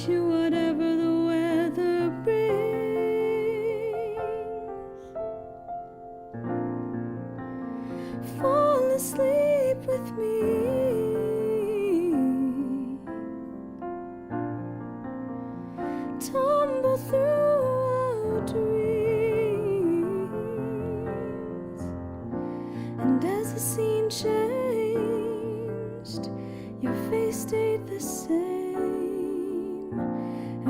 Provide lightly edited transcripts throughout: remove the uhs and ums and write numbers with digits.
want you whatever the weather brings. Fall asleep with me. Tumble through our dreams. And as the scene changed, your face stayed the same,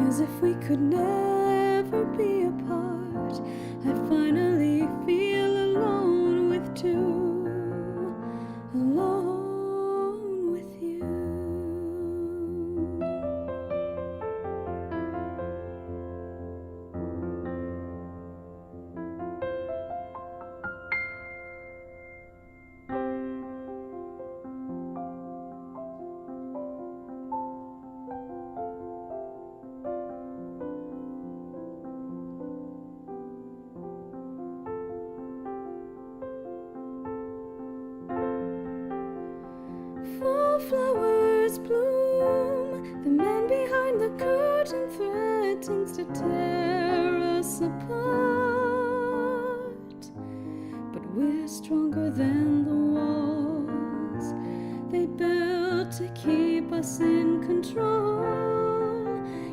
as if we could never be apart. I finally feel alone with two, alone with you. Flowers bloom, the man behind the curtain threatens to tear us apart. But we're stronger than the walls they built to keep us in control.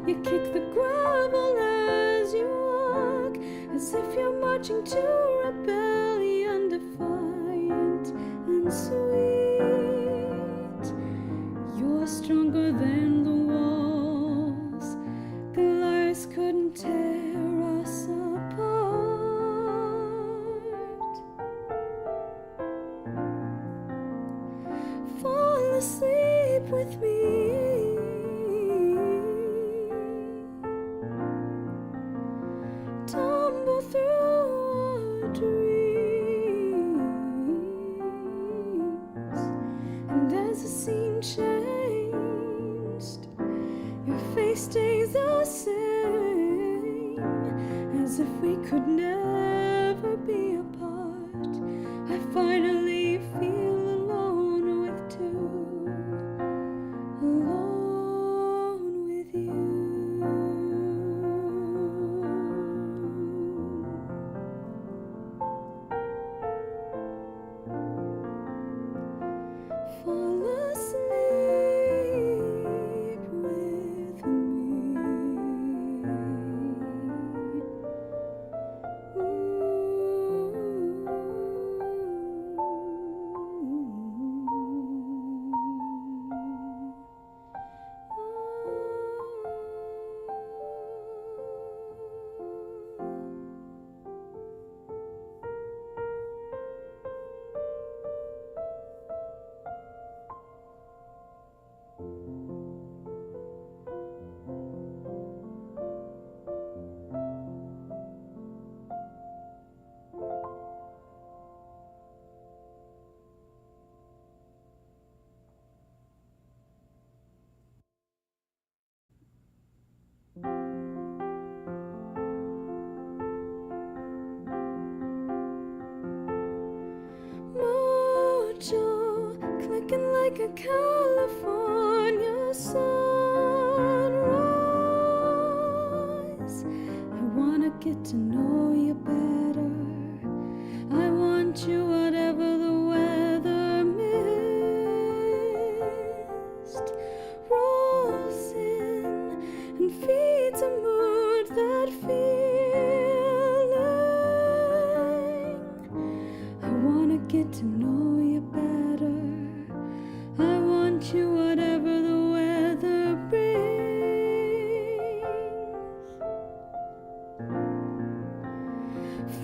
You kick the gravel as you walk, as if you're marching to rebellion, defiant and sweet. You're stronger than the walls. Goliath couldn't tear us apart. Fall asleep with me. Tumble through our dreams. And as the scene changed, your face stays the same, as if we could never be apart. I finally feel alone with two, alone with you. Fall asleep with me. Mojo clicking like a California sunrise. I wanna get to know you better. I want you whatever the weather. Mist rolls in and feeds a mood that feeling. I wanna get to know you better. I want you whatever the weather brings.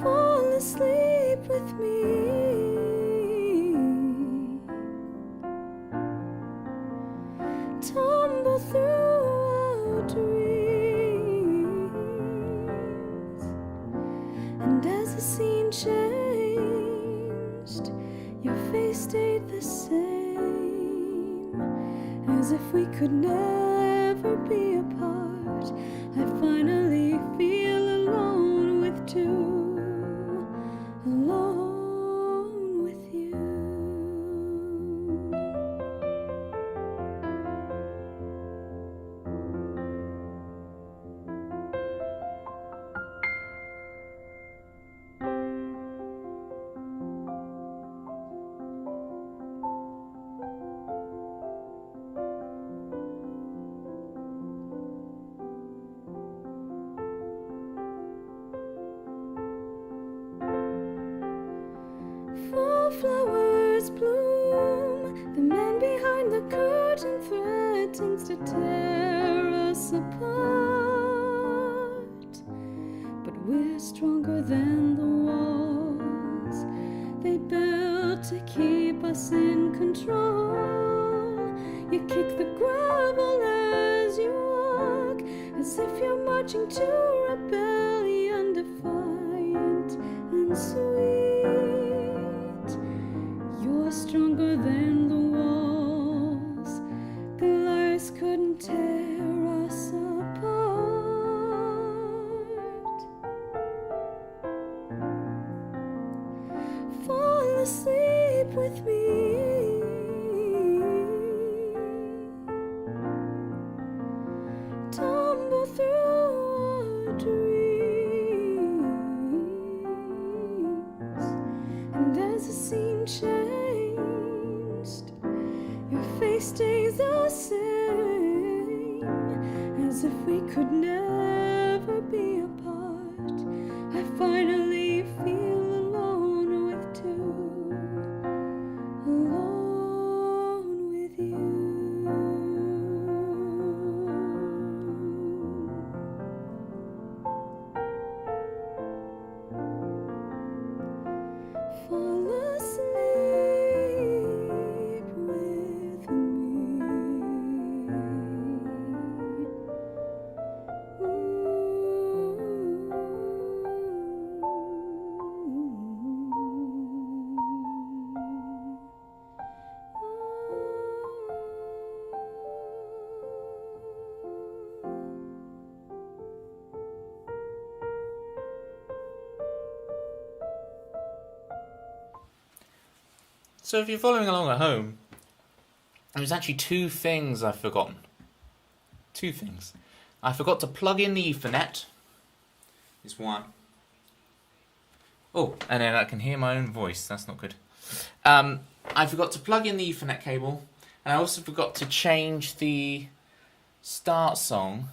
Fall asleep with me. Tumble through our dreams. And as the scene changed, your face stayed the same, as if we could never be apart. I finally feel alone with two, alone with you. flowers bloom. The man behind the curtain threatens to tear us apart. But we're stronger than the walls they built to keep us in control. You kick the gravel as you walk, as if you're marching to rebellion, defiant and sweet. You're stronger than the walls. Goliath couldn't tear us apart. Fall asleep with me. Tumble through our dreams. And as the scene changed, your face stays the same, as if we could never be apart. I finally feel alone with two, alone with you. Fall asleep with me. So if you're following along at home, there's actually two things I've forgotten. Two things. I forgot to plug in the Ethernet. Is one. Oh, and then I can hear my own voice. That's not good. I forgot to plug in the Ethernet cable, and I also forgot to change the start song.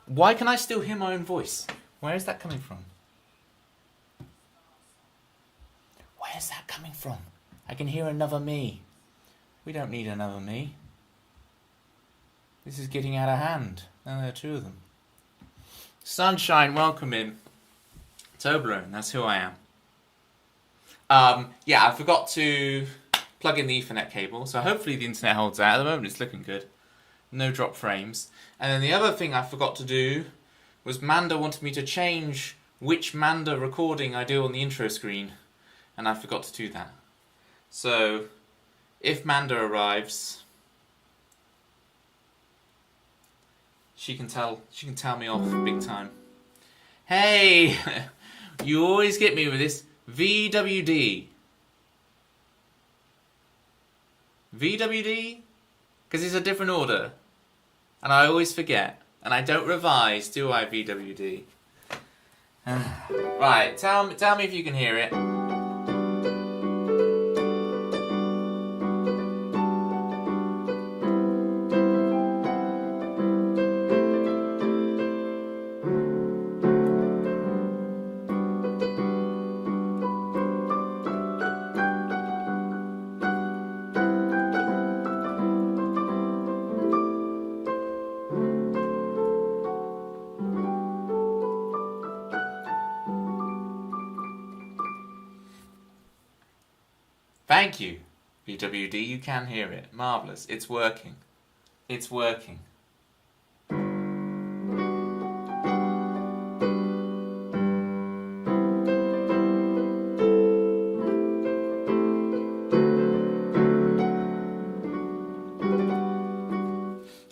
Why can I still hear my own voice? Where is that coming from? Where's that coming from? I can hear another me. We don't need another me. This is getting out of hand. Now there are two of them. Sunshine, welcome in. Toblerone, that's who I am. Yeah, I forgot to plug in the Ethernet cable, so hopefully the internet holds out. At the moment it's looking good. No drop frames. And then the other thing I forgot to do was Manda wanted me to change which Manda recording I do on the intro screen. And I forgot to do that. So, if Manda arrives, she can tell me off big time. Hey, you always get me with this VWD. VWD? Because it's a different order, and I always forget, and I don't revise, do I? VWD. Right, tell me if you can hear it. Thank you, VWD, you can hear it. Marvellous. It's working. It's working.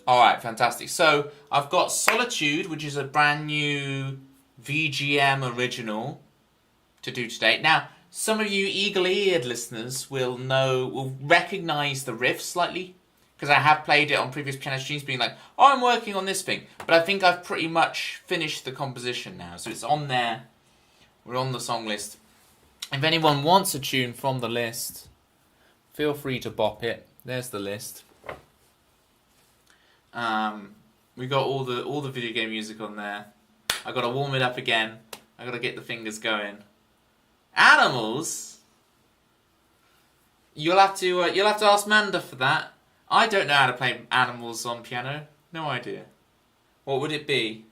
Alright, fantastic. So, I've got Solitude, which is a brand new VGM original to do today. Now, some of you eagle-eared listeners will recognise the riff slightly, because I have played it on previous piano streams, being like, oh, I'm working on this thing. But I think I've pretty much finished the composition now, so it's on there. We're on the song list. If anyone wants a tune from the list, feel free to bop it. There's the list. We got all the video game music on there. I got to warm it up again. I got to get the fingers going. Animals? You'll have to ask Manda for that. I don't know how to play animals on piano. No idea. What would it be?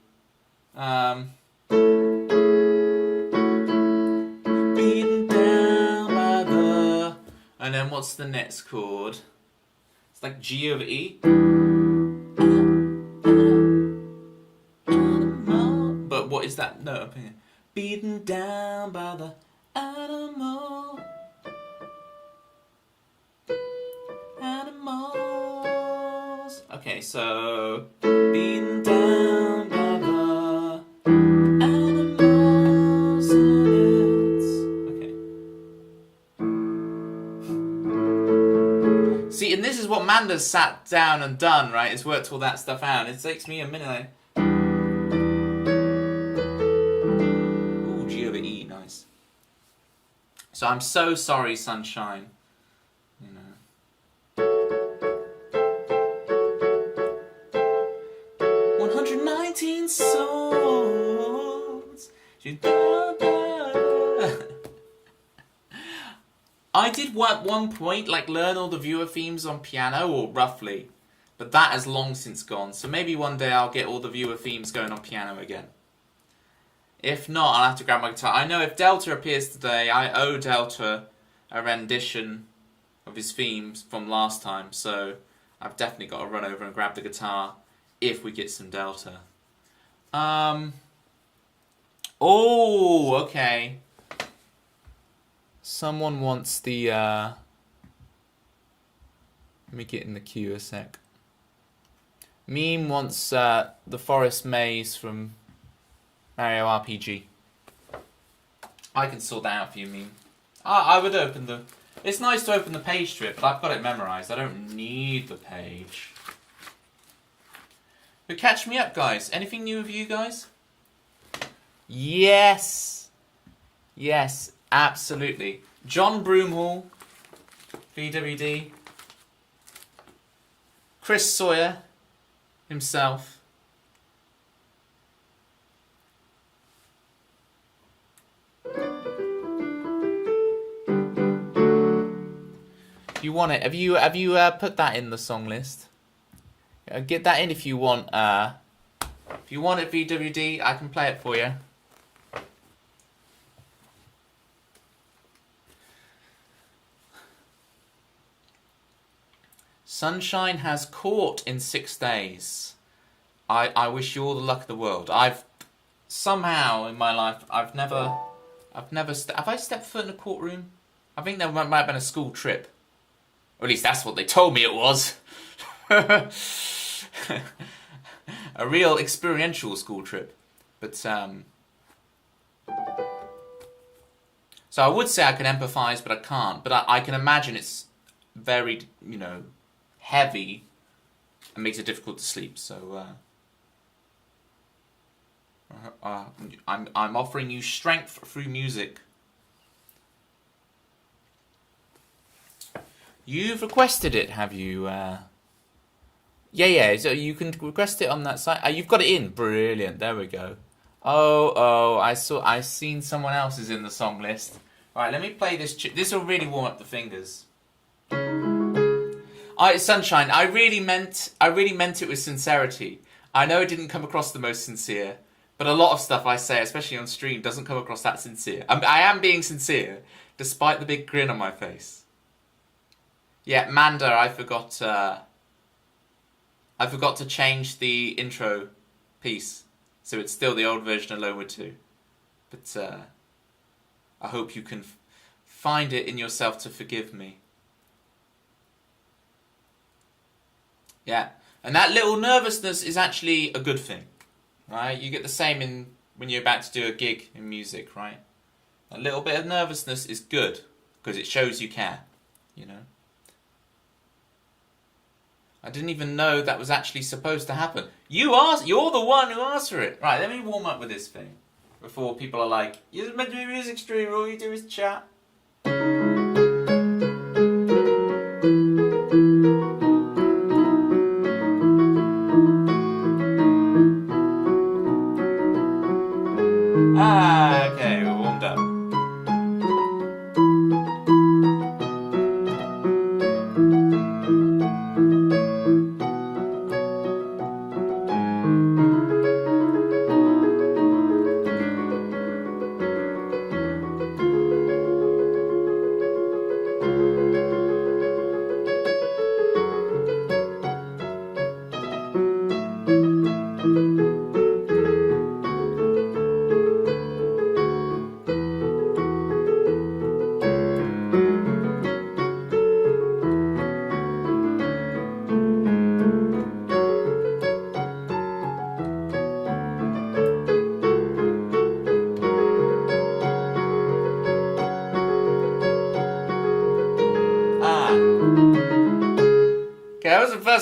Beaten down by the... And then what's the next chord? It's like G over E. But what is that note up here? Beaten down by the animals. Okay, so beaten down by the animals and it's... Okay. See, and this is what Manda's sat down and done, right? It's worked all that stuff out. It takes me a minute. Ooh, G over E, nice. So I'm so sorry, Sunshine. 119 swords. I did at one point like learn all the viewer themes on piano, or roughly, but that has long since gone. So maybe one day I'll get all the viewer themes going on piano again. If not, I'll have to grab my guitar. I know if Delta appears today, I owe Delta a rendition of his themes from last time, so I've definitely got to run over and grab the guitar if we get some Delta. Oh, okay. Someone wants the, let me get in the queue a sec. Meme wants the Forest Maze from Mario RPG. I can sort that out for you, Meme. I would open the... It's nice to open the page to it, but I've got it memorized. I don't need the page. But catch me up, guys. Anything new with you guys? Yes. Yes, absolutely. John Broomhall, VWD. Chris Sawyer himself. If you want it, have you put that in the song list? Get that in if you want. If you want it, VWD, I can play it for you. Sunshine has court in 6 days. I wish you all the luck of the world. I've somehow in my life have I stepped foot in a courtroom? I think there might have been a school trip. Or at least that's what they told me it was. A real experiential school trip. But so I would say I can empathise, but I can't. But I can imagine it's very, heavy and makes it difficult to sleep. So I'm offering you strength through music. You've requested it, have you? Yeah. So you can request it on that site. You've got it in. Brilliant. There we go. Oh. I've seen someone else's in the song list. All right, let me play this. This will really warm up the fingers. Sunshine. I really meant it with sincerity. I know it didn't come across the most sincere, but a lot of stuff I say, especially on stream, doesn't come across that sincere. I am being sincere, despite the big grin on my face. Yeah, Manda, I forgot to change the intro piece, so it's still the old version of Lower 2. But I hope you can find it in yourself to forgive me. Yeah, and that little nervousness is actually a good thing, right? You get the same when you're about to do a gig in music, right? A little bit of nervousness is good, because it shows you care, I didn't even know that was actually supposed to happen. You're the one who asked for it. Right, let me warm up with this thing before people are like, you're meant to be a music streamer, all you do is chat. Okay, we're warmed up.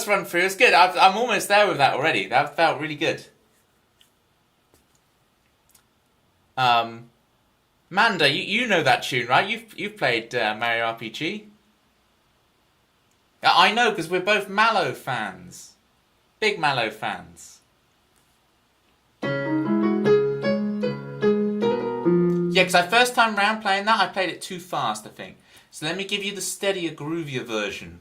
first run through. It's good. I'm almost there with that already. That felt really good. Manda, you know that tune, right? You've played Mario RPG. I know, because we're both Mallow fans. Big Mallow fans. Yeah, because first time round playing that, I played it too fast, I think. So let me give you the steadier, groovier version.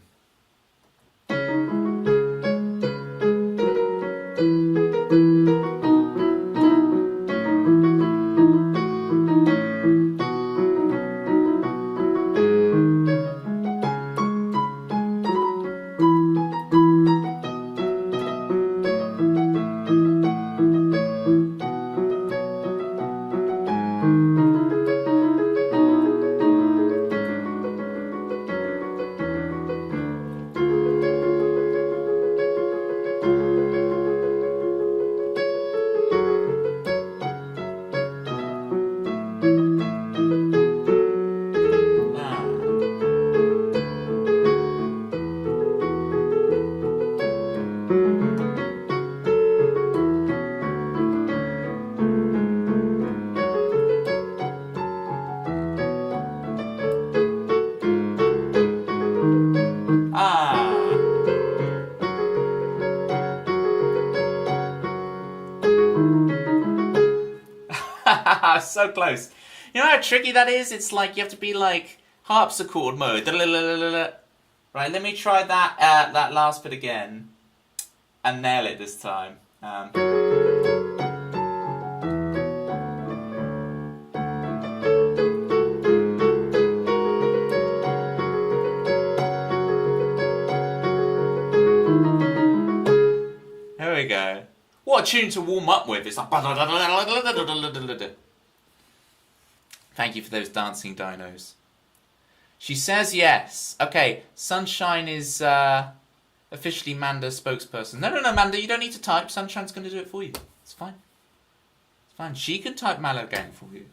So close. You know how tricky that is? It's like you have to be like harpsichord mode. Right, let me try that that last bit again and nail it this time. There we go. What a tune to warm up with. It's like... Thank you for those dancing dinos. She says yes. Okay, Sunshine is officially Manda's spokesperson. No, Manda, you don't need to type. Sunshine's going to do it for you. It's fine. It's fine. She can type Mallow Gang for you.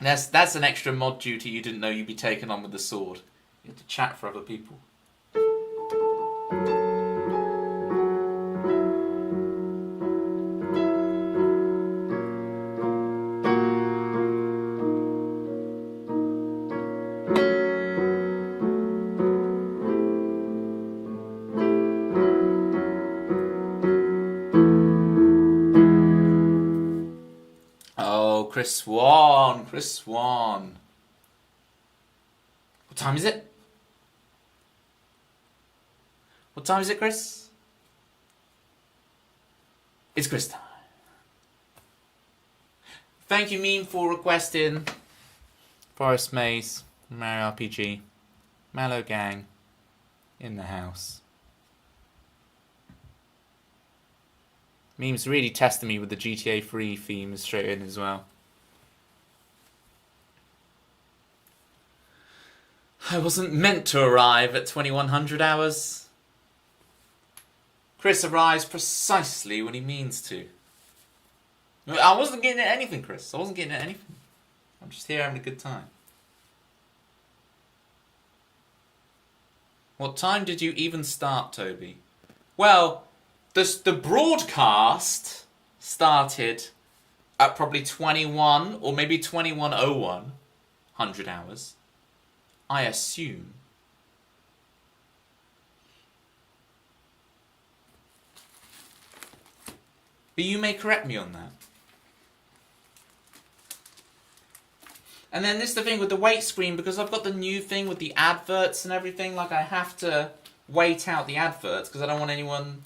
That's an extra mod duty you didn't know you'd be taking on with the sword. You have to chat for other people. Chris Swan. What time is it? What time is it, Chris? It's Chris time. Thank you, Meme, for requesting Forest Maze, Mario RPG, Mallow Gang, in the house. Meme's really testing me with the GTA 3 themes straight in as well. I wasn't meant to arrive at 2100 hours. Chris arrives precisely when he means to. I wasn't getting at anything, Chris. I wasn't getting at anything. I'm just here having a good time. What time did you even start, Toby? Well, the broadcast started at probably 21 or maybe 2101 100 hours. I assume. But you may correct me on that. And then this is the thing with the wait screen, because I've got the new thing with the adverts and everything, like I have to wait out the adverts because I don't want anyone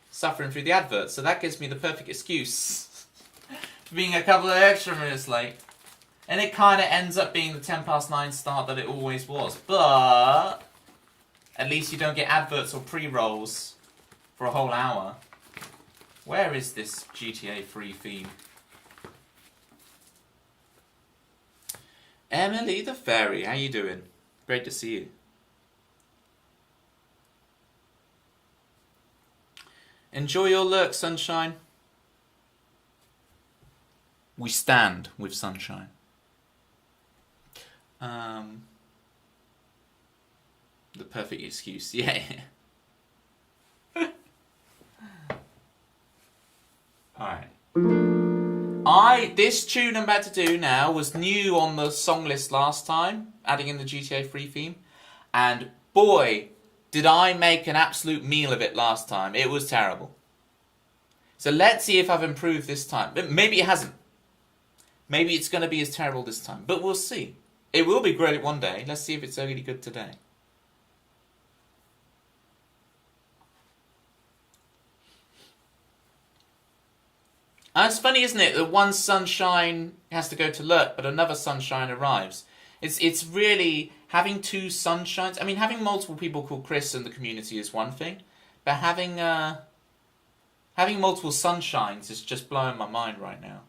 suffering through the adverts. So that gives me the perfect excuse for being a couple of extra minutes late. And it kind of ends up being the 9:10 start that it always was. But at least you don't get adverts or pre-rolls for a whole hour. Where is this GTA 3 theme? Emily the Fairy, how you doing? Great to see you. Enjoy your lurk, Sunshine. We stand with Sunshine. The perfect excuse, yeah. Alright. This tune I'm about to do now was new on the song list last time, adding in the GTA 3 theme. And boy, did I make an absolute meal of it last time. It was terrible. So let's see if I've improved this time. But maybe it hasn't. Maybe it's going to be as terrible this time. But we'll see. It will be great one day. Let's see if it's really good today. And it's funny, isn't it, that one sunshine has to go to lurk, but another sunshine arrives. It's really having two sunshines. I mean, having multiple people called Chris in the community is one thing, but having multiple sunshines is just blowing my mind right now.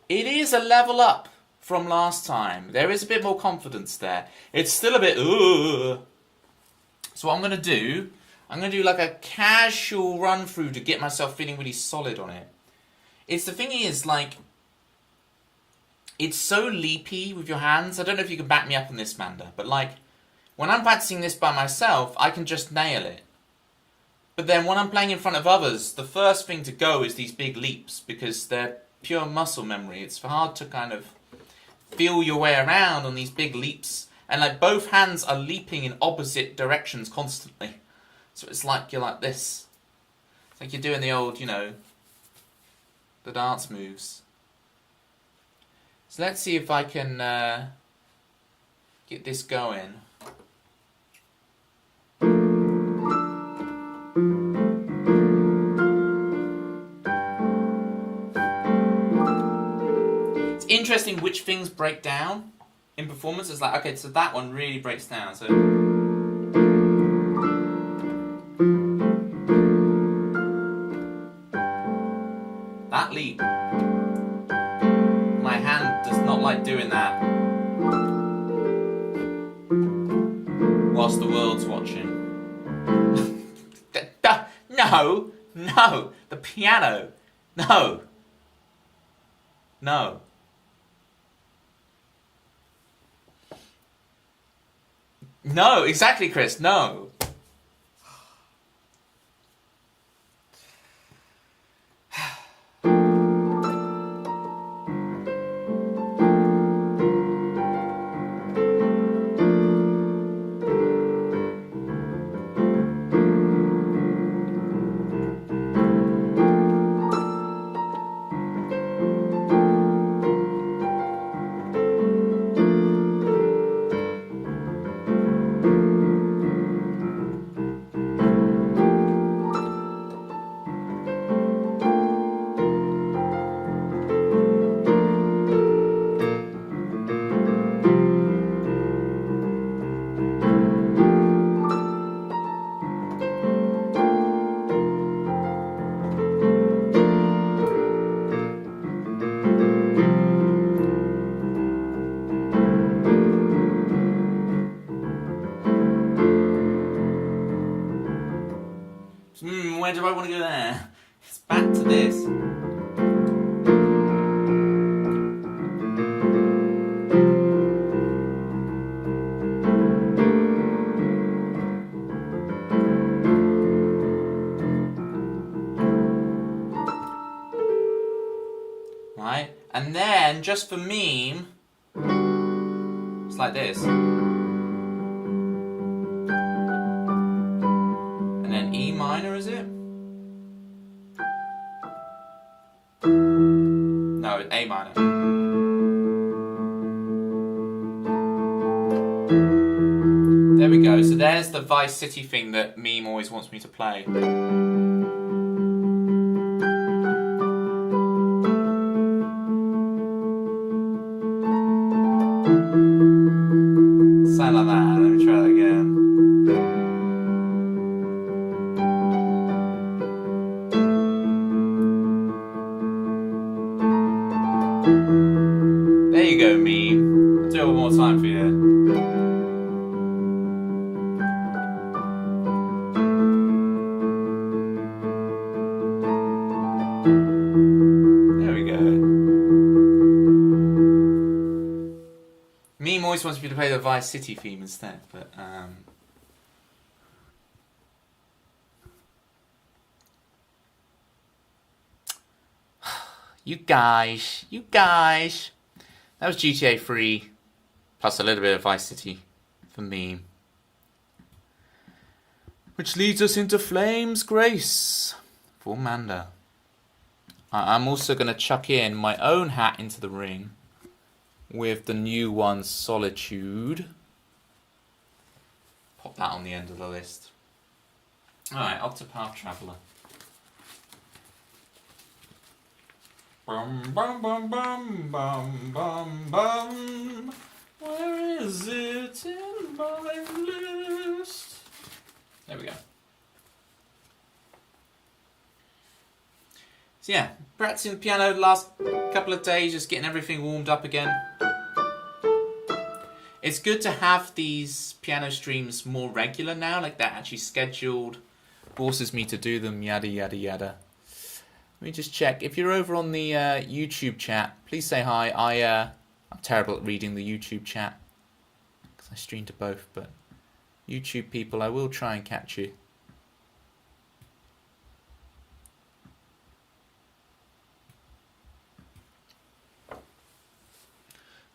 It is a level up from last time. There is a bit more confidence there. It's still a bit, So what I'm going to do like a casual run through to get myself feeling really solid on it. The thing is, like, it's so leapy with your hands. I don't know if you can back me up on this, Manda, but like, when I'm practicing this by myself, I can just nail it. But then when I'm playing in front of others, the first thing to go is these big leaps, because they're pure muscle memory. It's hard to kind of feel your way around on these big leaps. And like, both hands are leaping in opposite directions constantly. So it's like you're like this. It's like you're doing the old, the dance moves. So let's see if I can get this going. It's interesting which things break down in performance. It's like, okay, so that one really breaks down. So that leap, my hand does not like doing that whilst the world's watching. No, the piano, no. No, exactly, Chris, no. Where do I want to go there? It's back to this. Right? And then, just for meme, it's like this. And then E minor, is it? No, A minor. There we go. So there's the Vice City thing that Meme always wants me to play. Sound like that. Let me try that again. There you go, Meme. I'll do it one more time for you. There we go. Meme always wants me to play the Vice City theme instead, but you guys. That was GTA 3, plus a little bit of Vice City for me. Which leads us into Flame's Grace for Manda. I'm also going to chuck in my own hat into the ring with the new one, Solitude. Pop that on the end of the list. Alright, Octopath Traveler. Bum bum bum bum bum bum bum. Where is it in my list? There we go. So yeah, practicing the piano the last couple of days, just getting everything warmed up again. It's good to have these piano streams more regular now, like they're actually scheduled. Forces me to do them, yada yada yada. Let me just check. If you're over on the YouTube chat, please say hi. I'm terrible at reading the YouTube chat because I stream to both, but YouTube people, I will try and catch you.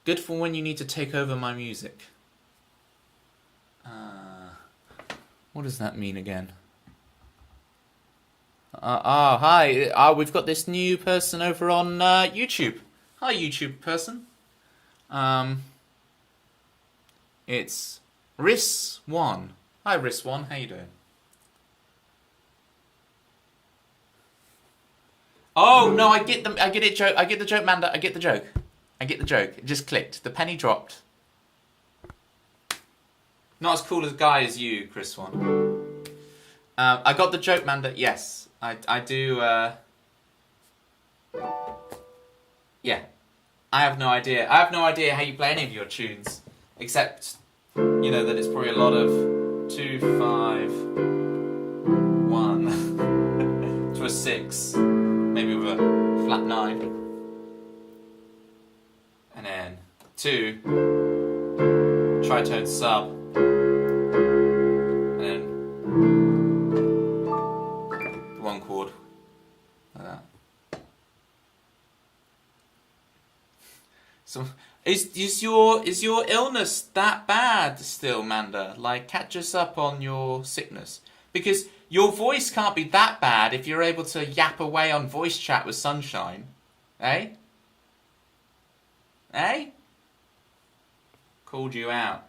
Good for when you need to take over my music. What does that mean again? Hi. We've got this new person over on YouTube. Hi, YouTube person. It's Riss1. Hi, Riss1. How you doing? Oh no, I get it, joke. I get the joke, Manda. I get the joke. It just clicked. The penny dropped. Not as cool as guy as you, Chris One. I got the joke, Manda. Yes, I do. Yeah, I have no idea. I have no idea how you play any of your tunes, except that it's probably a lot of 2, 5, 1 to a 6, maybe with a flat 9. And then 2, tritone sub, and then 1 chord, like that. So, is your illness that bad still, Manda? Like, catch us up on your sickness, because your voice can't be that bad if you're able to yap away on voice chat with Sunshine, eh? Eh? Called you out.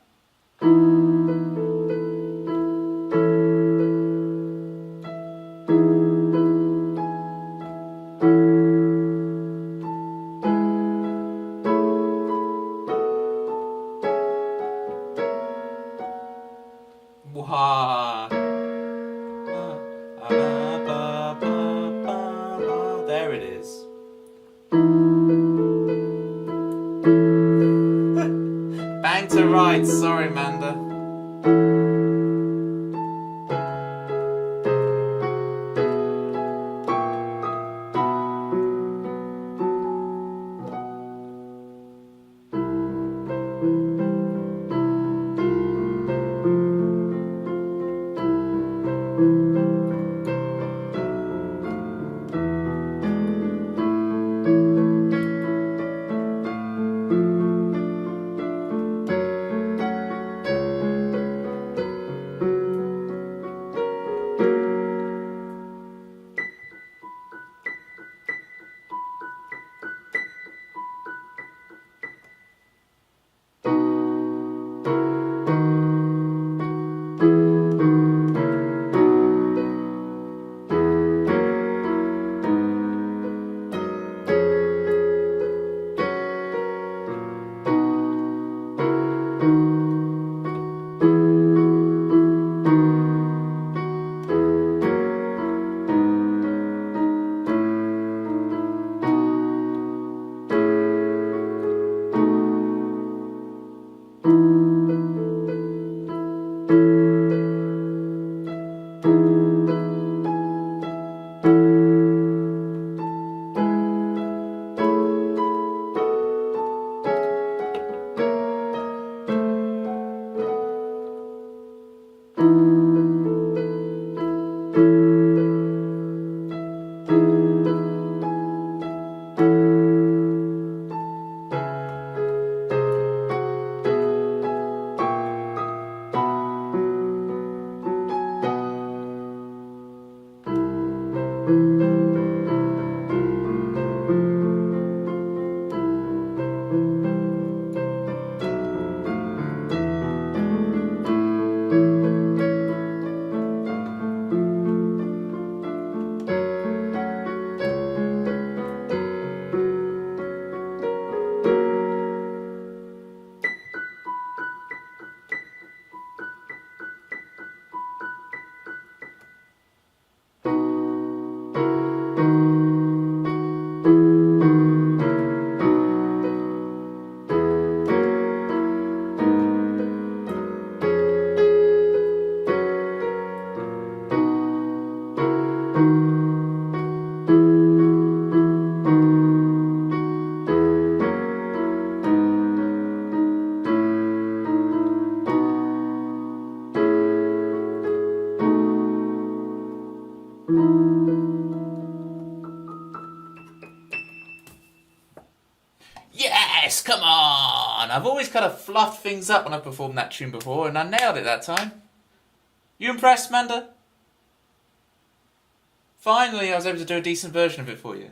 Wah. There it is. Banter right, sorry, Manda. Yes, come on! I've always kind of fluffed things up when I performed that tune before, and I nailed it that time. You impressed, Manda? Finally, I was able to do a decent version of it for you.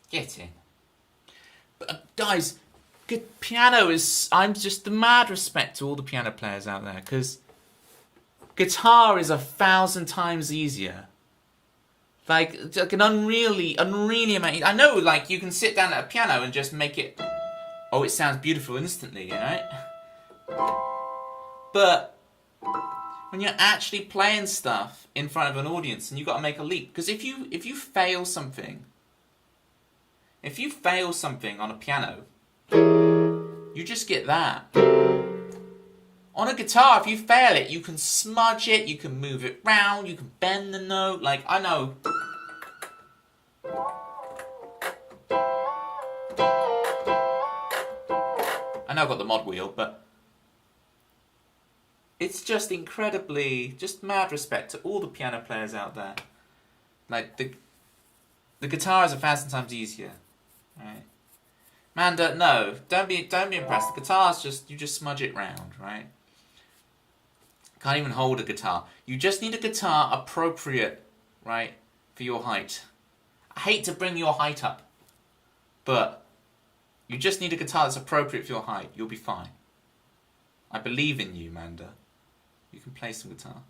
Get in. But, guys, good piano is... I'm just the mad respect to all the piano players out there, because guitar is 1,000 times easier. Like an unreally amazing... I know, like, you can sit down at a piano and just make it... Oh, it sounds beautiful instantly, you know? But when you're actually playing stuff in front of an audience and you've got to make a leap... Because if you fail something... If you fail something on a piano, you just get that. On a guitar, if you fail it, you can smudge it, you can move it round, you can bend the note. Like, I know. I know I've got the mod wheel, but it's just incredibly, just mad respect to all the piano players out there. Like, the guitar is 1,000 times easier. Right, Manda, no, don't be impressed. The guitar's you just smudge it round, right? Can't even hold a guitar. You just need a guitar appropriate, right, for your height. I hate to bring your height up, but you just need a guitar that's appropriate for your height. You'll be fine. I believe in you, Manda. You can play some guitar.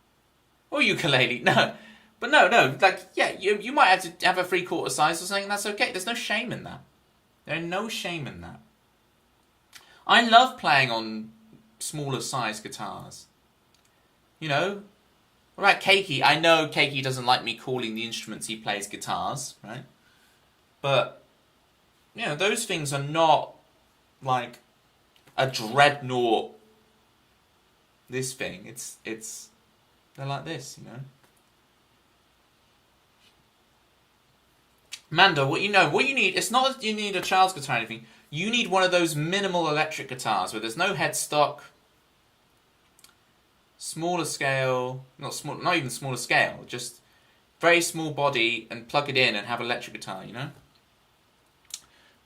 Or ukulele, no. But no, like, yeah, you might have to have a 3/4 size or something, that's okay. There's no shame in that. There's no shame in that. I love playing on smaller size guitars. You know? What about Keiki? I know Keiki doesn't like me calling the instruments he plays guitars, right? But, you know, those things are not like a dreadnought. This thing, it's they're like this, you know? Manda, what you need, it's not that you need a child's guitar or anything. You need one of those minimal electric guitars where there's no headstock, smaller scale, not even smaller scale, just very small body, and plug it in and have electric guitar, you know?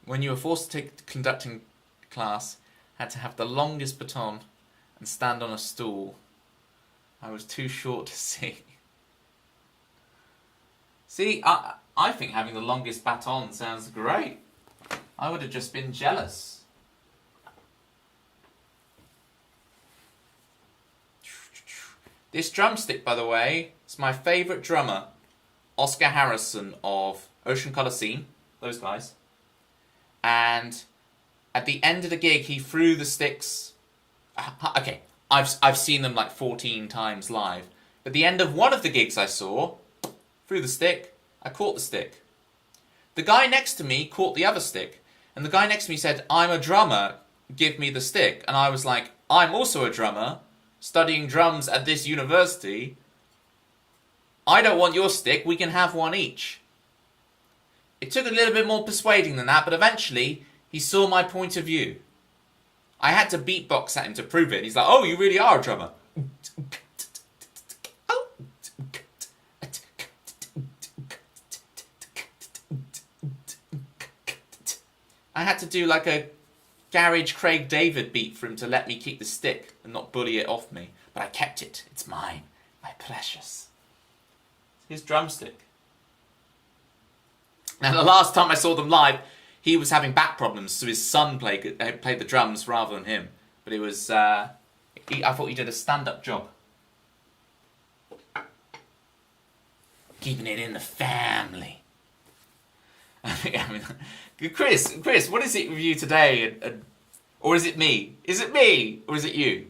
When you were forced to take the conducting class, had to have the longest baton and stand on a stool. I was too short to see. See, I think having the longest baton sounds great. I would have just been jealous. This drumstick, by the way, is my favourite drummer, Oscar Harrison of Ocean Colour Scene, those guys. And at the end of the gig, he threw the sticks. Okay, I've seen them like 14 times live. At the end of one of the gigs I saw, threw the stick, I caught the stick. The guy next to me caught the other stick. And the guy next to me said, "I'm a drummer, give me the stick." And I was like, "I'm also a drummer, studying drums at this university. I don't want your stick, we can have one each." It took a little bit more persuading than that, but eventually he saw my point of view. I had to beatbox at him to prove it. He's like, "Oh, you really are a drummer." I had to do like a garage Craig David beat for him to let me keep the stick and not bully it off me. But I kept it. It's mine. My precious. His drumstick. Now, the last time I saw them live, he was having back problems, so his son played the drums rather than him. But it was... I thought he did a stand-up job. Keeping it in the family. I mean, Chris, what is it with you today? Or is it me? Is it me? Or is it you?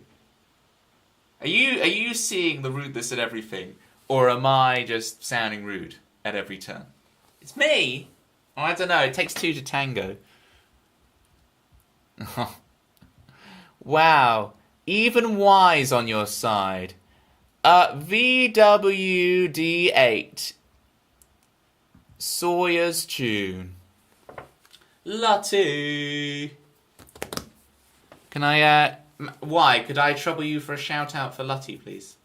Are you seeing the rudeness at everything? Or am I just sounding rude at every turn? It's me! Oh, I don't know, it takes two to tango. Wow, even Y's on your side. VWD8. Sawyer's tune. Lottie. Can I, why? Could I trouble you for a shout out for Lottie, please?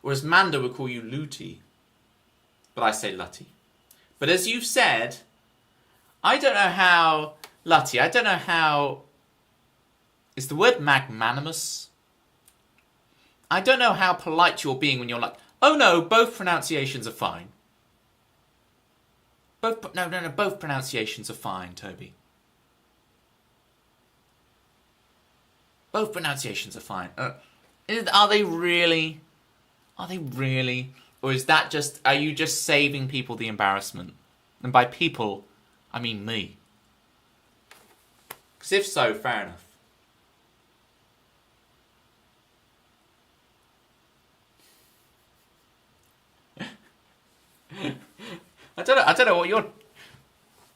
Or as Manda would call you, Looty. but I say Lutty. But as you've said, I don't know how... Lutty, I don't know how... Is the word magnanimous? I don't know how polite you're being when you're like, oh no, both pronunciations are fine. No, both pronunciations are fine, Toby. Both pronunciations are fine. Are they really? Are they really? Or is that just, are you just saving people the embarrassment? And by people, I mean me. Because if so, fair enough. I don't know what you're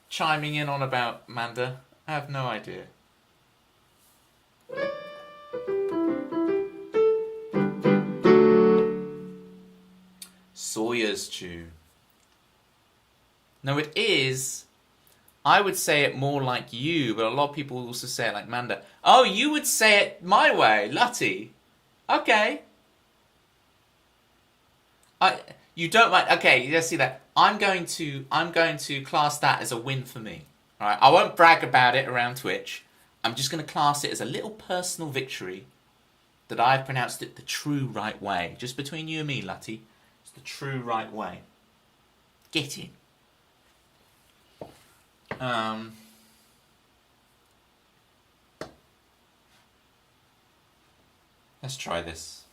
chiming in on about, Manda. I have no idea. Sawyer's Chew. No, it is. I would say it more like you, but a lot of people also say it like Manda. Oh, you would say it my way, Lutty. Okay. You don't like. Okay, let's see that. I'm going to class that as a win for me. All right. I won't brag about it around Twitch. I'm just going to class it as a little personal victory that I've pronounced it the true right way. Just between you and me, Lutty. It's the true right way. Get in. Let's try this.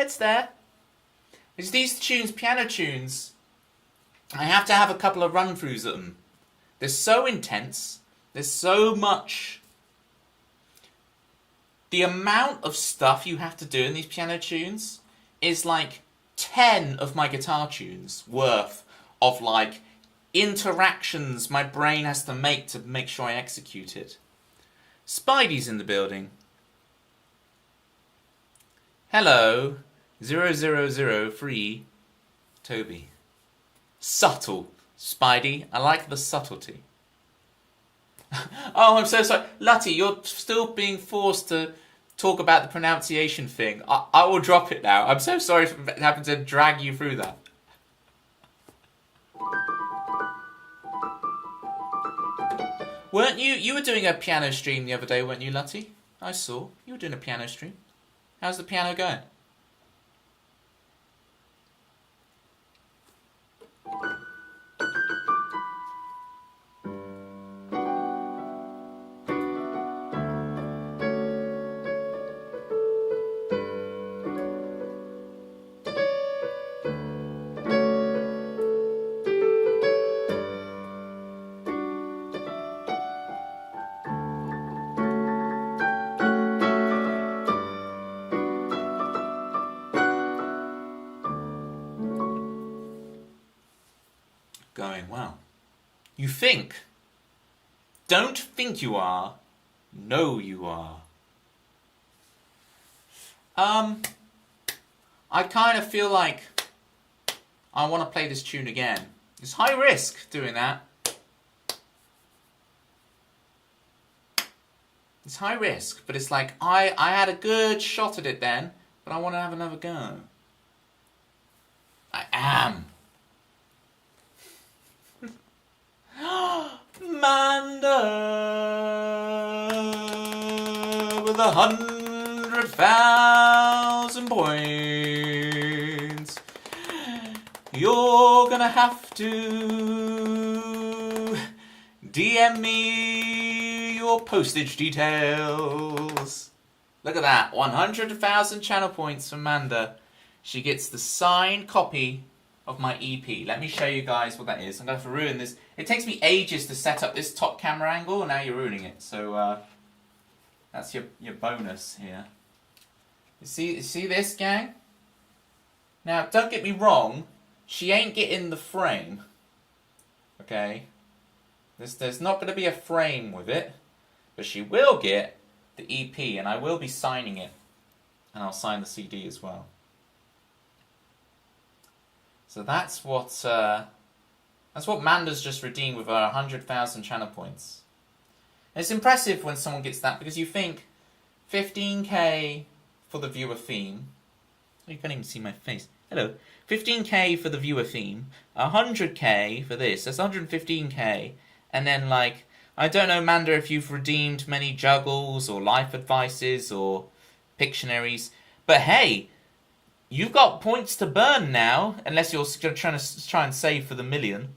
It's there. It's these tunes, piano tunes. I have to have a couple of run-throughs of them. They're so intense. There's so much. The amount of stuff you have to do in these piano tunes is like 10 of my guitar tunes worth of like interactions my brain has to make sure I execute it. Spidey's in the building. Hello, 0003, Toby. Subtle, Spidey. I like the subtlety. Oh, I'm so sorry. Lutty, you're still being forced to talk about the pronunciation thing. I will drop it now. I'm so sorry for having to drag you through that. Weren't you? You were doing a piano stream the other day, weren't you, Lutty? I saw. You were doing a piano stream. How's the piano going? going well. You think. Don't think you are. Know you are. I kind of feel like I want to play this tune again. It's high risk doing that. It's high risk, but it's like I had a good shot at it then, but I want to have another go. I am. Manda with 100,000 points. You're gonna have to DM me your postage details. Look at that, 100,000 channel points from Manda. She gets the signed copy of my EP. Let me show you guys what that is. I'm going to have to ruin this. It takes me ages to set up this top camera angle, and now you're ruining it. So that's your bonus here. You see this, gang? Now, don't get me wrong. She ain't getting the frame. Okay? There's not going to be a frame with it. But she will get the EP, and I will be signing it. And I'll sign the CD as well. So that's what Manda's just redeemed with her 100,000 channel points. And it's impressive when someone gets that, because you think 15k for the viewer theme. Oh, you can't even see my face. Hello. 15k for the viewer theme, 100k for this. That's 115k. And then, like, I don't know, Manda, if you've redeemed many juggles or life advices or Pictionaries, but hey, you've got points to burn now, unless you're trying and save for the million.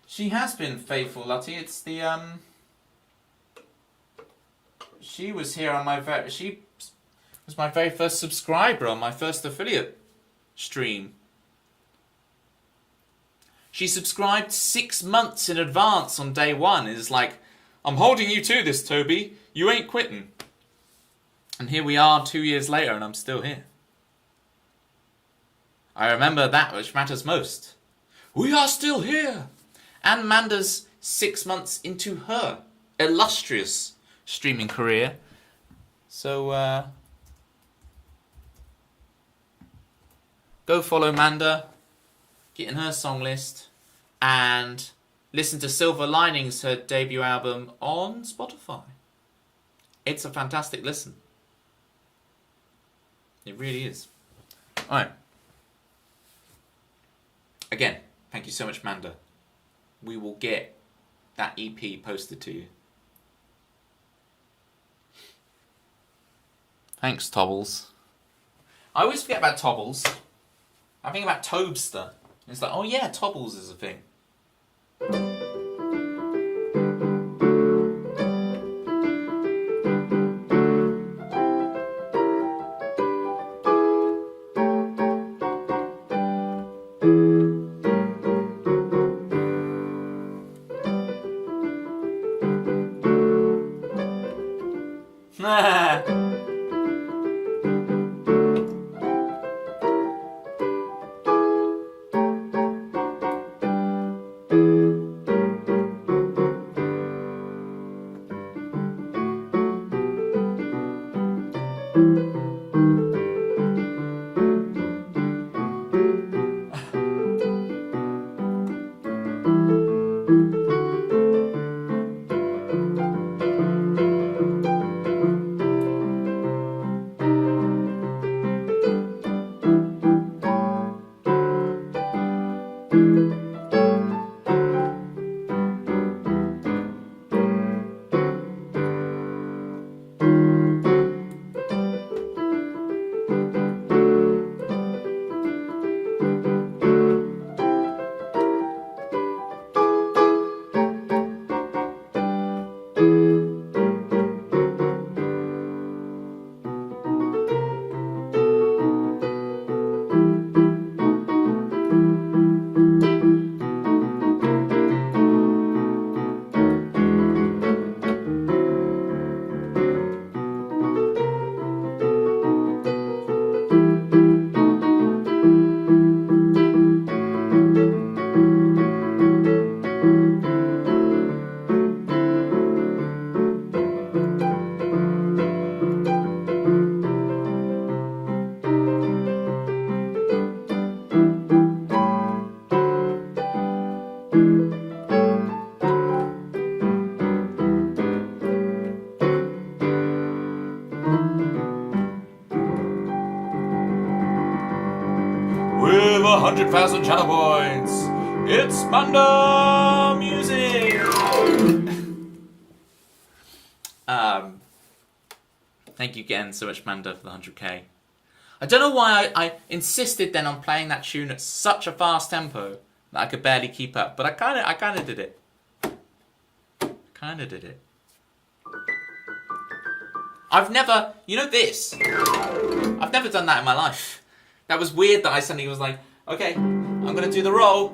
She has been faithful, Lottie. It's the she was here on she was my very first subscriber on my first affiliate stream. She subscribed 6 months in advance on day one. It's like, I'm holding you to this, Toby. You ain't quitting. And here we are 2 years later, and I'm still here. I remember that which matters most. We are still here. And Manda's 6 months into her illustrious streaming career. So, go follow Manda. Get in her song list, and listen to Silver Linings, her debut album, on Spotify. It's a fantastic listen. It really is. Alright. Again, thank you so much, Manda. We will get that EP posted to you. Thanks, Tobbles. I always forget about Tobbles. I think about Tobster. It's like, oh yeah, Tobbles is a thing. 100,000 channel points. It's Panda Music. Thank you again so much, Manda, for the 100k. I don't know why I insisted then on playing that tune at such a fast tempo that I could barely keep up, but I kind of did it. I've never, you know this, I've never done that in my life. That was weird that I suddenly was like, okay, I'm gonna do the roll.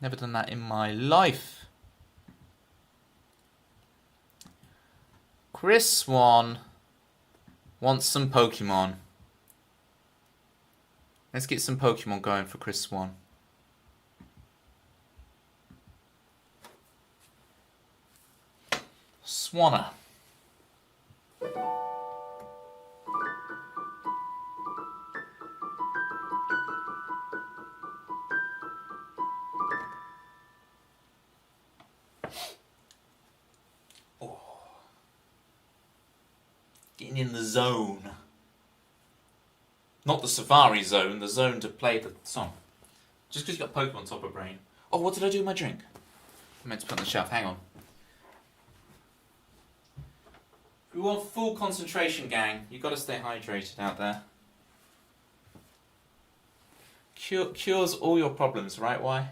Never done that in my life. Chris Swan wants some Pokemon. Let's get some Pokemon going for Chris Swan. Swanner. Getting in the zone. Not the Safari zone, the zone to play the song. Just because you've got Pokemon top of brain. Oh, what did I do with my drink? I meant to put on the shelf, hang on. If we want full concentration, gang, you've got to stay hydrated out there. Cures all your problems, right? Why?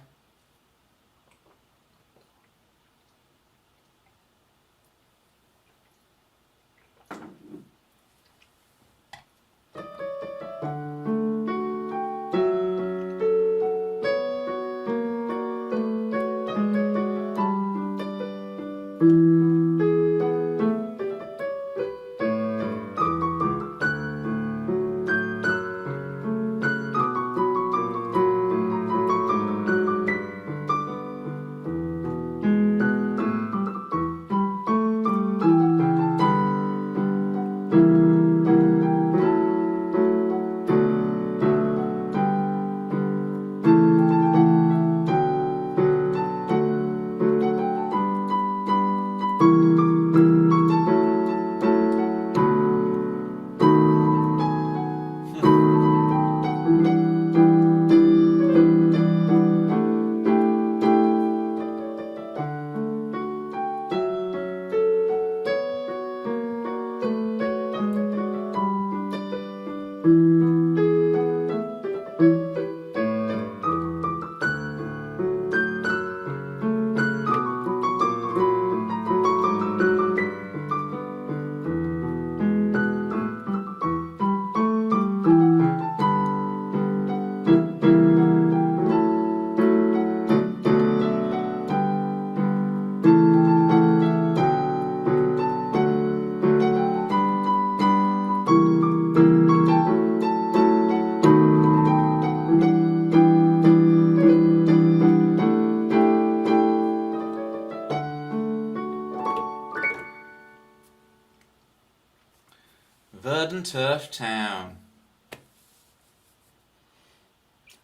Verdant Turf Town.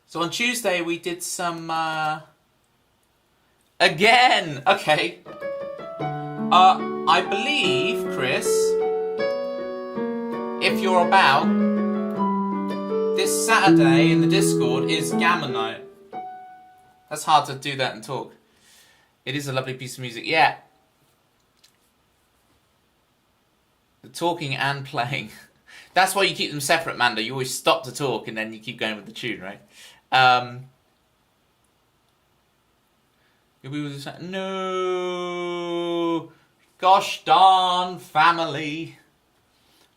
So on Tuesday we did some again. Okay. I believe, Chris, if you're about, this Saturday in the Discord is Gamma Night. That's hard to do that and talk. It is a lovely piece of music. Yeah. The talking and playing. That's why you keep them separate, Manda. You always stop to talk and then you keep going with the tune, right? No. Gosh darn family.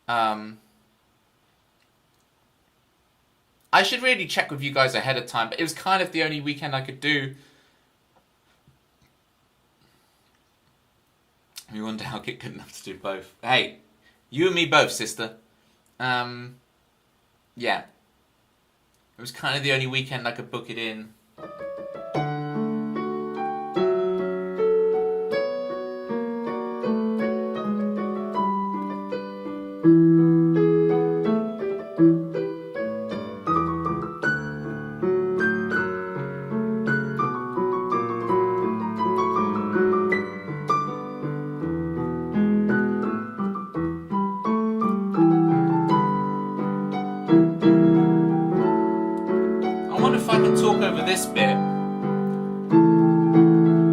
I should really check with you guys ahead of time, but it was kind of the only weekend I could do. We wonder how get good enough to do both. Hey, you and me both, sister. Yeah. It was kind of the only weekend I could book it in. and talk over this bit.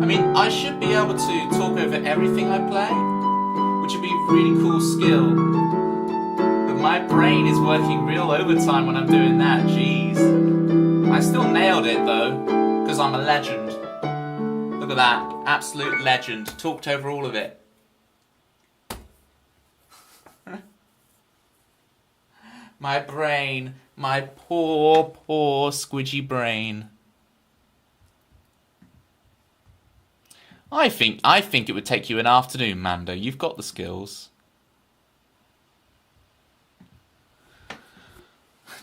I mean, I should be able to talk over everything I play, which would be a really cool skill. But my brain is working real overtime when I'm doing that, jeez. I still nailed it though, because I'm a legend. Look at that, absolute legend. Talked over all of it. My brain, my poor, poor squidgy brain. I think it would take you an afternoon, Mando. You've got the skills.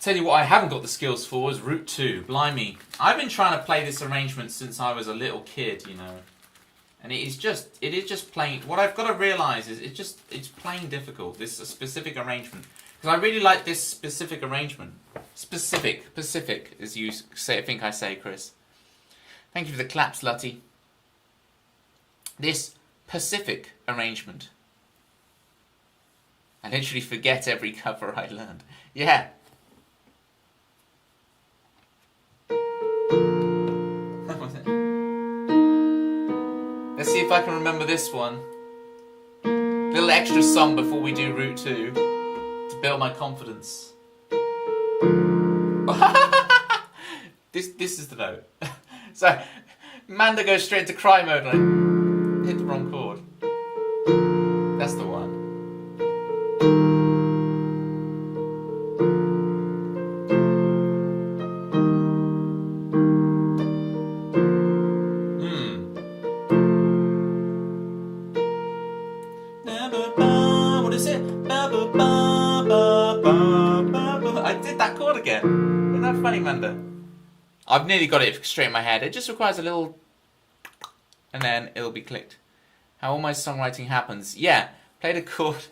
Tell you what I haven't got the skills for is Route 2. Blimey. I've been trying to play this arrangement since I was a little kid, you know. And it is just plain, what I've got to realise is it's plain difficult, this specific arrangement. Because I really like this specific arrangement. Pacific, as you think I say, Chris. Thank you for the claps, Lutty. This Pacific arrangement. I literally forget every cover I learned. Yeah. Let's see if I can remember this one. Little extra song before we do Route 2 to build my confidence. This is the note. So Manda goes straight into cry mode and I hit the wrong chord. That's the one. What is it? I did that chord again. Isn't that funny, Manda? I've nearly got it straight in my head. It just requires a little... and then it'll be clicked. How all my songwriting happens. Yeah, played a chord.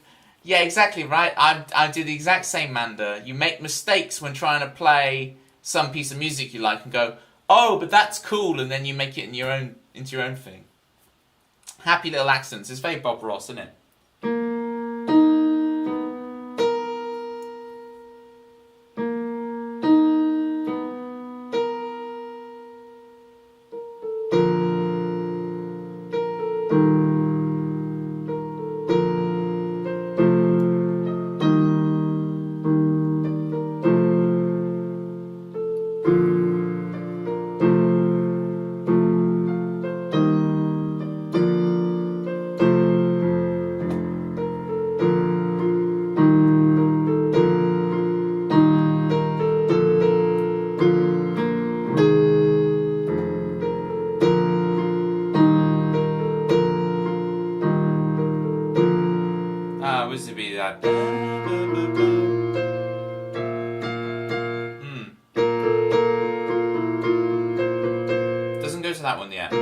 Yeah, exactly, right? I do the exact same, Manda. You make mistakes when trying to play some piece of music you like and go, oh, but that's cool, and then you make it into your own thing. Happy little accents. It's very Bob Ross, isn't it? Was to be that. Doesn't go to that one yet.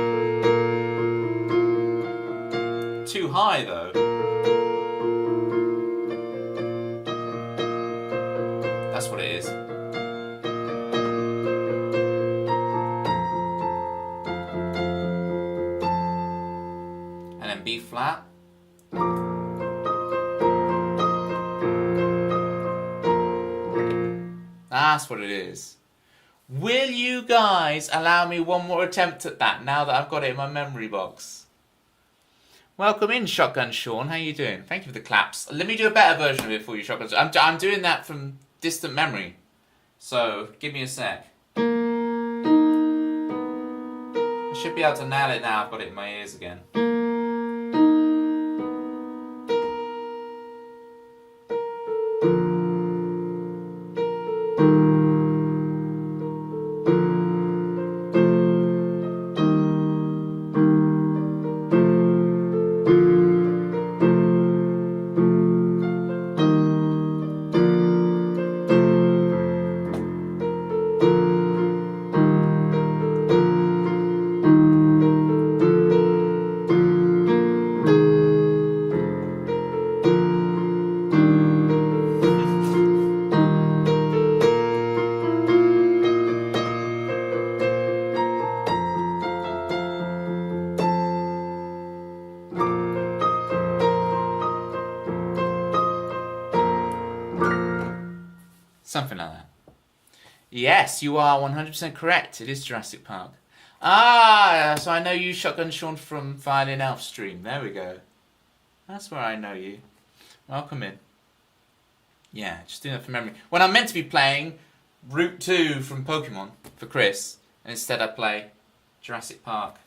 Too high though. That's what it is. And then B flat. That's what it is. Will you guys allow me one more attempt at that now that I've got it in my memory box? Welcome in, Shotgun Sean. How you doing? Thank you for the claps. Let me do a better version of it for you, Shotgun. I'm doing that from distant memory. So, give me a sec. I should be able to nail it now I've got it in my ears again. Yes, you are 100% correct. It is Jurassic Park. Ah, so I know you, Shotgun Sean, from Violin Elf stream. There we go. That's where I know you. Welcome in. Yeah, just doing that from memory. When I'm meant to be playing Route 2 from Pokemon for Chris, and instead I play Jurassic Park.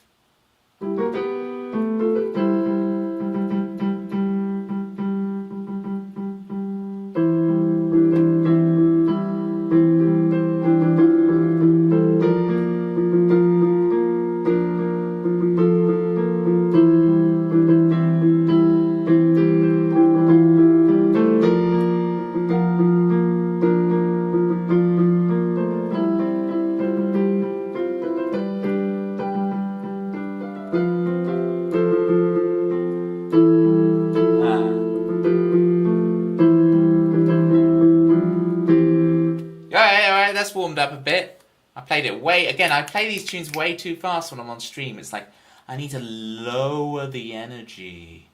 That's warmed up a bit. I played it I play these tunes way too fast when I'm on stream. It's like, I need to lower the energy.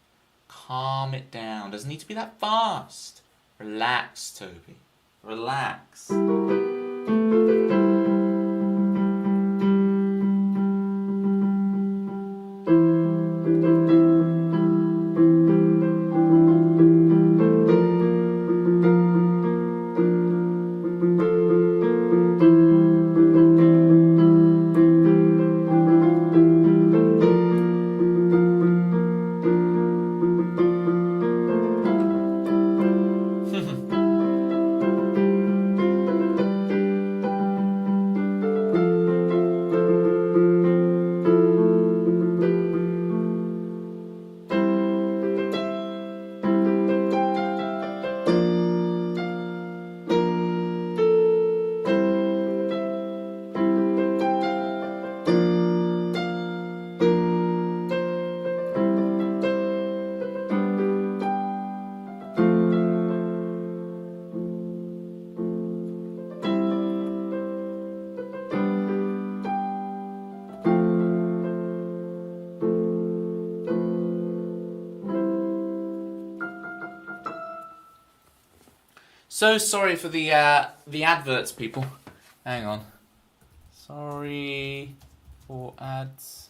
Calm it down. Doesn't need to be that fast. Relax, Toby. Relax. So sorry for the adverts, people. Hang on. Sorry for ads.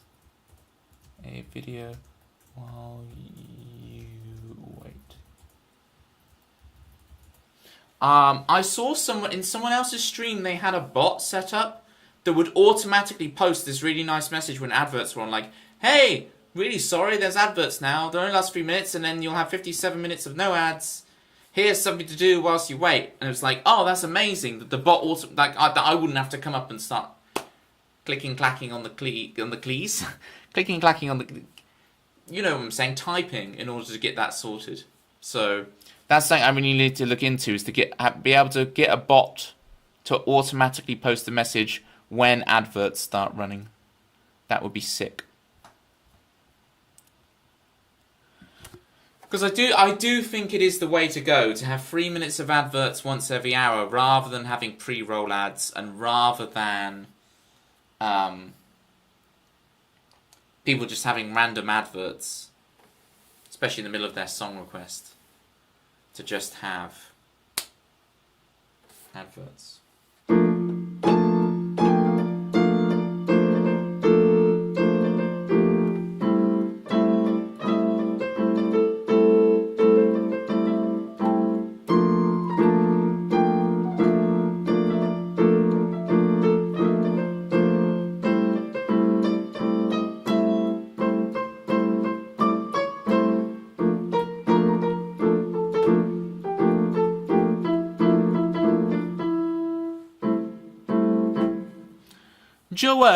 A video while you wait. I saw in someone else's stream they had a bot set up that would automatically post this really nice message when adverts were on, like, "Hey, really sorry, there's adverts now. They only last 3 minutes, and then you'll have 57 minutes of no ads. Here's something to do whilst you wait." And it was like, oh, that's amazing that the bot that I wouldn't have to come up and start clicking clacking on the keys, clicking clacking on the, you know what I'm saying, typing in order to get that sorted. So that's something I really need to look into, is to be able to get a bot to automatically post a message when adverts start running. That would be sick. Because I do think it is the way to go, to have 3 minutes of adverts once every hour, rather than having pre-roll ads, and rather than people just having random adverts, especially in the middle of their song request, to just have adverts. Joel!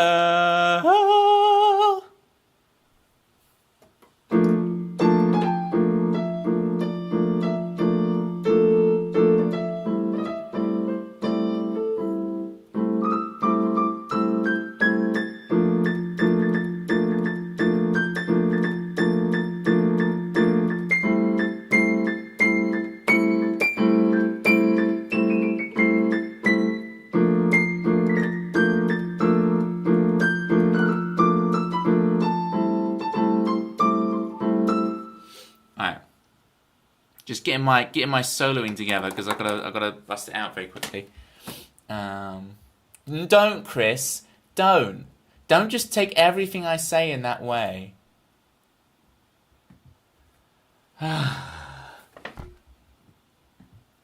Just getting my soloing together, because I've gotta bust it out very quickly. Don't, Chris. Don't. Don't just take everything I say in that way.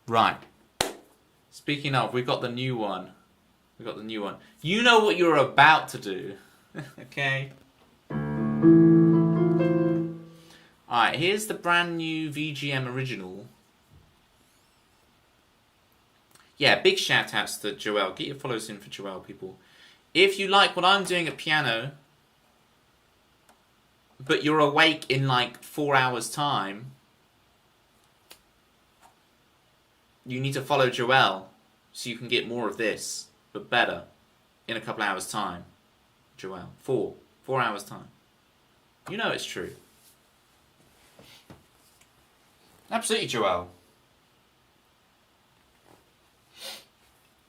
Right. Speaking of, we got the new one. You know what you're about to do. Okay. Alright, here's the brand new VGM original. Yeah, big shout outs to Joelle. Get your follows in for Joelle, people. If you like what I'm doing at piano, but you're awake in like 4 hours' time, you need to follow Joelle so you can get more of this, but better, in a couple hours' time. Joelle. 4 hours' time. You know it's true. Absolutely, Joelle.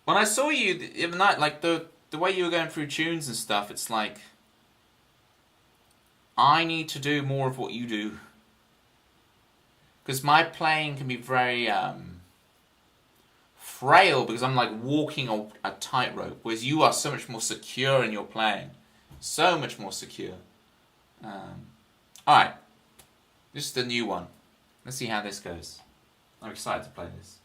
When I saw you the other night, like the way you were going through tunes and stuff, it's like, I need to do more of what you do. Because my playing can be very frail, because I'm like walking a tightrope, whereas you are so much more secure in your playing. So much more secure. Alright. This is the new one. Let's see how this goes. I'm excited to play this.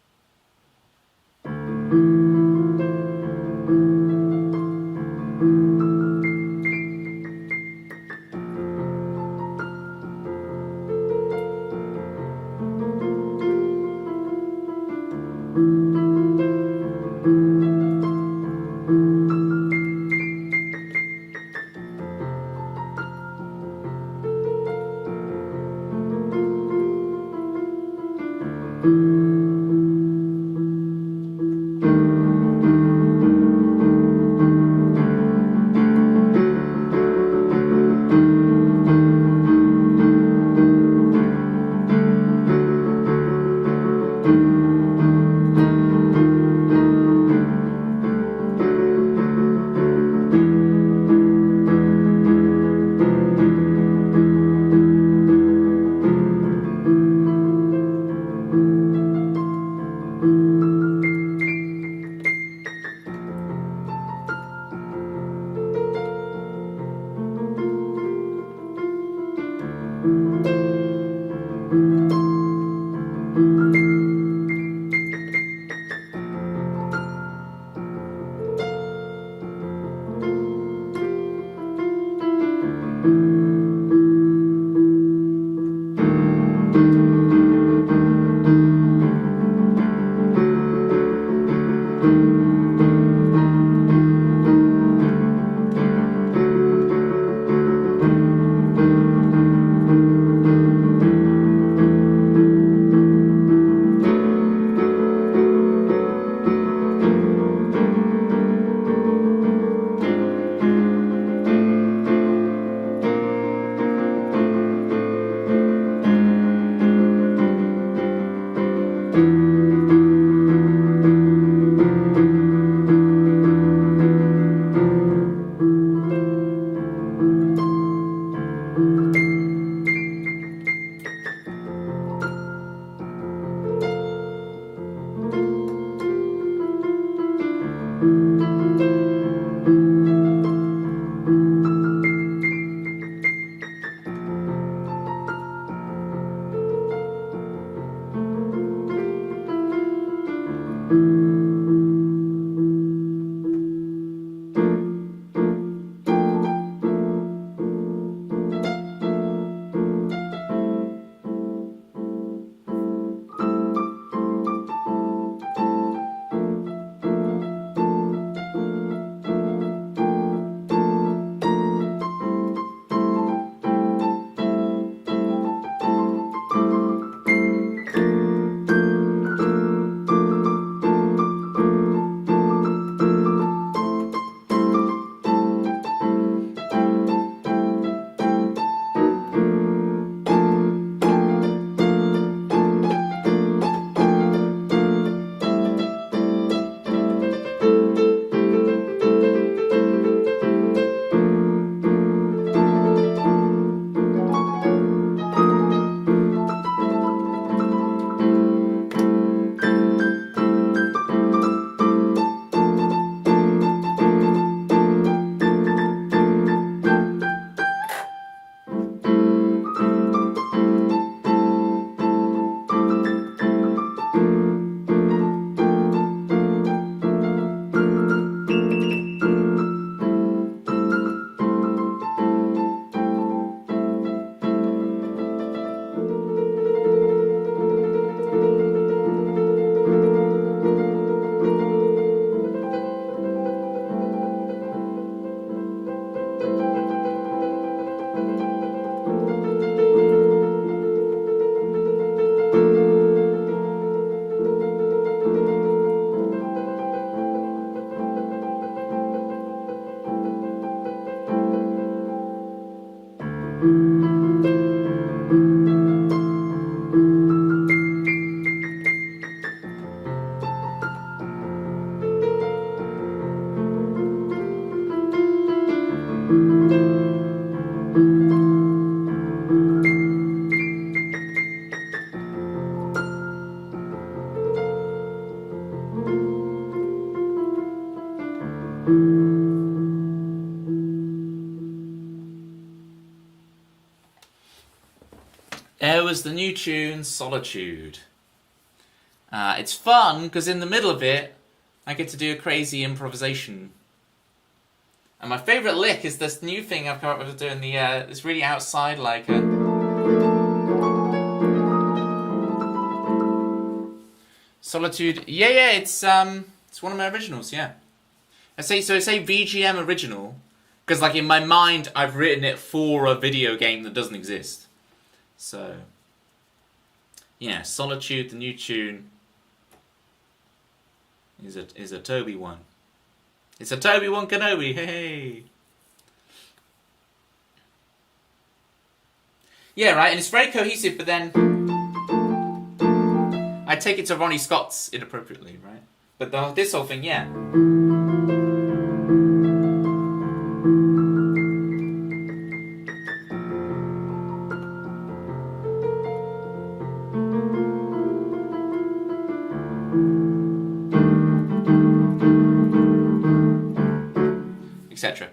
There was the new tune, Solitude. It's fun, because in the middle of it, I get to do a crazy improvisation. And my favourite lick is this new thing I've come up with doing it's really outside, like Solitude. Yeah, it's one of my originals, yeah. I say VGM original, because like in my mind, I've written it for a video game that doesn't exist. So, yeah, Solitude, the new tune, is a Toby one. It's a Toby one Kenobi, hey! Yeah, right, and it's very cohesive, but then I take it to Ronnie Scott's inappropriately, right? But this whole thing, yeah. Etc.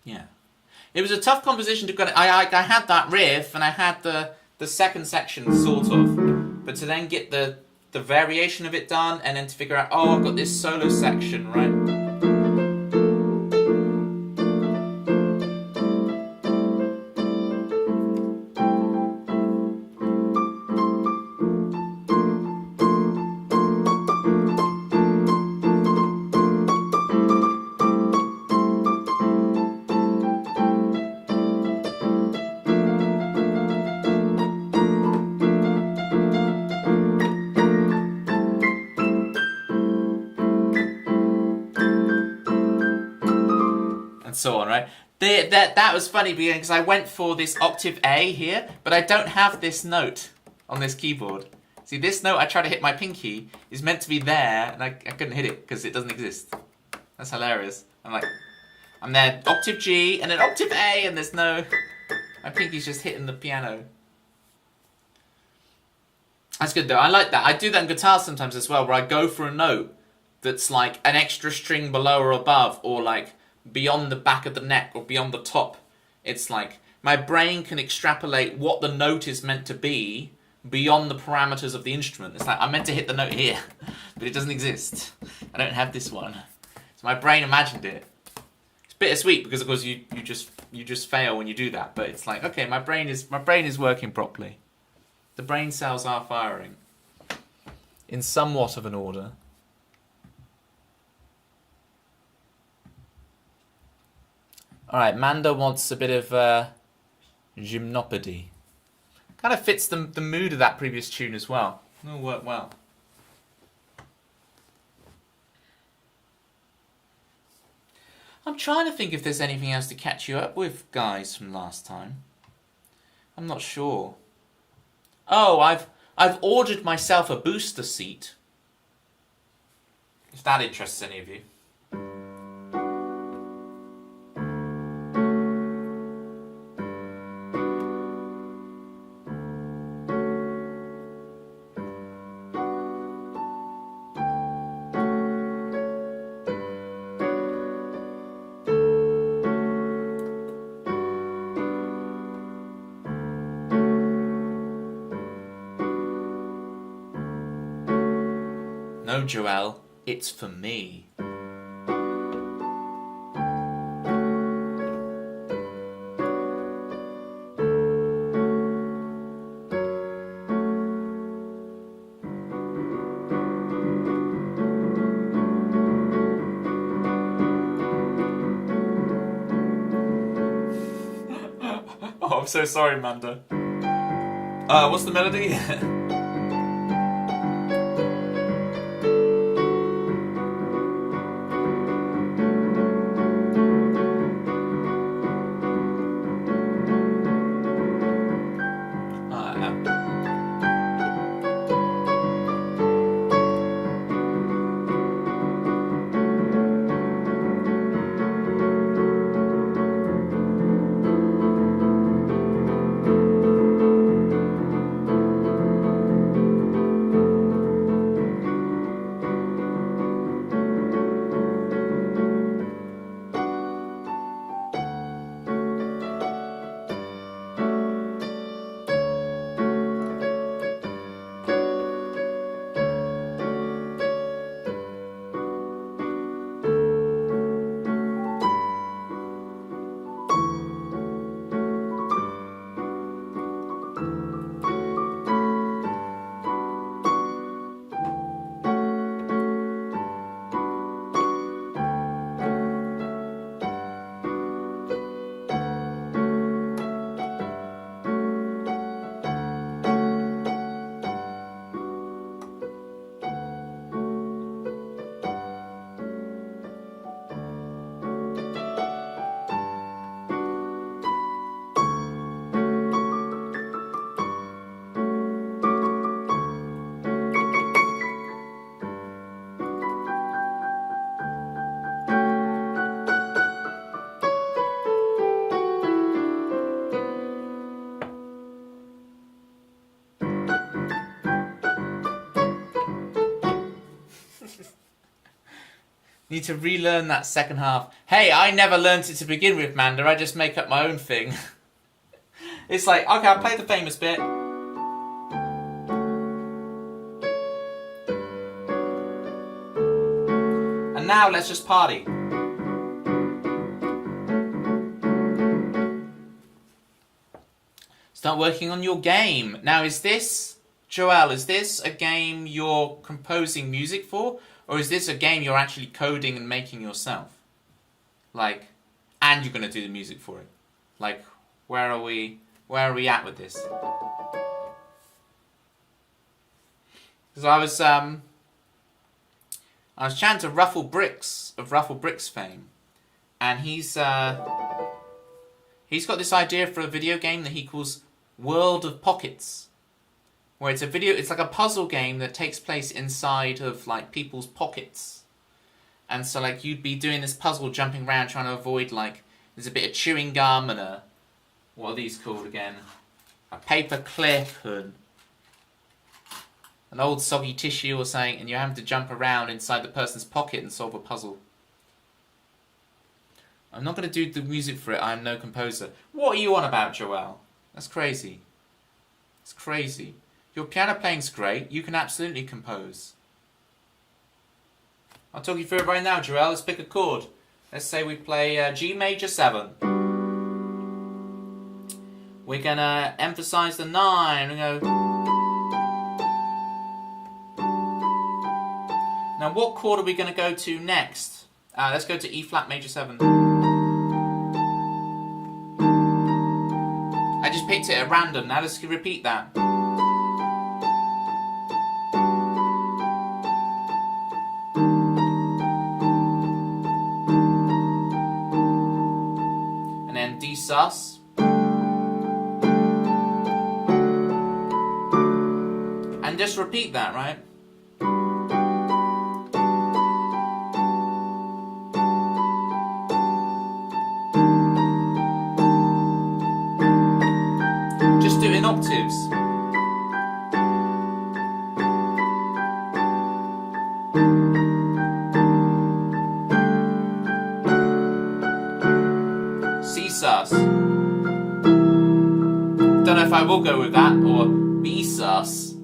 Yeah, it was a tough composition to get. I had that riff and I had the second section sort of, but to then get the variation of it done and then to figure out, oh, I've got this solo section, right? So on, right? That was funny because I went for this octave A here, but I don't have this note on this keyboard. See, this note I try to hit my pinky is meant to be there, and I couldn't hit it because it doesn't exist. That's hilarious. I'm there, octave G, and then octave A, and there's no... My pinky's just hitting the piano. That's good though, I like that. I do that in guitar sometimes as well, where I go for a note that's like an extra string below or above, or like beyond the back of the neck or beyond the top. It's like my brain can extrapolate what the note is meant to be beyond the parameters of the instrument. It's like I'm meant to hit the note here, but it doesn't exist. I don't have this one. So my brain imagined it. It's bittersweet because of course you just fail when you do that, but it's like, okay, my brain is working properly. The brain cells are firing in somewhat of an order. Alright, Manda wants a bit of gymnopody. Kind of fits the mood of that previous tune as well. It'll work well. I'm trying to think if there's anything else to catch you up with, guys, from last time. I'm not sure. Oh, I've ordered myself a booster seat. If that interests any of you. No, Joelle, it's for me. Oh, I'm so sorry, Manda. What's the melody? Need to relearn that second half. Hey, I never learnt it to begin with, Manda. I just make up my own thing. It's like, okay, I'll play the famous bit. And now let's just party. Start working on your game. Now, is this, Joelle, is this a game you're composing music for? Or is this a game you're actually coding and making yourself? Like, and you're going to do the music for it? Like, where are we at with this? Because I was chatting to Ruffle Bricks of Ruffle Bricks fame, and he's got this idea for a video game that he calls World of Pockets, where it's like a puzzle game that takes place inside of like people's pockets. And so like you'd be doing this puzzle, jumping around trying to avoid, like, there's a bit of chewing gum and a, what are these called again? A paper clip and an old soggy tissue or something, and you're having to jump around inside the person's pocket and solve a puzzle. I'm not going to do the music for it, I'm no composer. What are you on about, Joelle? That's crazy. It's crazy. Your piano playing's great. You can absolutely compose. I'll talk you through it right now, Joelle. Let's pick a chord. Let's say we play G major 7. We're going to emphasize the 9. We go. Now, what chord are we going to go to next? Let's go to E flat major 7. I just picked it at random. Now let's repeat that. And then D sus. And just repeat that, right? Just do it in octaves. C sus. Don't know if I will go with that, or B sus.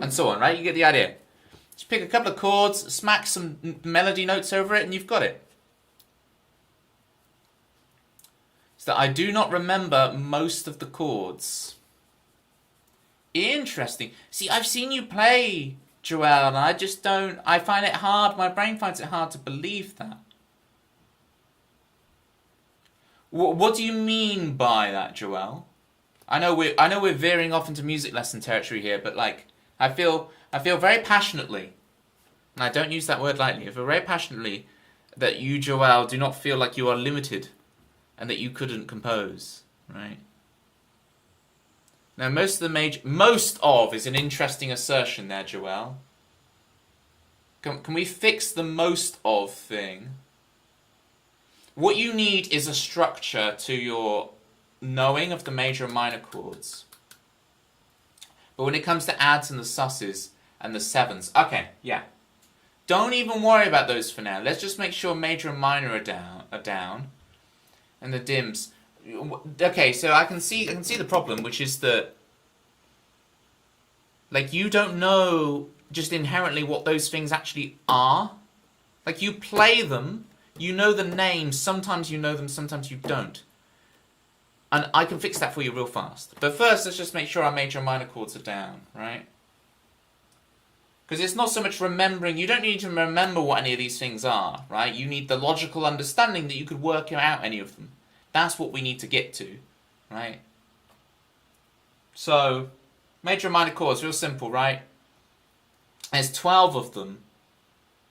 And so on, right? You get the idea. Just pick a couple of chords, smack some melody notes over it, and you've got it. So that I do not remember most of the chords. Interesting. See, I've seen you play, Joelle, and I just don't... I find it hard, my brain finds it hard to believe that. What do you mean by that, Joelle? I know we're veering off into music lesson territory here, but like... I feel very passionately, and I don't use that word lightly, I feel very passionately that you, Joelle, do not feel like you are limited and that you couldn't compose, right? Now, most of is an interesting assertion there, Joelle. Can we fix the most of thing? What you need is a structure to your knowing of the major and minor chords. But when it comes to adds and the susses and the sevens, okay, yeah. Don't even worry about those for now. Let's just make sure major and minor are down. And the dims. Okay, so I can see the problem, which is that like you don't know just inherently what those things actually are. Like you play them, you know the names, sometimes you know them, sometimes you don't. And I can fix that for you real fast. But first, let's just make sure our major and minor chords are down, right? Because it's not so much remembering, you don't need to remember what any of these things are, right? You need the logical understanding that you could work out any of them. That's what we need to get to, right? So, major and minor chords, real simple, right? There's 12 of them.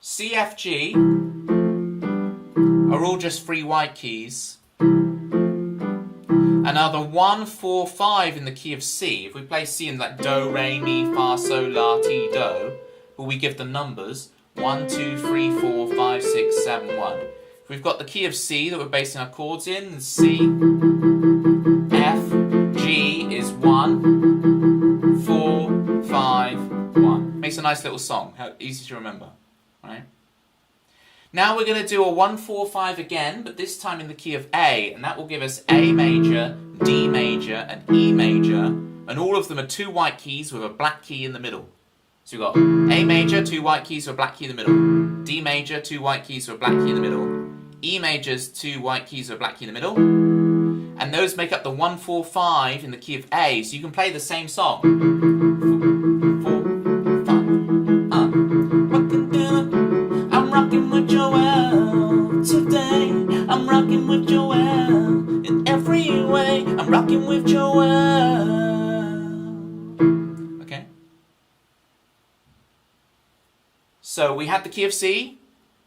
C, F, G are all just three white keys. And now the 1, 4, 5 in the key of C, if we play C in like Do, Re, Mi, Fa, Sol, La, Ti, Do, but we give the numbers 1, 2, 3, 4, 5, 6, 7, 1. If we've got the key of C that we're basing our chords in, C, F, G is 1, 4, 5, 1. Makes a nice little song, how easy to remember, right? Now we're going to do a 1, 4, 5 again, but this time in the key of A, and that will give us A major, D major, and E major, and all of them are two white keys with a black key in the middle. So we've got A major, two white keys with a black key in the middle, D major, two white keys with a black key in the middle, E major's two white keys with a black key in the middle, and those make up the 1, 4, 5 in the key of A, so you can play the same song. 4, 5, I'm rocking with Joel today. I'm rocking with Joel in every way. I'm rocking with Joel. Okay. So we had the key of C.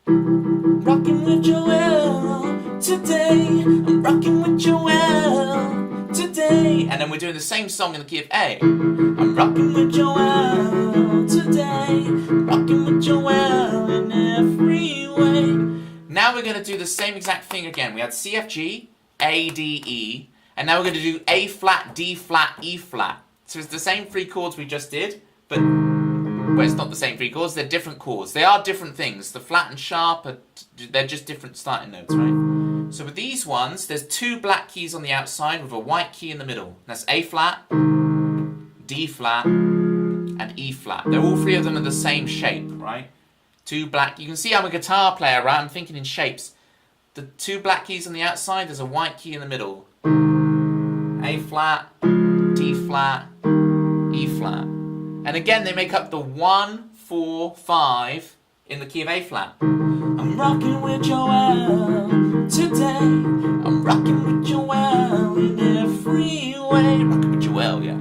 Rocking with Joel today. I'm rocking with Joel today. And then we're doing the same song in the key of A. I'm rocking with Joel today. Rocking with Joel in every way. Now we're going to do the same exact thing again. We had C, F, G, A, D, E. And now we're going to do A flat, D flat, E flat. So it's the same three chords we just did, but well, it's not the same three chords, they're different chords. They are different things. The flat and sharp, they're just different starting notes, right? So with these ones, there's two black keys on the outside with a white key in the middle. That's A flat, D flat, and E flat. They're all three of them in the same shape, right? Two black, you can see I'm a guitar player, right? I'm thinking in shapes. The two black keys on the outside, there's a white key in the middle. A flat, D flat, E flat. And again, they make up the 1, 4, 5 in the key of A flat. I'm rocking with Joel today. I'm rocking with Joel in every way. Rocking with Joel, yeah.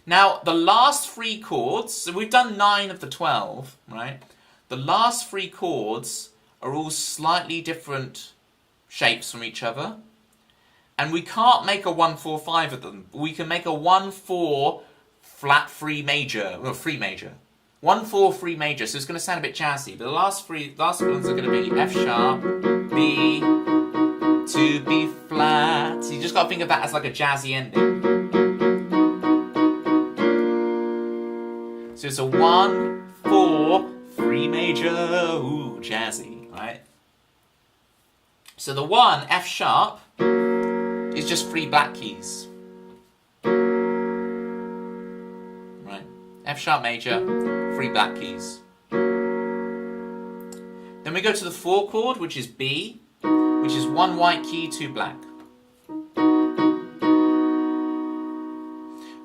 Now, the last three chords, so we've done 9 of the 12, right? The last three chords are all slightly different shapes from each other. And we can't make a 1, 4, 5 of them. We can make a 1, 4 flat 3 major, well, 3 major. 1, 4, 3 major, so it's going to sound a bit jazzy. But the last ones are going to be F sharp, B, to B flat. So you just got to think of that as like a jazzy ending. So it's a 1, 4, 3 major, ooh, jazzy, right? So the 1, F sharp, is just 3 black keys. Right? F sharp major, 3 black keys. Then we go to the 4 chord, which is B, which is 1 white key, 2 black.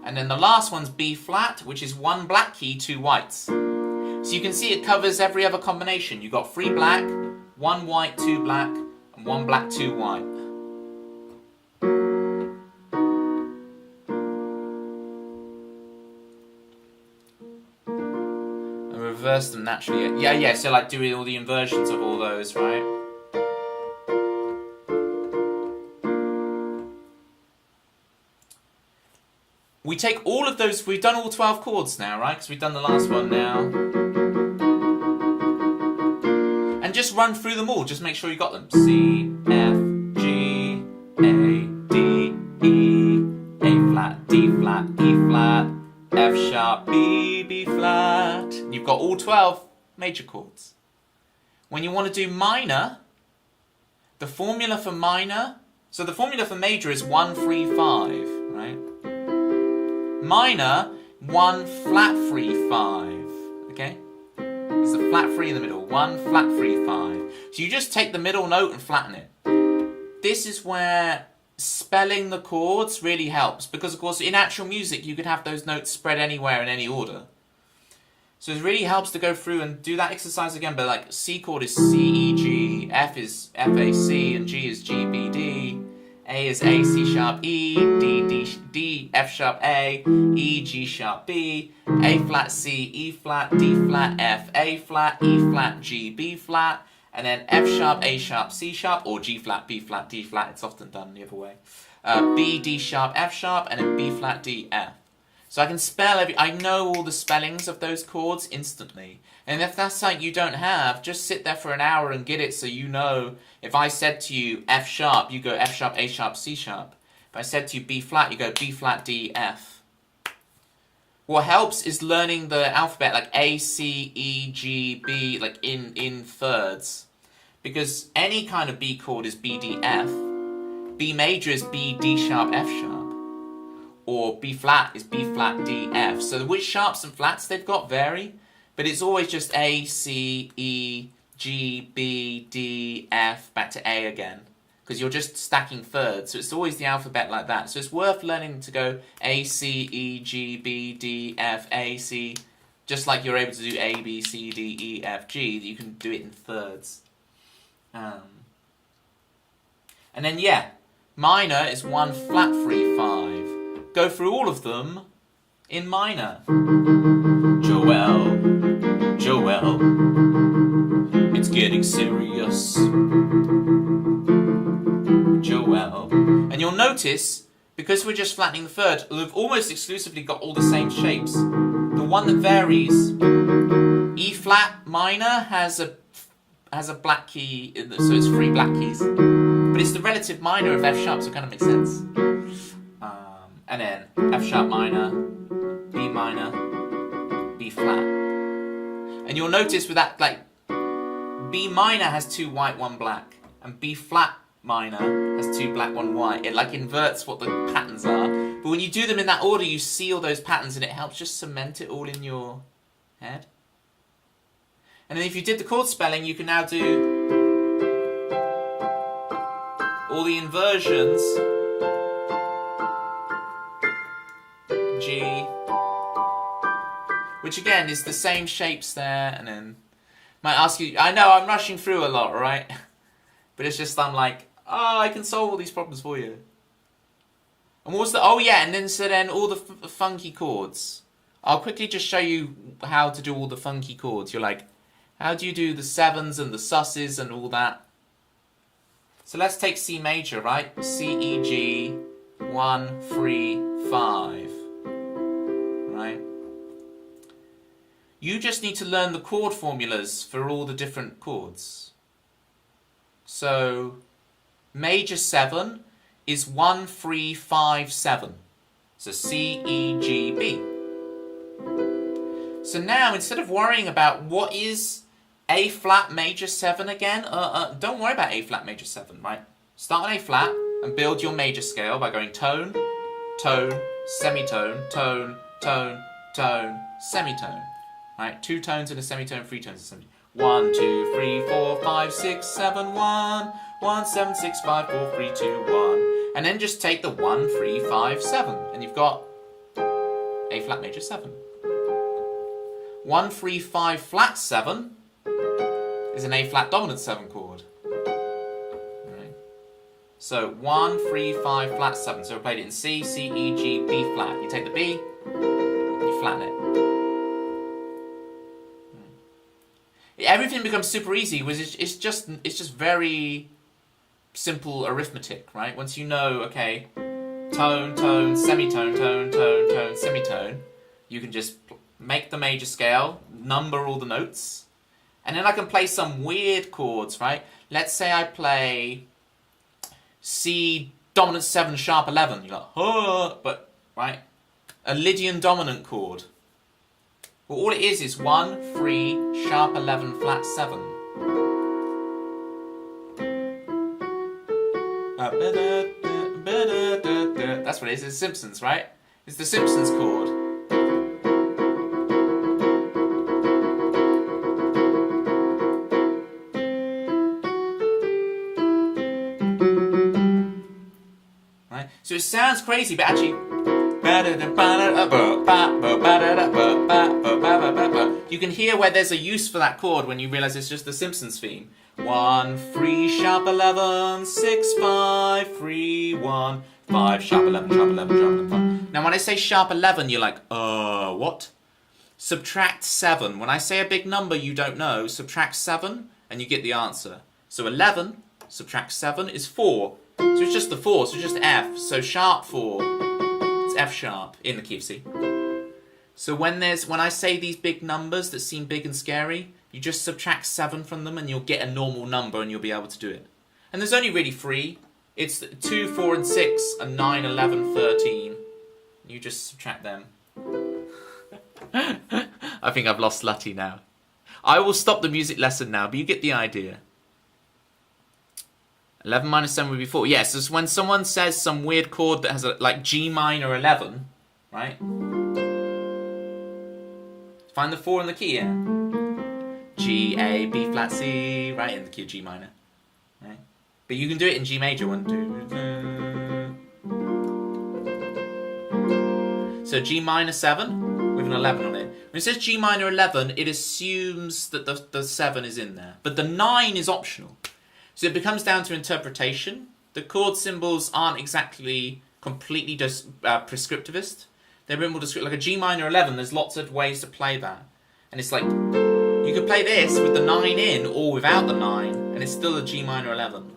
And then the last one's B flat, which is 1 black key, 2 whites. So you can see it covers every other combination. You've got 3 black, 1 white, 2 black, and 1 black, 2 white. And reverse them naturally. Yeah, so like doing all the inversions of all those, right? We take all of those, we've done all 12 chords now, right? Because we've done the last one now. And just run through them all, just make sure you got them. C, F, G, A, D, E, A flat, D flat, E flat, F sharp, B, B flat. You've got all 12 major chords. When you want to do minor, the formula for minor, so the formula for major is 1, 3, 5, right? Minor, 1 flat 3 5. Okay? It's a flat 3 in the middle. 1 flat 3 5. So you just take the middle note and flatten it. This is where spelling the chords really helps, because of course in actual music you could have those notes spread anywhere in any order. So it really helps to go through and do that exercise again, but like C chord is C, E, G, F is F, A, C, and G is G, B, D, A is A, C sharp, E, D, F sharp, A, E, G sharp, B, A flat, C, E flat, D flat, F, A flat, E flat, G, B flat, and then F sharp, A sharp, C sharp, or G flat, B flat, D flat. It's often done the other way. B, D sharp, F sharp, and then B flat, D, F. So I can spell I know all the spellings of those chords instantly. And if that's something you don't have, just sit there for an hour and get it, so you know. If I said to you F sharp, you go F sharp, A sharp, C sharp. If I said to you B flat, you go B flat, D, F. What helps is learning the alphabet, like A, C, E, G, B, like in thirds. Because any kind of B chord is B, D, F. B major is B, D sharp, F sharp. Or B flat is B flat, D, F. So which sharps and flats they've got vary, but it's always just A, C, E, G, B, D, F, back to A again. Because you're just stacking thirds, so it's always the alphabet like that. So it's worth learning to go A, C, E, G, B, D, F, A, C, just like you're able to do A, B, C, D, E, F, G, you can do it in thirds. And then, yeah, minor is 1 flat 3 5. Go through all of them in minor. Joel, it's getting serious. Joel. And you'll notice, because we're just flattening the third, we've almost exclusively got all the same shapes. The one that varies, E flat minor has a black key, so it's 3 black keys. But it's the relative minor of F sharp, so it kind of makes sense. And then F sharp minor, B minor, B flat. And you'll notice with that, like, B minor has 2 white, 1 black, and B flat minor has 2 black, 1 white. It like inverts what the patterns are. But when you do them in that order, you see all those patterns, and it helps just cement it all in your head. And then if you did the chord spelling, you can now do all the inversions. G, which again is the same shapes there, and then might ask you, I know I'm rushing through a lot, right? But it's just I'm like, oh, I can solve all these problems for you. And what's the, oh yeah, and then so then all the funky chords. I'll quickly just show you how to do all the funky chords. You're like, how do you do the 7s and the susses and all that? So let's take C major, right? C, E, G, 1, 3, 5. Right? You just need to learn the chord formulas for all the different chords. So major 7 is 1, 3, 5, 7. So C, E, G, B. So now instead of worrying about what is A flat major 7 again, don't worry about A flat major 7, right? Start on A flat and build your major scale by going tone, tone, semitone, tone, tone, tone, semitone. Right? 2 tones and a semitone, 3 tones and a semitone. 1, 2, 3, 4, 5, 6, 7, 1, 1, 7, 6, 5, 4, 3, 2, 1. And then just take the 1, 3, 5, 7. And you've got A flat major 7. 1, 3, 5 flat 7 is an A flat dominant 7 chord. Right? So 1, 3, 5 flat 7. So we played it in C, C, E, G, B flat. You take the B, you flatten it. Everything becomes super easy. It's just very simple arithmetic, right? Once you know, okay, tone, tone, semitone, tone, tone, tone, semitone, you can just make the major scale, number all the notes, and then I can play some weird chords, right? Let's say I play C dominant 7 sharp 11. You're like, oh, but, right? A Lydian dominant chord. Well, all it is 1, 3, sharp 11, flat 7. That's what it is. It's Simpsons, right? It's the Simpsons chord. So it sounds crazy, but actually, you can hear where there's a use for that chord when you realise it's just the Simpsons theme. 1, 3, sharp 11, 6, 5, 3, 1, 5, sharp 11, sharp 11, sharp 11, 5. Now when I say sharp 11, you're like, what? Subtract 7. When I say a big number you don't know, subtract 7 and you get the answer. So 11, subtract 7 is 4. So it's just the 4, so just F. So sharp 4, it's F sharp in the key of C. So when I say these big numbers that seem big and scary, you just subtract 7 from them and you'll get a normal number and you'll be able to do it. And there's only really 3. It's 2, 4, and 6, and 9, 11, 13. You just subtract them. I think I've lost Lutty now. I will stop the music lesson now, but you get the idea. 11 minus 7 would be 4. Yes, so when someone says some weird chord that has like G minor 11, right? Find the 4 in the key, yeah? G, A, B flat, C, right, in the key of G minor. Right? But you can do it in G major, 1, 2. So G minor 7 with an 11 on it. When it says G minor 11, it assumes that the 7 is in there. But the 9 is optional. So it becomes down to interpretation. The chord symbols aren't exactly completely prescriptivist. They're a bit more descriptive. Like a G minor 11, there's lots of ways to play that. And it's like, you could play this with the 9 in or without the 9, and it's still a G minor 11.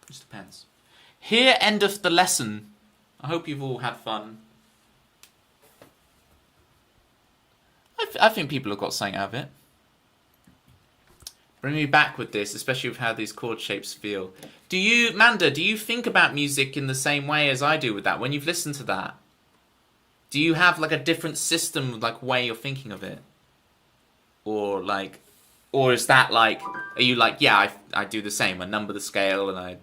Just depends. Here endeth the lesson. I hope you've all had fun. I think people have got something out of it. Bring me back with this, especially with how these chord shapes feel. Manda, do you think about music in the same way as I do with that? When you've listened to that, do you have like a different system, like way of thinking of it? Or is that like, are you like, yeah, I do the same. I number the scale and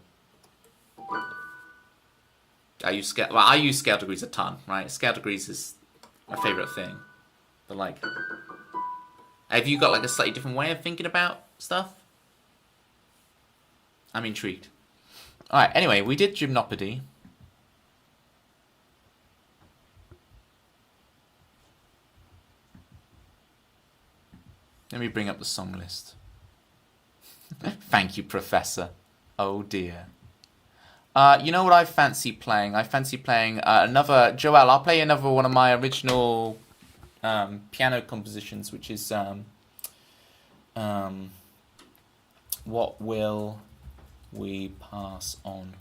I use scale. Well, I use scale degrees a ton, right? Scale degrees is my favorite thing. But like, have you got like a slightly different way of thinking about stuff? I'm intrigued. Alright, anyway, we did Gymnopody. Let me bring up the song list. Thank you, Professor. Oh dear. You know what I fancy playing? I fancy playing another... Joelle, I'll play another one of my original piano compositions, which is... what will we pass on?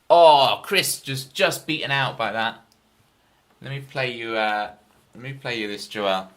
Oh, Chris just beaten out by that. Let me play you this, Joelle.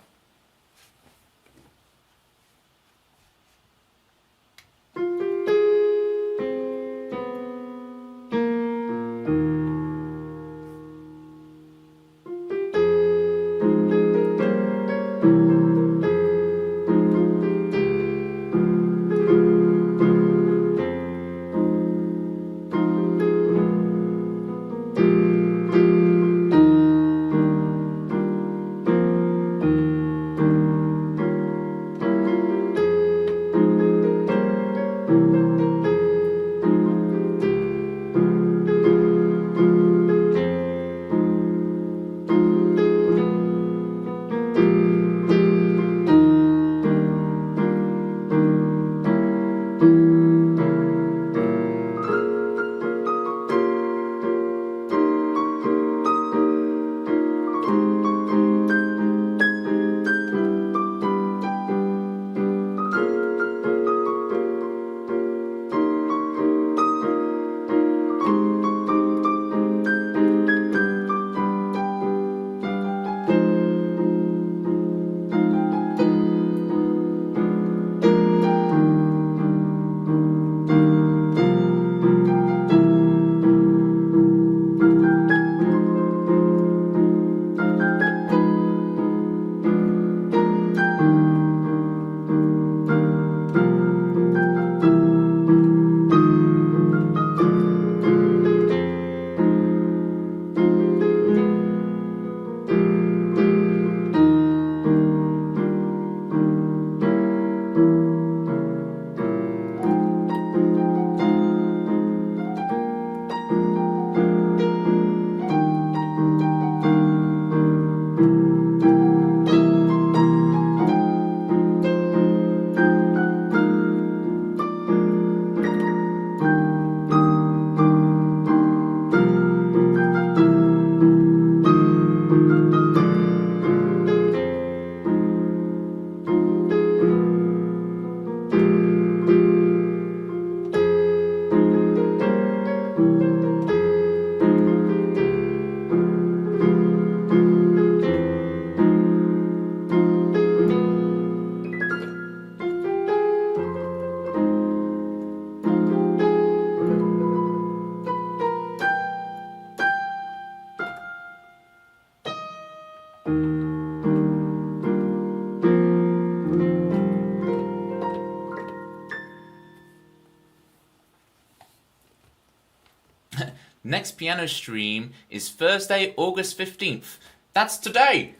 next piano stream is Thursday, August 15th. That's today.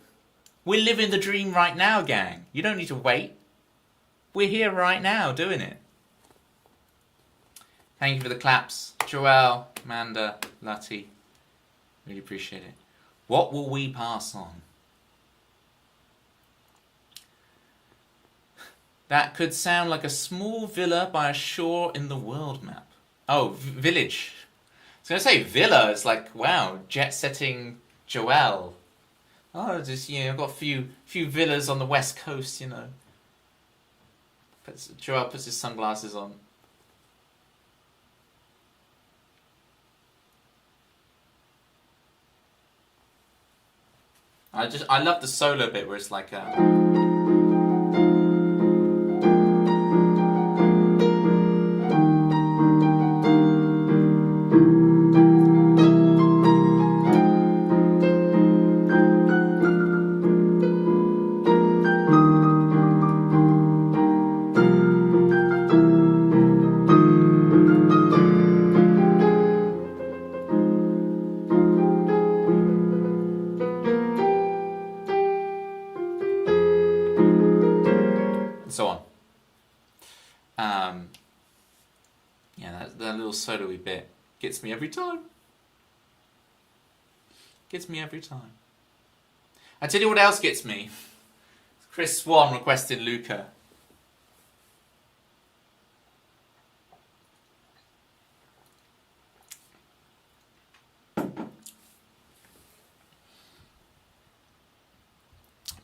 We're living the dream right now, gang. You don't need to wait. We're here right now doing it. Thank you for the claps. Joelle, Amanda, Lottie. Really appreciate it. What will we pass on? That could sound like a small villa by a shore in the world map. Oh, village. I was going to say villa. It's like, wow, jet-setting Joelle. Oh, just, I've got a few villas on the west coast, Joelle puts his sunglasses on. I love the solo bit where it's like and so on. That little solo-y bit gets me every time. Gets me every time. I tell you what else gets me. Chris Swan requested Luca.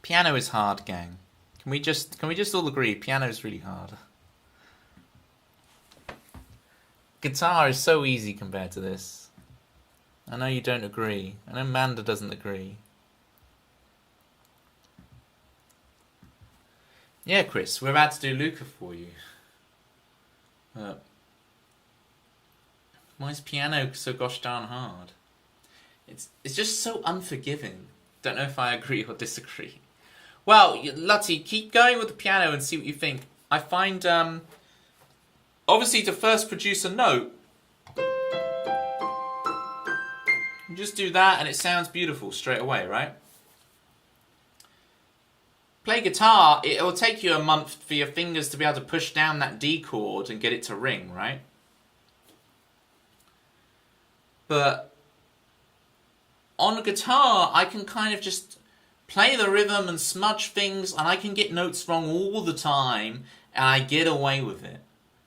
Piano is hard, gang. Can we just all agree piano is really hard? Guitar is so easy compared to this. I know you don't agree. I know Amanda doesn't agree. Yeah, Chris, we're about to do Luca for you. Why is piano so gosh darn hard? It's just so unforgiving. Don't know if I agree or disagree. Well, Lottie, keep going with the piano and see what you think. I find, obviously to first produce a note, you just do that and it sounds beautiful straight away, right? Play guitar, it will take you a month for your fingers to be able to push down that D chord and get it to ring, right? But on a guitar, I can kind of just play the rhythm and smudge things, and I can get notes wrong all the time, and I get away with it.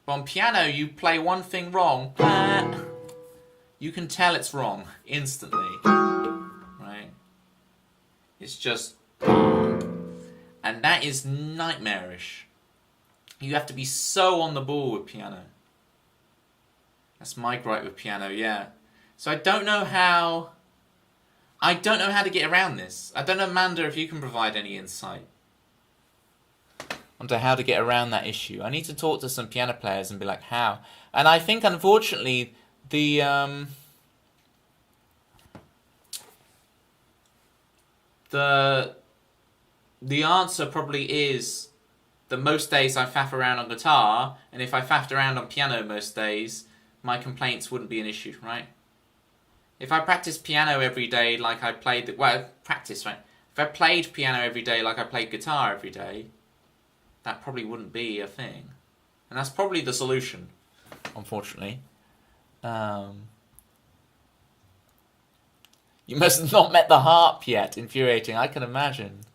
But on piano, you play one thing wrong, you can tell it's wrong instantly, right? It's just, and that is nightmarish. You have to be so on the ball with piano. That's my gripe with piano, yeah. So I don't know how to get around this. I don't know, Amanda, if you can provide any insight onto how to get around that issue. I need to talk to some piano players and be like, how? And I think, unfortunately, the answer probably is that most days I faff around on guitar, and if I faffed around on piano most days, my complaints wouldn't be an issue, right? If I practiced piano every day like I played... practice, right? If I played piano every day like I played guitar every day, that probably wouldn't be a thing. And that's probably the solution, unfortunately. You must have not met the harp yet. Infuriating, I can imagine.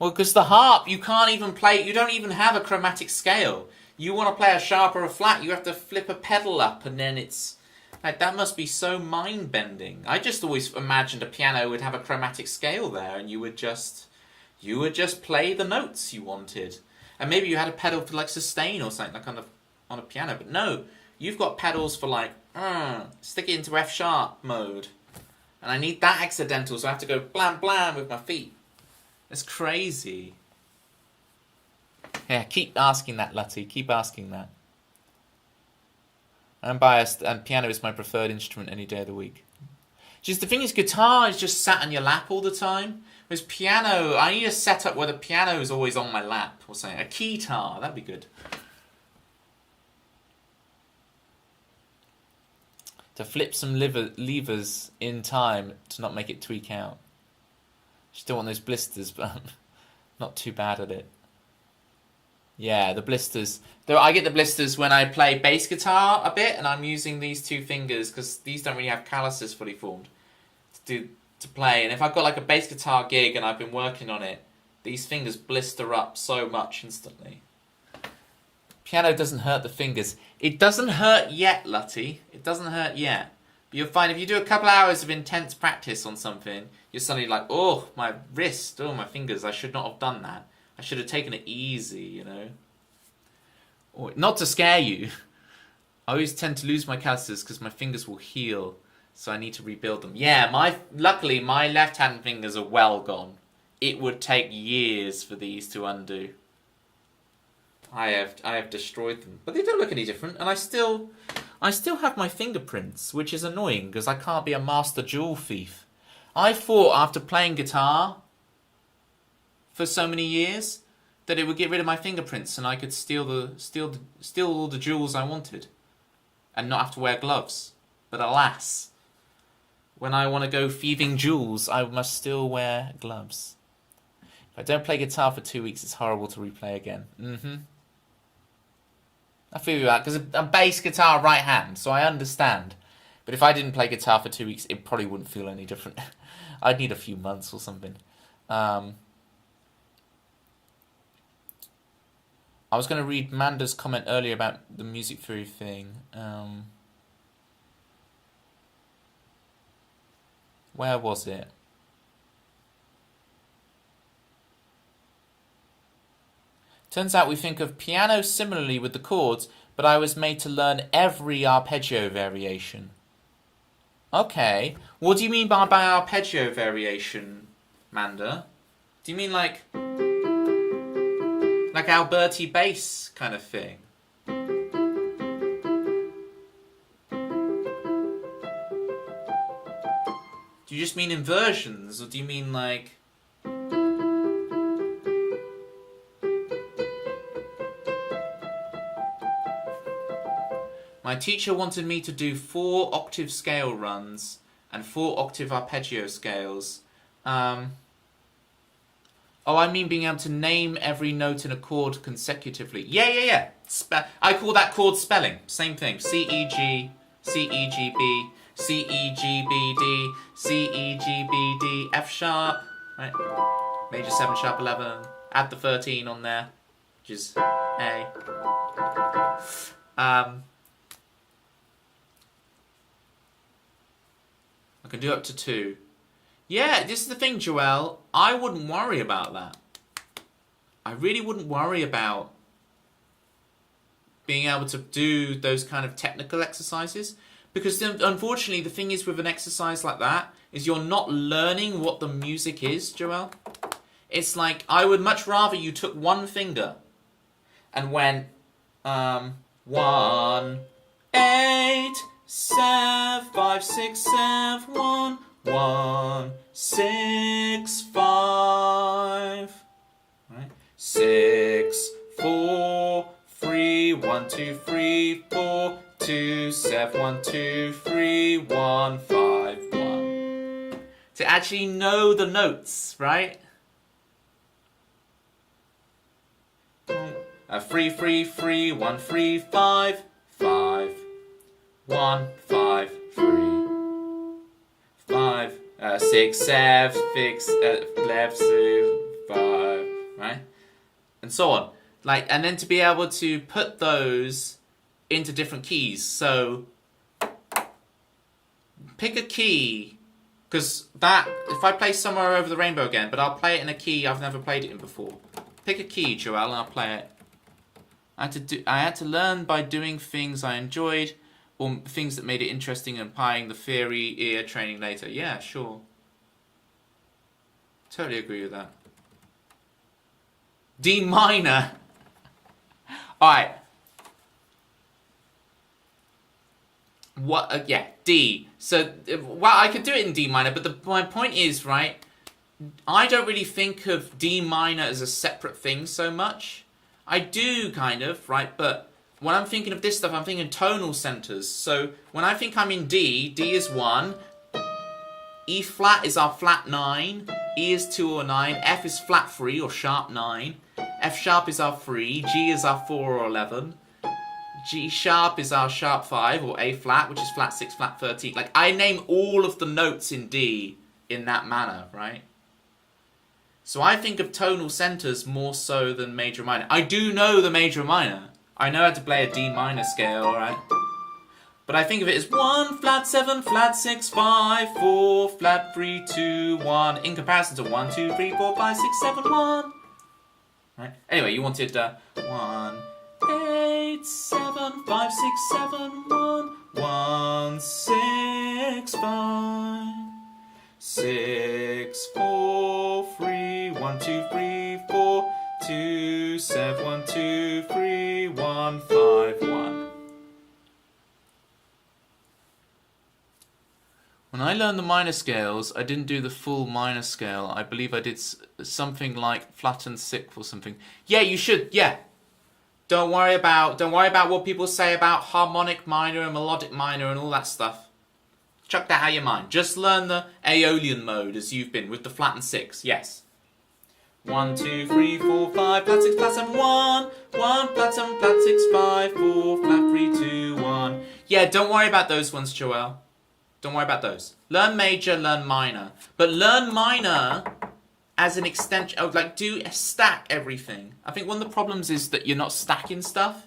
Well, because the harp, you can't even play... You don't even have a chromatic scale. You want to play a sharp or a flat, you have to flip a pedal up and then it's... Like, that must be so mind-bending. I just always imagined a piano would have a chromatic scale there, and you would just play the notes you wanted, and maybe you had a pedal for like sustain or something like on a piano. But no, you've got pedals for like stick it into F sharp mode, and I need that accidental, so I have to go blam blam with my feet. It's crazy. Yeah, keep asking that, Lottie. Keep asking that. I'm biased, and piano is my preferred instrument any day of the week. Just the thing is, guitar is just sat on your lap all the time. Whereas piano, I need a setup where the piano is always on my lap or something. A keytar, that'd be good. to flip some levers in time to not make it tweak out. Still want those blisters, but I'm not too bad at it. Yeah, the blisters. Though I get the blisters when I play bass guitar a bit, and I'm using these two fingers because these don't really have calluses fully formed to play. And if I've got like a bass guitar gig and I've been working on it, these fingers blister up so much instantly. Piano doesn't hurt the fingers. It doesn't hurt yet, Lutty. It doesn't hurt yet. But you'll find if you do a couple hours of intense practice on something, you're suddenly like, oh, my wrist, oh, my fingers, I should not have done that. I should have taken it easy, you know. Or, not to scare you. I always tend to lose my calluses because my fingers will heal, so I need to rebuild them. Yeah, luckily my left-hand fingers are well gone. It would take years for these to undo. I have destroyed them, but they don't look any different, and I still have my fingerprints, which is annoying because I can't be a master jewel thief. I thought after playing guitar for so many years that it would get rid of my fingerprints and I could steal all the jewels I wanted and not have to wear gloves. But alas, when I want to go thieving jewels, I must still wear gloves. If I don't play guitar for 2 weeks, it's horrible to replay again. I feel you out because I'm bass guitar right hand, so I understand. But if I didn't play guitar for 2 weeks, it probably wouldn't feel any different. I'd need a few months or something. I was going to read Manda's comment earlier about the music theory thing. Where was it? Turns out we think of piano similarly with the chords, but I was made to learn every arpeggio variation. Okay. What do you mean by arpeggio variation, Manda? Do you mean like Alberti bass kind of thing? Do you just mean inversions, or do you mean like... My teacher wanted me to do 4-octave scale runs and 4-octave arpeggio scales. Oh, I mean being able to name every note in a chord consecutively. Yeah. I call that chord spelling. Same thing. C, E, G, C, E, G, B, C, E, G, B, D, C, E, G, B, D, F sharp, right? Major 7 sharp 11. Add the 13 on there, which is A. I can do up to 2. Yeah, this is the thing, Joelle. I wouldn't worry about that. I really wouldn't worry about being able to do those kind of technical exercises. Because unfortunately, the thing is with an exercise like that, is you're not learning what the music is, Joelle. It's like, I would much rather you took one finger and went, 1, 8, 7, 5, 6, 7, 1, 1, 6, 5, right? 6, 4, 3, 1, 2, 3, 4, 2, 7, 1, 2, 3, 1, 5, 1. To actually know the notes, right? 3, 3, 3, 1, 3, 5, 5. 1, 5, 3, 5, 6, 7, 6, 11, 5, right? And so on. Like, and then to be able to put those into different keys. So, pick a key, because that, if I play Somewhere Over the Rainbow again, but I'll play it in a key I've never played it in before. Pick a key, Joelle, and I'll play it. I had to learn by doing things I enjoyed, or things that made it interesting and applying the theory, ear training later. Yeah, sure. Totally agree with that. D minor. Alright. What? Yeah, D. So, well, I could do it in D minor, but my point is, right, I don't really think of D minor as a separate thing so much. I do, kind of, right, but when I'm thinking of this stuff, I'm thinking tonal centers. So when I think I'm in D, D is 1, E flat is our flat 9, E is 2 or 9, F is flat 3 or sharp 9, F sharp is our 3, G is our 4 or 11, G sharp is our sharp 5 or A flat, which is flat 6, flat 13. Like, I name all of the notes in D in that manner, right? So I think of tonal centers more so than major minor. I do know the major minor. I know how to play a D minor scale, right? But I think of it as 1, flat 7, flat 6, 5, 4, flat 3, 2, 1, in comparison to 1, 2, 3, 4, 5, 6, 7, 1. Right? Anyway, you wanted 1, 8, 7, 5, 6, 7, 1, 1, 6, 5, 6, 4, 3, 1, 2, 3, 4, 2, 7, 1, 2, 3, 1, 5, 1. When I learned the minor scales, I didn't do the full minor scale. I believe I did something like flattened sixth or something. Yeah, you should. Yeah. Don't worry about what people say about harmonic minor and melodic minor and all that stuff. Chuck that out of your mind. Just learn the Aeolian mode as you've been with the flattened six. Yes. 1, 2, 3, 4, 5, flat 6, flat 7, 1, 1, flat 7, flat 6, 5, 4, flat 3, 2, 1. Yeah, don't worry about those ones, Joelle. Don't worry about those. Learn major, learn minor. But learn minor as an extension, like stack everything. I think one of the problems is that you're not stacking stuff.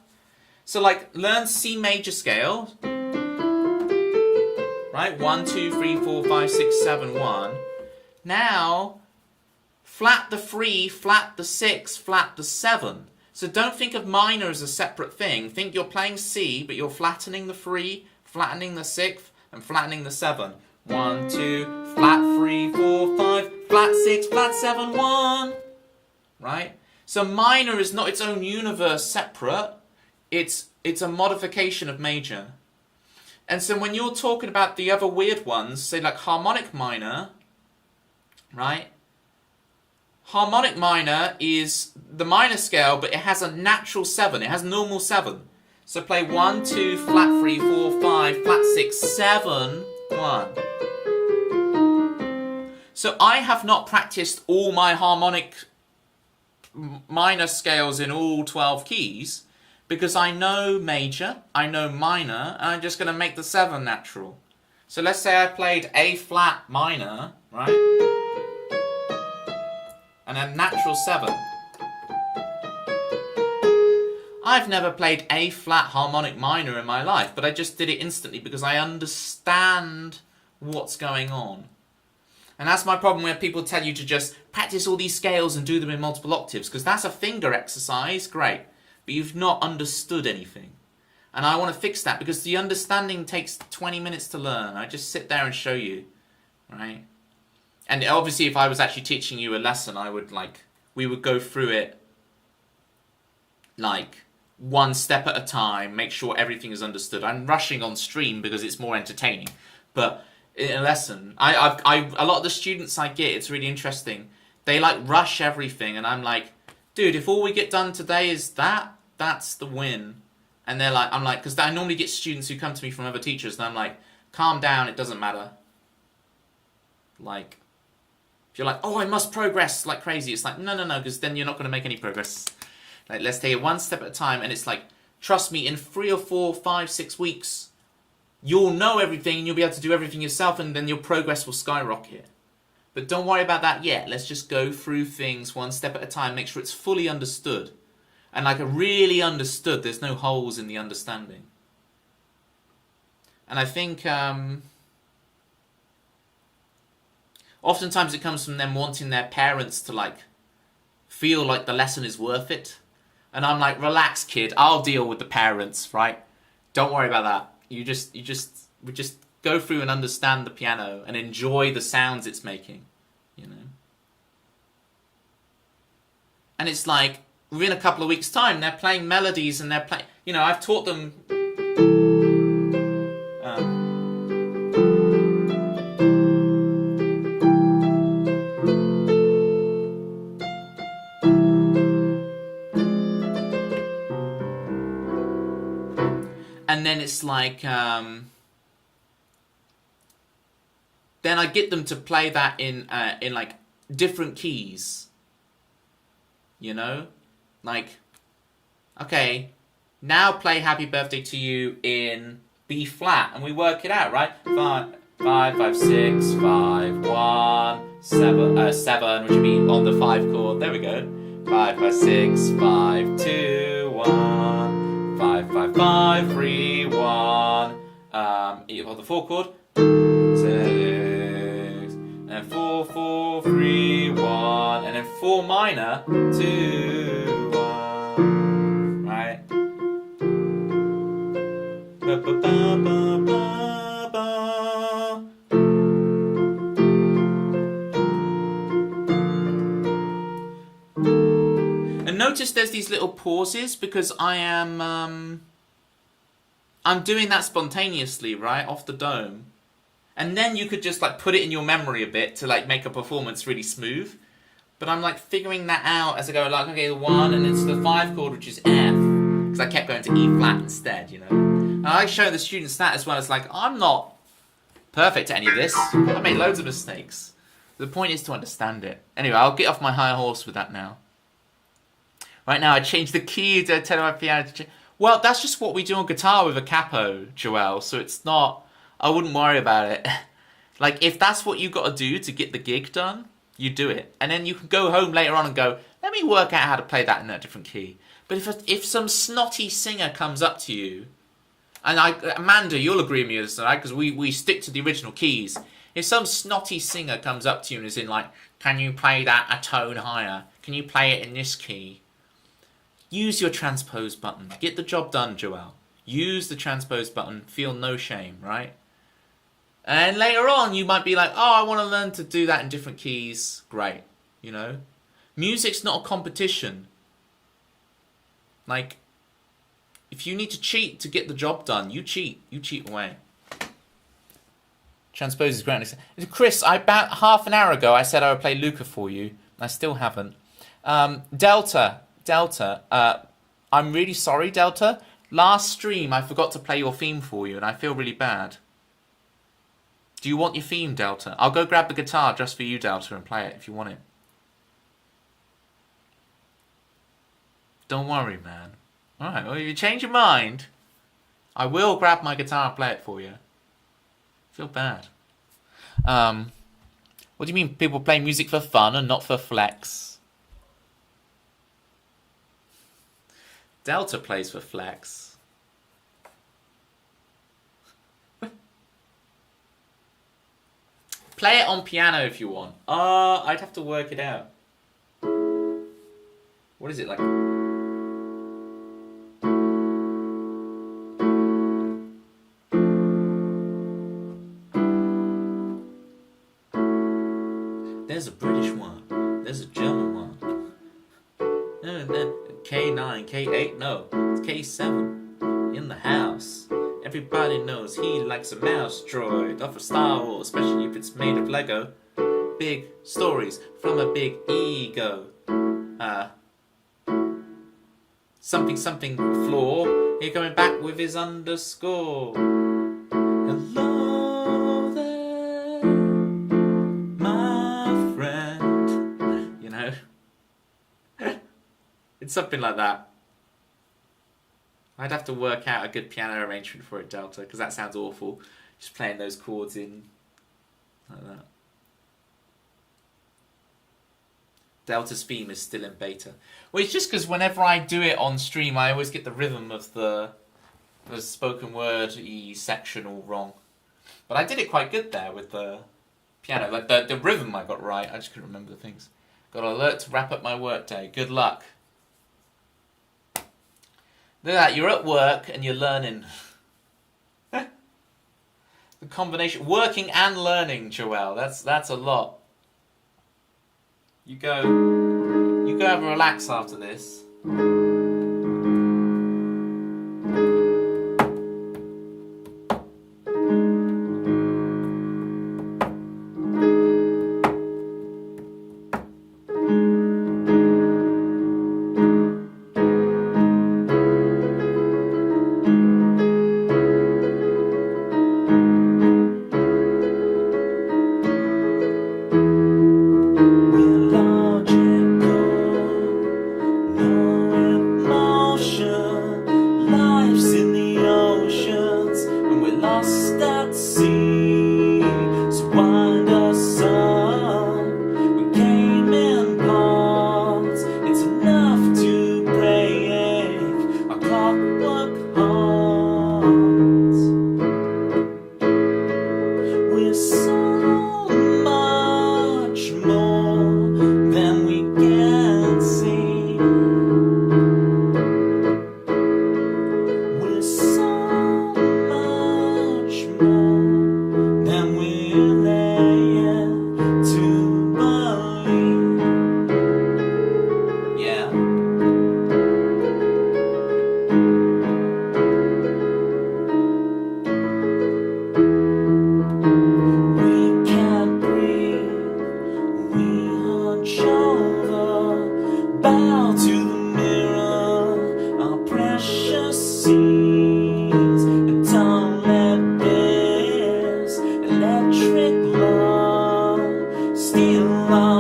So like learn C major scale. Right? 1, 2, 3, 4, 5, 6, 7, 1. Now, flat the 3, flat the 6, flat the 7. So don't think of minor as a separate thing. Think you're playing C, but you're flattening the 3, flattening the 6, and flattening the 7. 1, 2, flat 3, 4, 5, flat 6, flat 7, 1. Right? So minor is not its own universe separate. It's a modification of major. And so when you're talking about the other weird ones, say like harmonic minor, right? Harmonic minor is the minor scale, but it has a natural 7. It has normal 7. So play 1, 2, flat 3, 4, 5, flat 6, 7, 1. So I have not practiced all my harmonic minor scales in all 12 keys because I know major, I know minor, and I'm just going to make the 7 natural. So let's say I played A flat minor, right? And a natural 7. I've never played A flat harmonic minor in my life, but I just did it instantly because I understand what's going on. And that's my problem where people tell you to just practice all these scales and do them in multiple octaves, because that's a finger exercise, great, but you've not understood anything. And I want to fix that because the understanding takes 20 minutes to learn. I just sit there and show you, right? And obviously if I was actually teaching you a lesson, we would go through it like one step at a time, make sure everything is understood. I'm rushing on stream because it's more entertaining, but in a lesson, a lot of the students I get, it's really interesting. They like rush everything, and I'm like, dude, if all we get done today is that's the win. And they're like, I'm like, because I normally get students who come to me from other teachers, and I'm like, calm down, it doesn't matter. Like, if you're like, oh, I must progress like crazy, it's like, no, because then you're not going to make any progress. Like, let's take it one step at a time, and it's like, trust me, in 3 or 4, 5, 6 weeks, you'll know everything, and you'll be able to do everything yourself, and then your progress will skyrocket. But don't worry about that yet. Let's just go through things one step at a time, make sure it's fully understood. And like, really understood, there's no holes in the understanding. And I think, oftentimes it comes from them wanting their parents to like, feel like the lesson is worth it. And I'm like, relax, kid. I'll deal with the parents, right? Don't worry about that. We just go through and understand the piano and enjoy the sounds it's making, you know. And it's like within a couple of weeks' time, they're playing melodies and they're playing. You know, I've taught them. it's like, then I get them to play that in like different keys. You know, like, okay, now play Happy Birthday to You in B flat, and we work it out, right? 5, 5, 6, 5, 1, 7, 7, which would be on the 5 chord. There we go. 5, 5, 6, 5, 2, 1, 5, 5, 5, 3, 1. On the 4 chord. 6, and 4, 4, 3, 1, and then 4 minor, 2, 1. Right? Ba, ba, ba, ba, ba, ba. And notice there's these little pauses because I'm doing that spontaneously, right, off the dome. And then you could just like put it in your memory a bit to like make a performance really smooth. But I'm like figuring that out as I go, like, okay, the 1 and it's the 5 chord, which is F. Because I kept going to E flat instead, you know. And I show the students that as well. It's like, I'm not perfect at any of this. I made loads of mistakes. The point is to understand it. Anyway, I'll get off my high horse with that now. Right now, I changed the key to tell my piano to change. Well, that's just what we do on guitar with a capo, Joelle. So it's not... I wouldn't worry about it. Like, if that's what you got to do to get the gig done, you do it. And then you can go home later on and go, let me work out how to play that in a different key. But if some snotty singer comes up to you, and Amanda, you'll agree with me with this, right? Because we stick to the original keys. If some snotty singer comes up to you and is in like, can you play that a tone higher? Can you play it in this key? Use your transpose button. Get the job done, Joelle. Use the transpose button. Feel no shame, right? And later on, you might be like, oh, I want to learn to do that in different keys. Great, you know? Music's not a competition. Like, if you need to cheat to get the job done, you cheat. You cheat away. Transpose is great. Chris, about half an hour ago, I said I would play Luca for you. I still haven't. Delta, I'm really sorry, Delta. Last stream, I forgot to play your theme for you, and I feel really bad. Do you want your theme, Delta? I'll go grab the guitar just for you, Delta, and play it if you want it. Don't worry, man. Alright, well, if you change your mind, I will grab my guitar and play it for you. I feel bad. What do you mean people play music for fun and not for flex? Delta plays for flex. Play it on piano if you want. I'd have to work it out. What is it like? There's a British one. There's a German one. K9, K8, no. It's K7. In the house. Everybody knows he likes a mouse droid off of Star Wars, especially if it's made of Lego. Big stories from a big ego. Something floor. Here coming back with his underscore. Hello there, my friend. You know? It's something like that. I'd have to work out a good piano arrangement for it, Delta, because that sounds awful. Just playing those chords in like that. Delta's theme is still in beta. Well, it's just because whenever I do it on stream, I always get the rhythm of the spoken word-y section all wrong. But I did it quite good there with the piano. Like the rhythm I got right. I just couldn't remember the things. Got an alert to wrap up my work day. Good luck. Look at that, you're at work and you're learning. The combination, working and learning, Joelle, that's a lot. You go have a relax after this.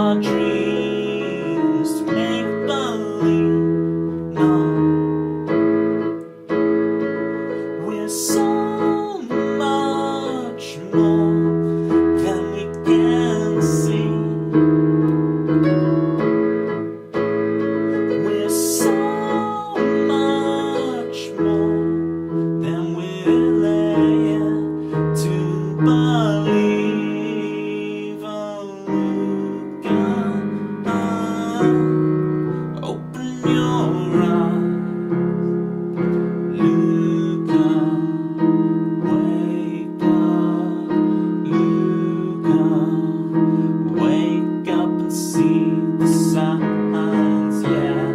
our dreams to make believe. No, we're so much more than we can see. We're so much more than we're led to believe. Oh, Luca, open your eyes. Luca, wake up. Luca, wake up and see the signs, yeah.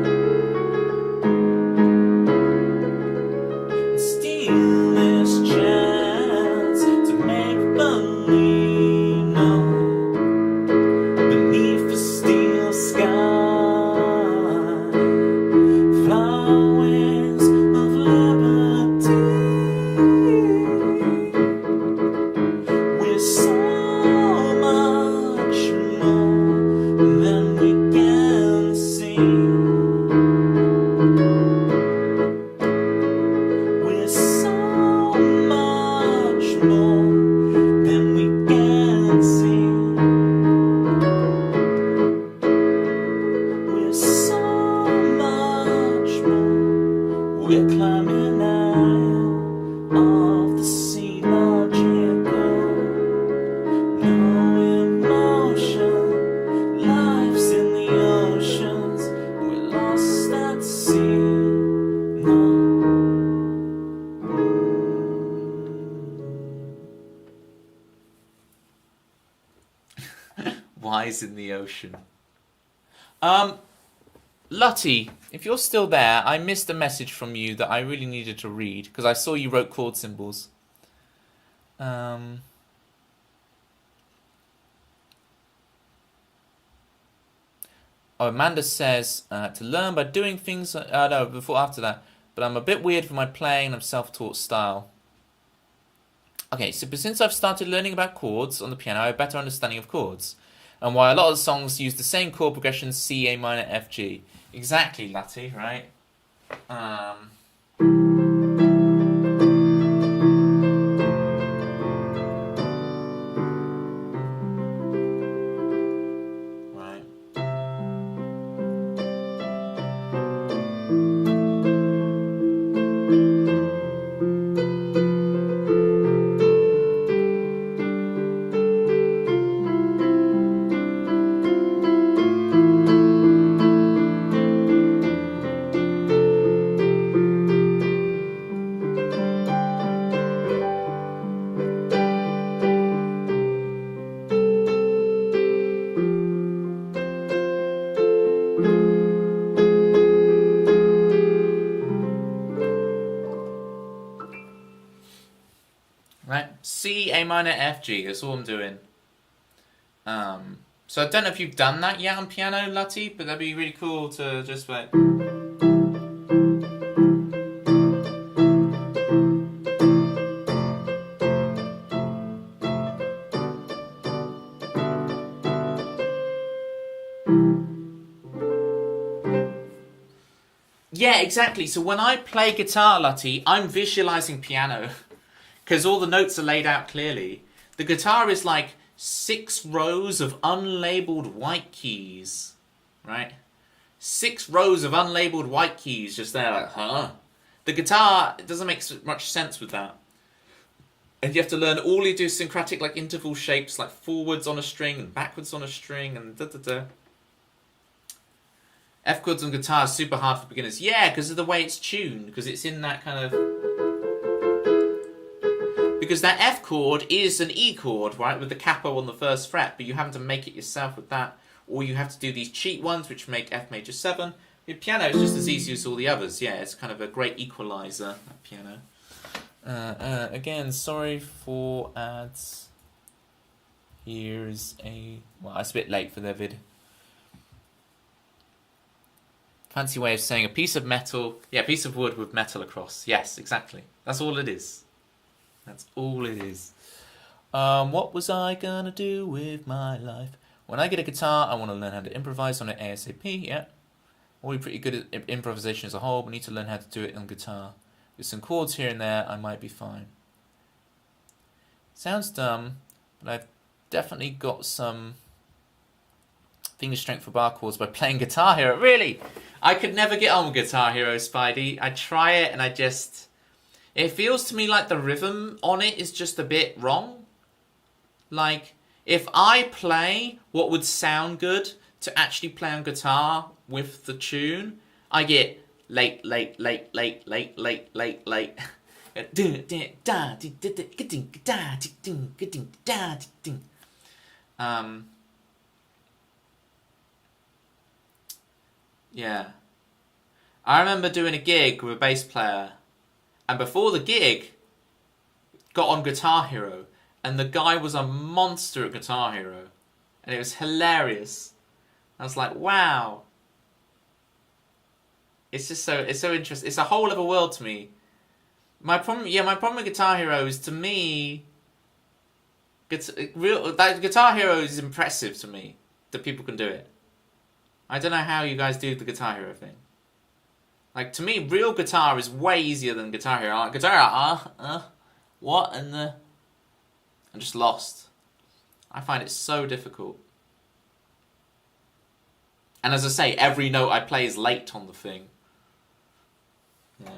Steal this chance to make believe. No, beneath the steel sky, flowers of liberty. We're so much more than we can see. We're so much more than we can see. We're so much more. We're climbing higher off the sea, logical. No emotion, life's in the oceans. We're lost at sea. No. Wise in the ocean. Lutty, if you're still there, I missed a message from you that I really needed to read because I saw you wrote chord symbols. Oh, Amanda says to learn by doing things. No, after that. But I'm a bit weird for my playing. I'm self-taught style. Okay, so since I've started learning about chords on the piano, I have a better understanding of chords. And why a lot of the songs use the same chord progression, C, A minor, F, G. Exactly, Lutty, right? Right. Right, C, A minor, F, G. That's all I'm doing. So I don't know if you've done that yet on piano, Lutty, but that'd be really cool to just like. Yeah, exactly. So when I play guitar, Lutty, I'm visualizing piano because all the notes are laid out clearly. The guitar is like 6 rows of unlabeled white keys, right? 6 rows of unlabeled white keys just there, like, huh? The guitar, it doesn't make much sense with that. And you have to learn all idiosyncratic like interval shapes, like forwards on a string and backwards on a string and da-da-da. F chords on guitar is super hard for beginners. Yeah, because of the way it's tuned, because it's in that kind of... Because that F chord is an E chord, right, with the capo on the first fret, but you have to make it yourself with that, or you have to do these cheat ones, which make F major 7. The piano is just as easy as all the others. Yeah, it's kind of a great equalizer, that piano. Again, sorry for ads. Here's a... Well, it's a bit late for their vid. Fancy way of saying a piece of metal... Yeah, a piece of wood with metal across. Yes, exactly. That's all it is. That's all it is. What was I gonna do with my life? When I get a guitar, I want to learn how to improvise on it ASAP, yeah. We're pretty good at improvisation as a whole, but need to learn how to do it on guitar. With some chords here and there, I might be fine. Sounds dumb, but I've definitely got some finger strength for bar chords by playing Guitar Hero. Really? I could never get on with Guitar Hero, Spidey. I try it and I just... It feels to me like the rhythm on it is just a bit wrong. Like, if I play what would sound good to actually play on guitar with the tune, I get late, late, late, late, late, late, late, late. Yeah. I remember doing a gig with a bass player, and before the gig, got on Guitar Hero, and the guy was a monster at Guitar Hero, and it was hilarious. I was like, wow. It's just so interesting. It's a whole other world to me. My problem with Guitar Hero is, to me, Guitar Hero is impressive to me that people can do it. I don't know how you guys do the Guitar Hero thing. Like, to me, real guitar is way easier than Guitar Hero. Guitar Hero, what in the... I'm just lost. I find it so difficult. And as I say, every note I play is late on the thing. Yeah.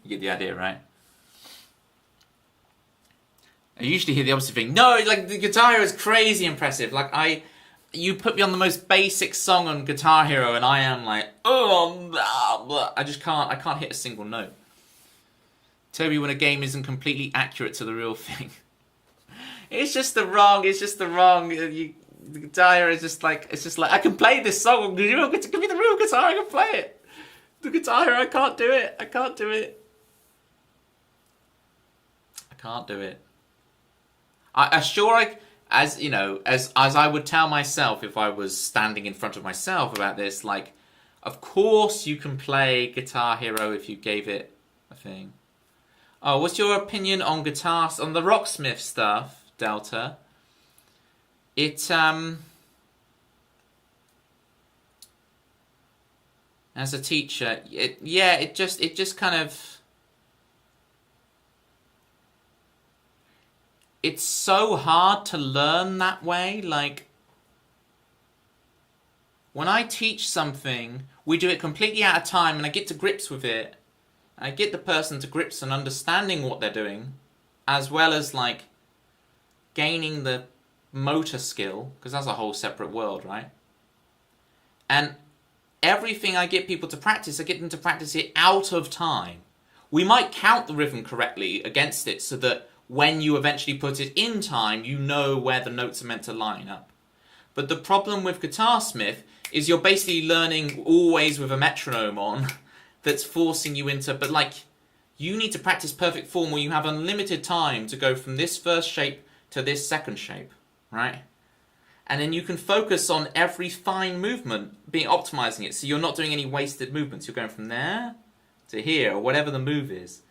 You get the idea, right? I usually hear the opposite thing. No, like, the Guitar Hero is crazy impressive. Like, you put me on the most basic song on Guitar Hero and I am like, oh, blah, blah. I can't hit a single note. Toby, when a game isn't completely accurate to the real thing. It's just the wrong. The Guitar Hero is just like, I can play this song. Give me the real guitar, I can play it. The Guitar Hero, I can't do it. I can't do it. As you know, as I would tell myself if I was standing in front of myself about this, like, of course you can play Guitar Hero if you gave it a thing. Oh, what's your opinion on guitars, on the Rocksmith stuff, Delta? It, as a teacher, it just kind of... It's so hard to learn that way. Like, when I teach something, we do it completely out of time and I get to grips with it. I get the person to grips and understanding what they're doing, as well as, like, gaining the motor skill, because that's a whole separate world, right? And everything I get people to practice, I get them to practice it out of time. We might count the rhythm correctly against it so that when you eventually put it in time, you know where the notes are meant to line up. But the problem with Guitarsmith is you're basically learning always with a metronome on that's forcing you into... But, like, you need to practice perfect form where you have unlimited time to go from this first shape to this second shape, right? And then you can focus on every fine movement, optimizing it, so you're not doing any wasted movements. You're going from there to here, or whatever the move is.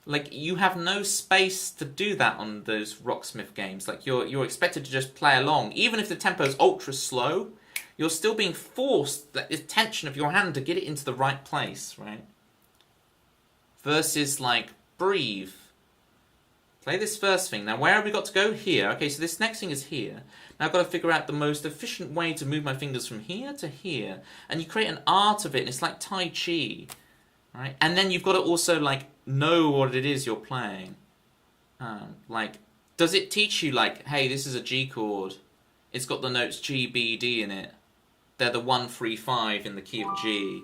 Like, you have no space to do that on those Rocksmith games. Like, you're expected to just play along. Even if the tempo's ultra slow, you're still being forced, the tension of your hand, to get it into the right place, right? Versus, like, breathe. Play this first thing. Now, where have we got to go? Here. Okay, so this next thing is here. Now I've got to figure out the most efficient way to move my fingers from here to here. And you create an art of it, and it's like Tai Chi. Right? And then you've got to also, like, know what it is you're playing. Like, does it teach you, like, hey, this is a G chord. It's got the notes G, B, D in it. They're the 1, 3, 5 in the key of G.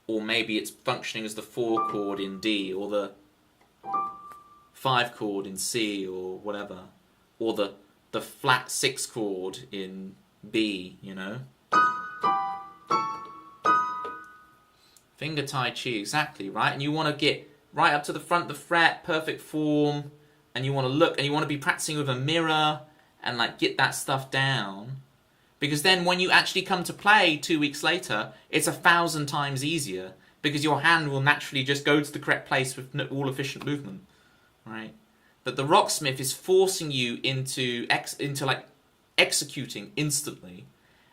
Or maybe it's functioning as the 4 chord in D, or the 5 chord in C, or whatever. Or the flat 6 chord in B, you know? Finger Tai Chi, exactly, right? And you want to get right up to the front of the fret, perfect form, and you want to look, and you want to be practicing with a mirror, and like get that stuff down. Because then when you actually come to play 2 weeks later, it's 1,000 times easier, because your hand will naturally just go to the correct place with all efficient movement, right? But the Rocksmith is forcing you into like executing instantly,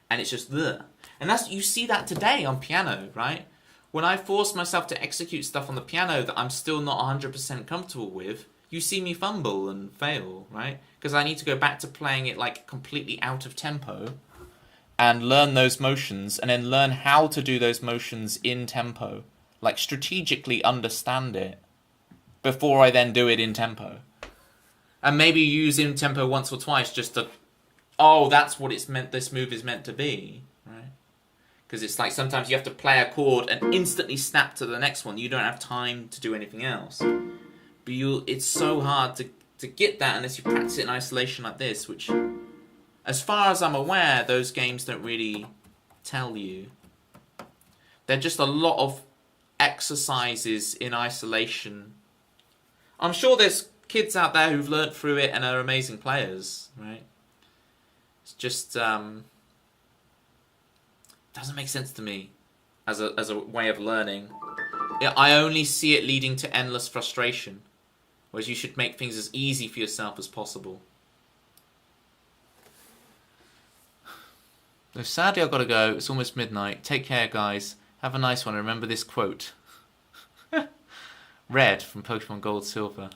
and it's just there. And you see that today on piano, right? When I force myself to execute stuff on the piano that I'm still not 100% comfortable with, you see me fumble and fail, right? Because I need to go back to playing it like completely out of tempo and learn those motions, and then learn how to do those motions in tempo. Like strategically understand it before I then do it in tempo. And maybe use in tempo once or twice just to, oh, that's what it's meant, this move is meant to be, right? Because it's like sometimes you have to play a chord and instantly snap to the next one. You don't have time to do anything else. But it's so hard to get that unless you practice it in isolation like this, which, as far as I'm aware, those games don't really tell you. They're just a lot of exercises in isolation. I'm sure there's kids out there who've learnt through it and are amazing players, right? It's just doesn't make sense to me as a way of learning. I only see it leading to endless frustration, whereas you should make things as easy for yourself as possible. So sadly I've got to go. It's almost midnight. Take care, guys. Have a nice one. Remember this quote. Red from Pokemon Gold Silver.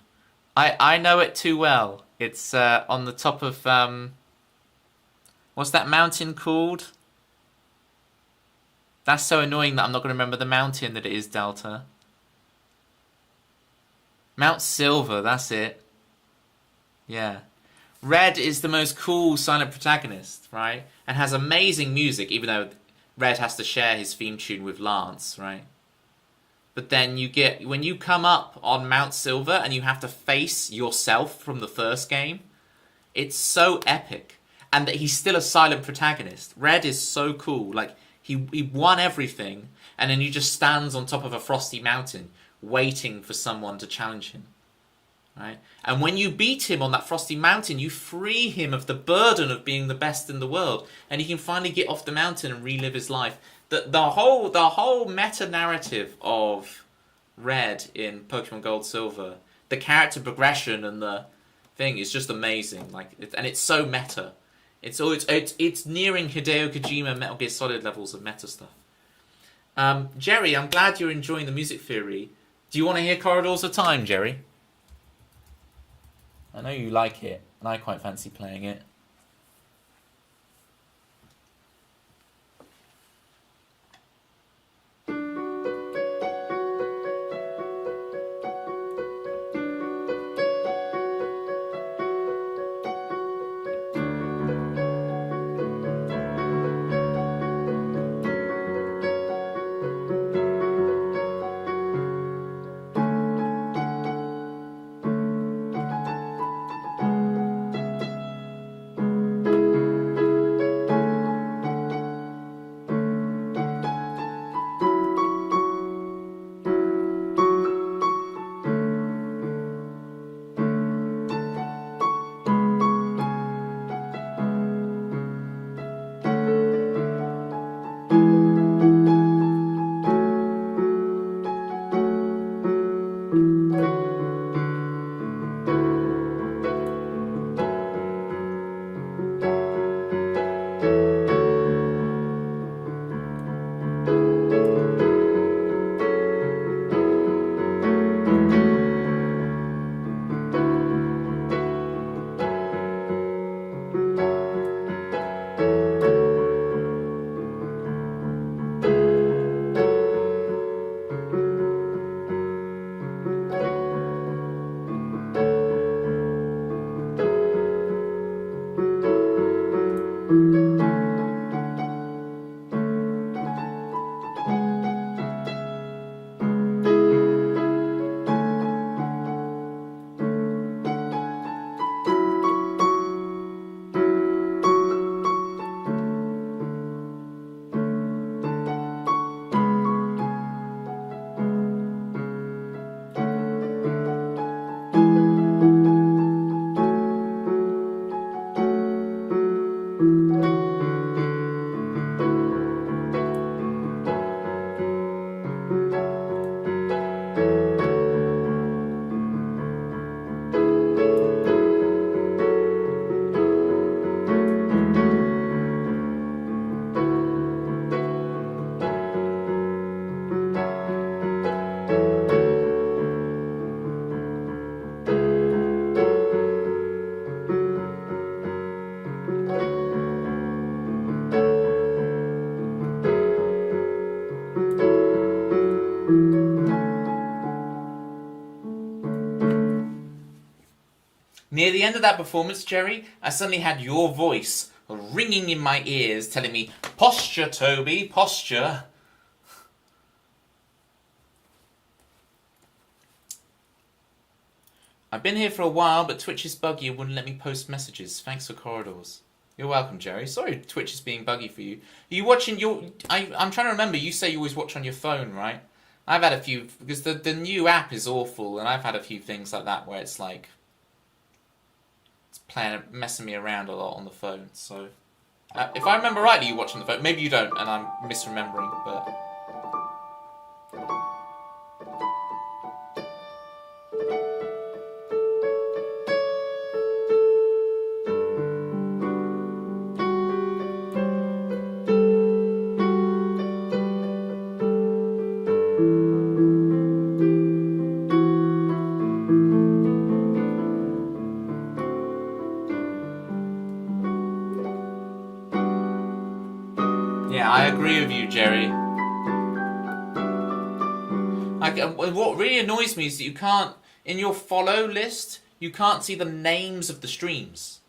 I know it too well. It's on the top of what's that mountain called? That's so annoying that I'm not going to remember the mountain that it is, Delta. Mount Silver, that's it. Yeah. Red is the most cool silent protagonist, right? And has amazing music, even though Red has to share his theme tune with Lance, right? But then when you come up on Mount Silver and you have to face yourself from the first game, it's so epic. And that he's still a silent protagonist. Red is so cool. Like, he won everything, and then he just stands on top of a frosty mountain waiting for someone to challenge him. Right? And when you beat him on that frosty mountain, you free him of the burden of being the best in the world, and he can finally get off the mountain and relive his life. The whole meta narrative of Red in Pokemon Gold Silver, the character progression and the thing is just amazing. And it's so meta. It's nearing Hideo Kojima Metal Gear Solid levels of meta stuff. Jerry, I'm glad you're enjoying the music theory. Do you want to hear Corridors of Time, Jerry? I know you like it, and I quite fancy playing it. Near the end of that performance, Jerry, I suddenly had your voice ringing in my ears, telling me, "Posture, Toby, posture." I've been here for a while, but Twitch is buggy and wouldn't let me post messages. Thanks for corridors. You're welcome, Jerry. Sorry Twitch is being buggy for you. Are you watching your... I'm trying to remember, you say you always watch on your phone, right? I've had a few... Because the new app is awful, and I've had a few things like that where it's like... It's messing me around a lot on the phone, so... if I remember rightly, you watch on the phone. Maybe you don't, and I'm misremembering, but... Yeah, I agree with you, Jerry. What really annoys me is that you can't, in your follow list, you can't see the names of the streams.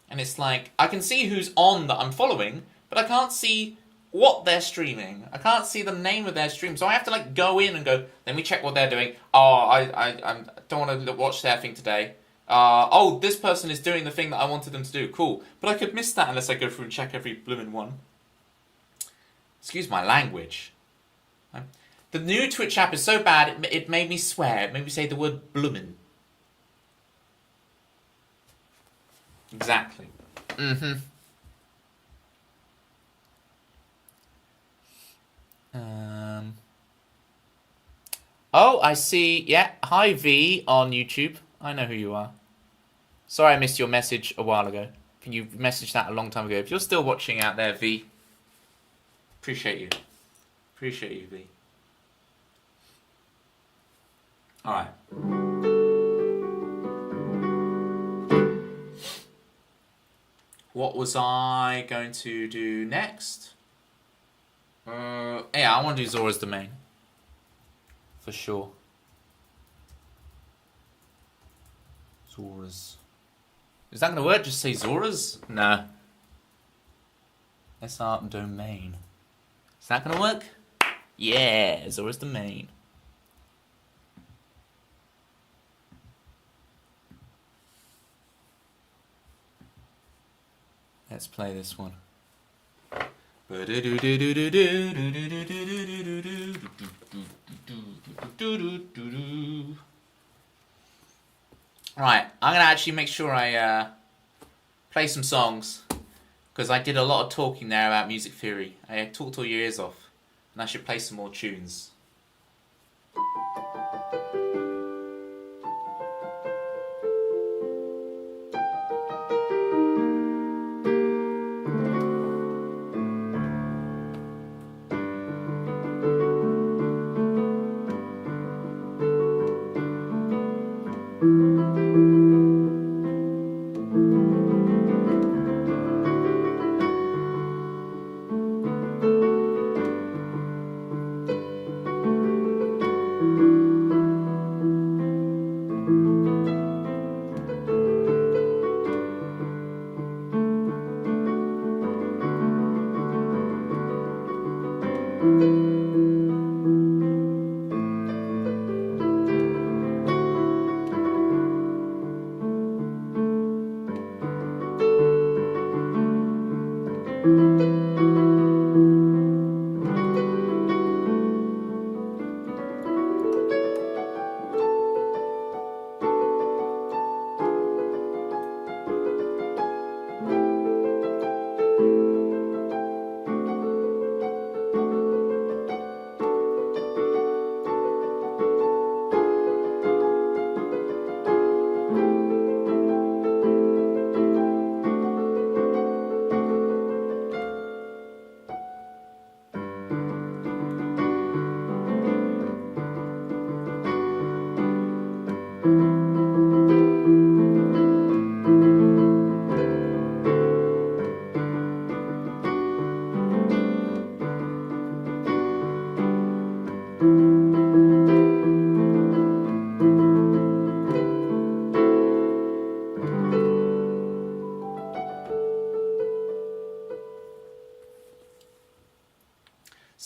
And it's like, I can see who's on that I'm following, but I can't see what they're streaming. I can't see the name of their stream. So I have to like go in and go, let me check what they're doing. Oh, I don't want to watch their thing today. Oh, this person is doing the thing that I wanted them to do. Cool. But I could miss that unless I go through and check every blooming one. Excuse my language. The new Twitch app is so bad, it made me swear. It made me say the word bloomin'. Exactly. Mm-hmm. Oh, I see. Yeah. Hi, V on YouTube. I know who you are. Sorry I missed your message a while ago. You messaged that a long time ago. If you're still watching out there, V, appreciate you. Appreciate you, V. Alright. What was I going to do next? Yeah, I want to do Zora's Domain. For sure. Zora's. Is that going to work? Just say Zora's? No. SR Domain. Is that going to work? Yeah, Zora's Domain. Let's play this one. Right, I'm going to actually make sure I play some songs, because I did a lot of talking there about music theory. I talked all your ears off, and I should play some more tunes.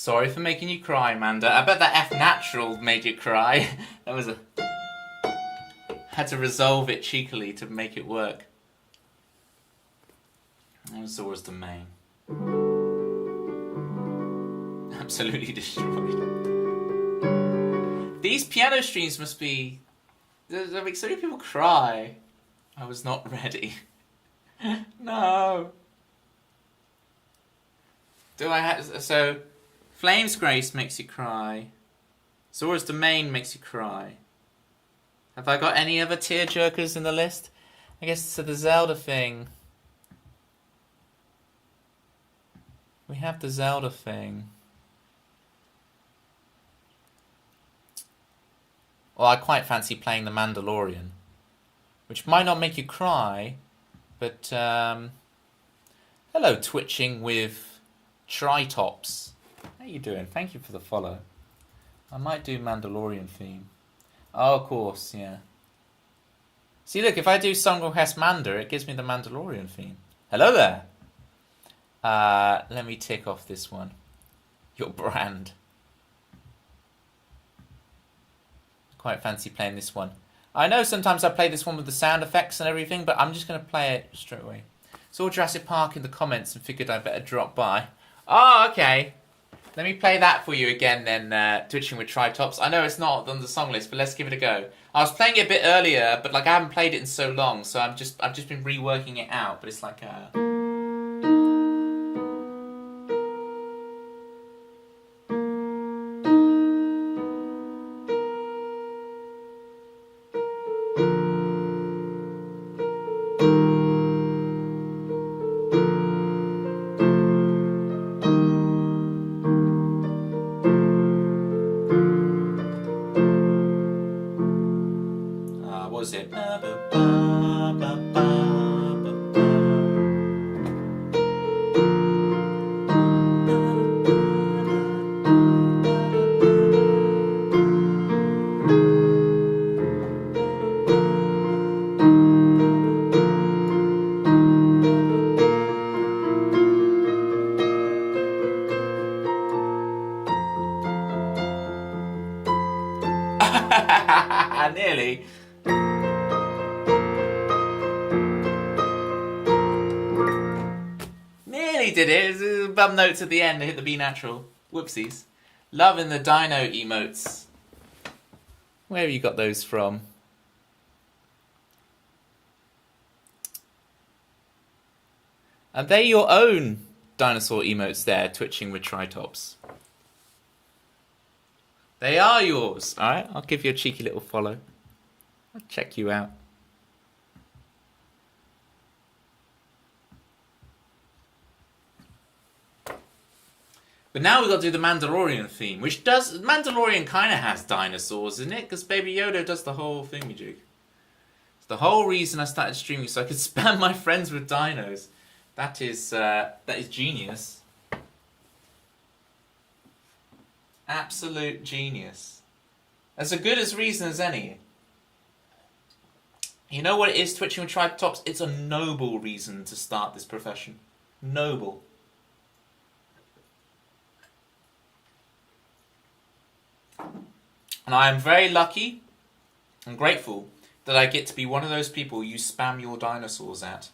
Sorry for making you cry, Amanda. I bet that F natural made you cry. That was a... Had to resolve it cheekily to make it work. That was Zora's Domain. Absolutely destroyed. These piano streams must be... That makes so many people cry. I was not ready. No. Do I have... So, Flame's Grace makes you cry. Zora's Domain makes you cry. Have I got any other tearjerkers in the list? I guess so the Zelda thing. We have the Zelda thing. Well, I quite fancy playing the Mandalorian, which might not make you cry, but hello, twitching with Tritops. How you doing? Thank you for the follow. I might do Mandalorian theme. Oh, of course, yeah. See, look, if I do Song Request Manda, it gives me the Mandalorian theme. Hello there. Let me tick off this one. Your brand. Quite fancy playing this one. I know sometimes I play this one with the sound effects and everything, but I'm just going to play it straight away. Saw Jurassic Park in the comments and figured I'd better drop by. Oh, okay. Let me play that for you again then, Twitching with Tritops. I know it's not on the song list, but let's give it a go. I was playing it a bit earlier, but like I haven't played it in so long, so I've just been reworking it out, but it's like what was it? Nearly. Nearly did it. It was a bum notes at the end. I hit the B natural. Whoopsies. Loving the dino emotes. Where have you got those from? Are they your own dinosaur emotes there, Twitching with Tritops? They are yours. Alright, I'll give you a cheeky little follow. I'll check you out. But now we've got to do the Mandalorian theme, which does... Mandalorian kind of has dinosaurs in it, because Baby Yoda does the whole thingamajig. It's the whole reason I started streaming, so I could spam my friends with dinos. That is genius. Absolute genius. As good as reason as any. You know what it is, Twitching with Tritops? It's a noble reason to start this profession. Noble. And I am very lucky and grateful that I get to be one of those people you spam your dinosaurs at.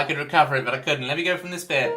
I could recover it, but I couldn't. Let me go from this bit.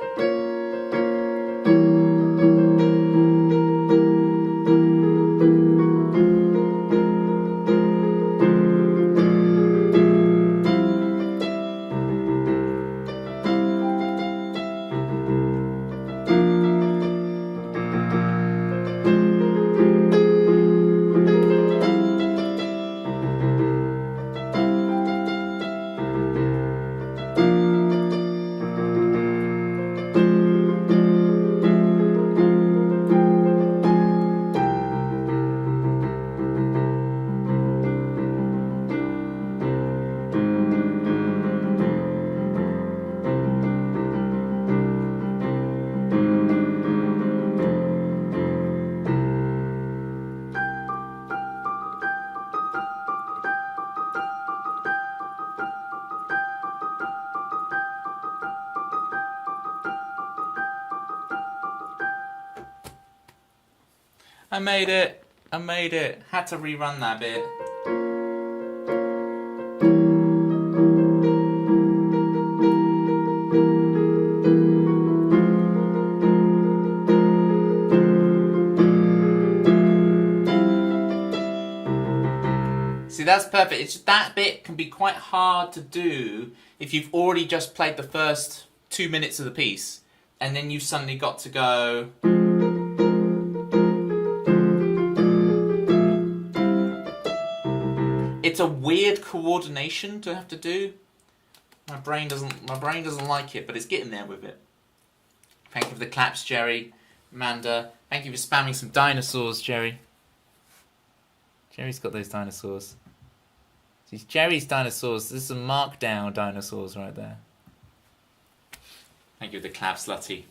I made it. I made it. Had to rerun that bit. See, that's perfect. It's just, that bit can be quite hard to do if you've already just played the first 2 minutes of the piece and then you've suddenly got to go... It's a weird coordination to have to do. My brain doesn't like it, but it's getting there with it. Thank you for the claps, Jerry. Amanda, thank you for spamming some dinosaurs, Jerry. Jerry's got those dinosaurs. These Jerry's dinosaurs. This is some markdown dinosaurs right there. Thank you for the claps, Lutty.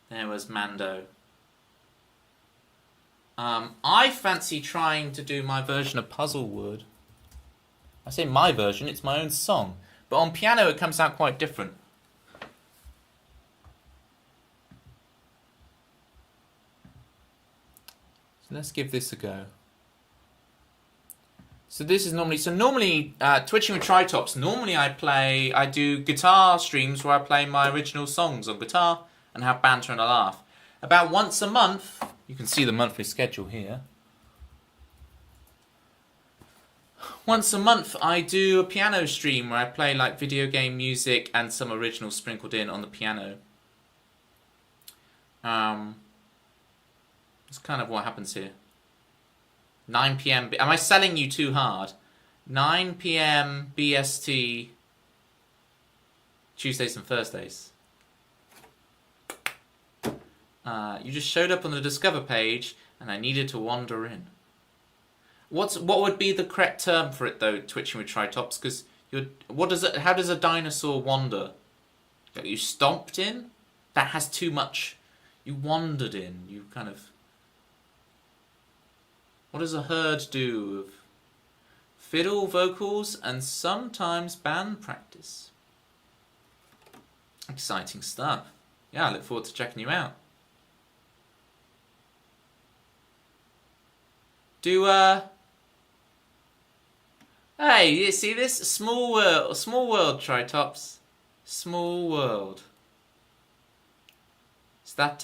There was Mando. I fancy trying to do my version of Puzzlewood. I say my version, it's my own song. But on piano it comes out quite different. So let's give this a go. So this is normally, Twitching with Tritops, normally I do guitar streams where I play my original songs on guitar and have banter and a laugh. About once a month, you can see the monthly schedule here. Once a month I do a piano stream where I play like video game music and some originals sprinkled in on the piano. That's kind of what happens here. 9 PM, am I selling you too hard? 9 PM BST, Tuesdays and Thursdays. You just showed up on the Discover page and I needed to wander in. What would be the correct term for it though, Twitching with Tritops? Because how does a dinosaur wander? Like you stomped in? That has too much. You wandered in. You kind of... What does a herd do? Fiddle, vocals, and sometimes band practice. Exciting stuff. Yeah, I look forward to checking you out. Hey, you see this? Small world, Tritops. Small world. Is that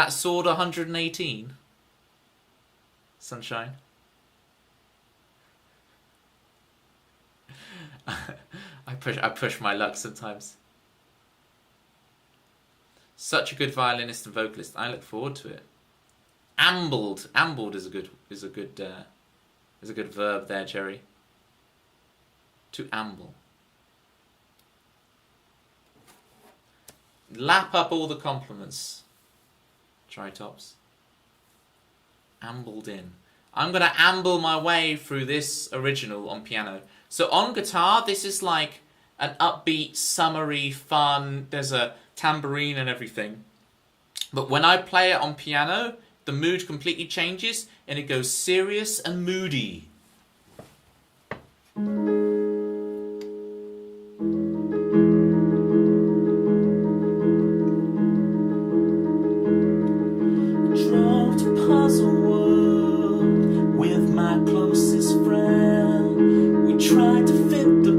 sword 118? Sunshine? I push my luck sometimes. Such a good violinist and vocalist. I look forward to it. Ambled is a good verb there, Jerry. To amble. Lap up all the compliments, Tritops. Ambled in. I'm going to amble my way through this original on piano. So on guitar, this is like an upbeat, summery, fun, there's a tambourine and everything. But when I play it on piano, the mood completely changes and it goes serious and moody. Drove to Puzzlewood with my closest friend. We tried to fit the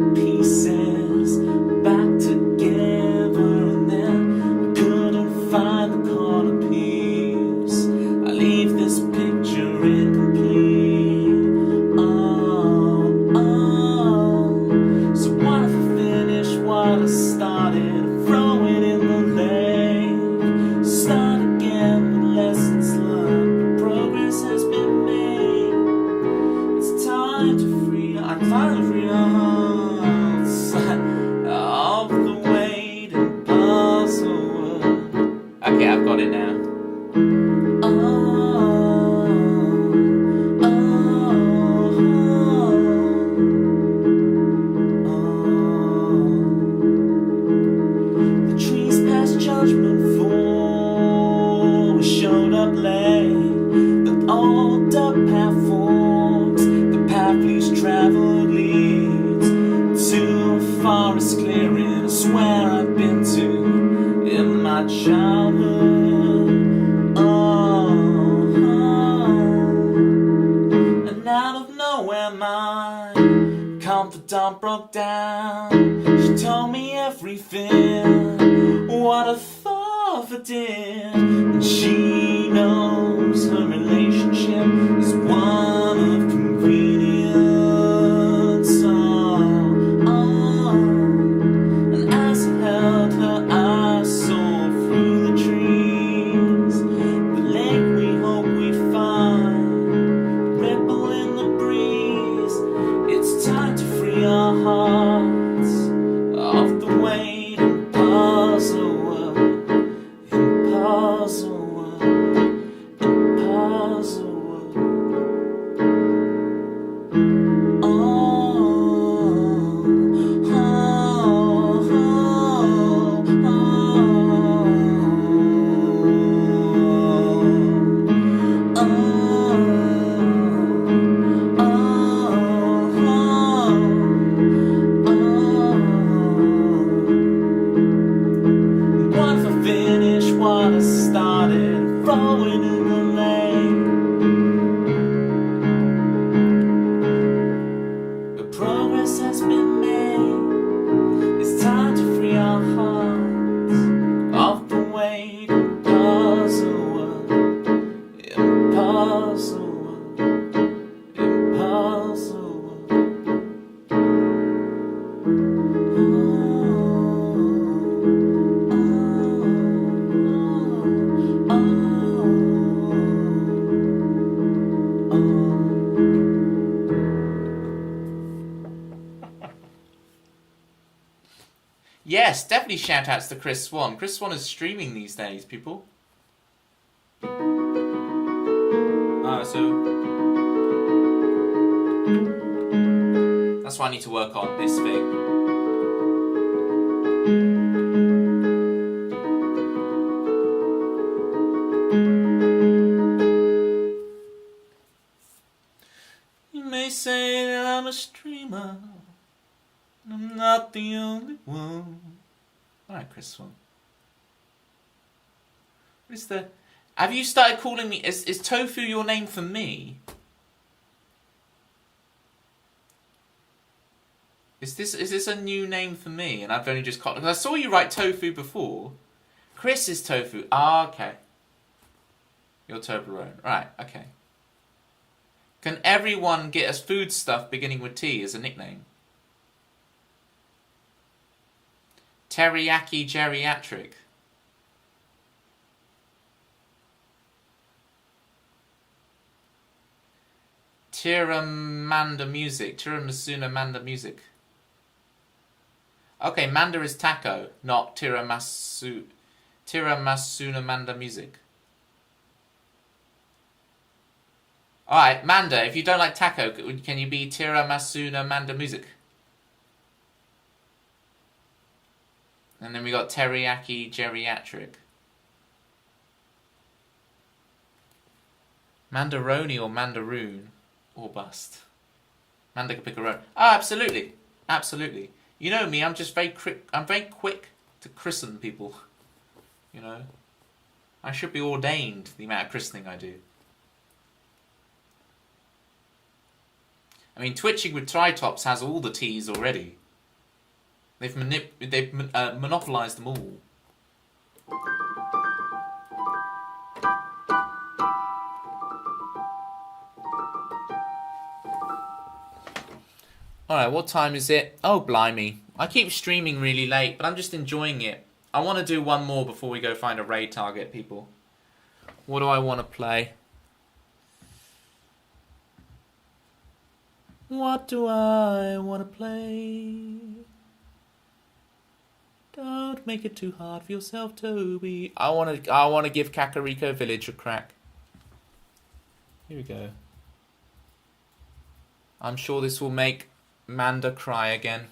forest clearing, I swear I've been to in my childhood. Oh, and out of nowhere my confidant broke down. She told me everything, what I thought I did, and she knows her relationship is one of convenience. And as I held her, I saw through the trees the lake we hope we find, ripple in the breeze. It's time to free our hearts off the weight and puzzle world, puzzle world, puzzle world. Oh, oh, oh, oh, what if I finish what I started, throwing in the lake? But progress has been made. It's time to free our hearts off the weight and puzzle world, puzzle world, puzzle world. Yes, definitely shout outs to Chris Swan. Chris Swan is streaming these days, people. That's why I need to work on this thing. You may say that I'm a streamer, I'm not the only one. Alright, Chris Swan. What is the... Have you started calling me... Is Tofu your name for me? Is this a new name for me? And I've only just caught... Because I saw you write Tofu before. Chris is Tofu. Ah, okay. You're Toblerone. Right, okay. Can everyone get us food stuff beginning with T as a nickname? Teriyaki Geriatric. Tiramanda Music. Tiramisuna Manda Music. Okay, Manda is taco, not tiramisu. Tiramisuna Manda Music. Alright, Manda, if you don't like taco, can you be Tiramisuna Manda Music? And then we got Teriyaki Geriatric. Mandaroni or Mandaroon. Or bust. Manda can pick a road. Oh, absolutely. Absolutely. You know me, I'm just very quick. I'm very quick to christen people. You know? I should be ordained, the amount of christening I do. I mean, Twitching with Tritops has all the T's already. They've monopolised them all. Alright, what time is it? Oh, blimey. I keep streaming really late, but I'm just enjoying it. I want to do one more before we go find a raid target, people. What do I want to play? What do I want to play? Don't make it too hard for yourself, Toby. I want to give Kakariko Village a crack. Here we go. I'm sure this will make Manda cry again.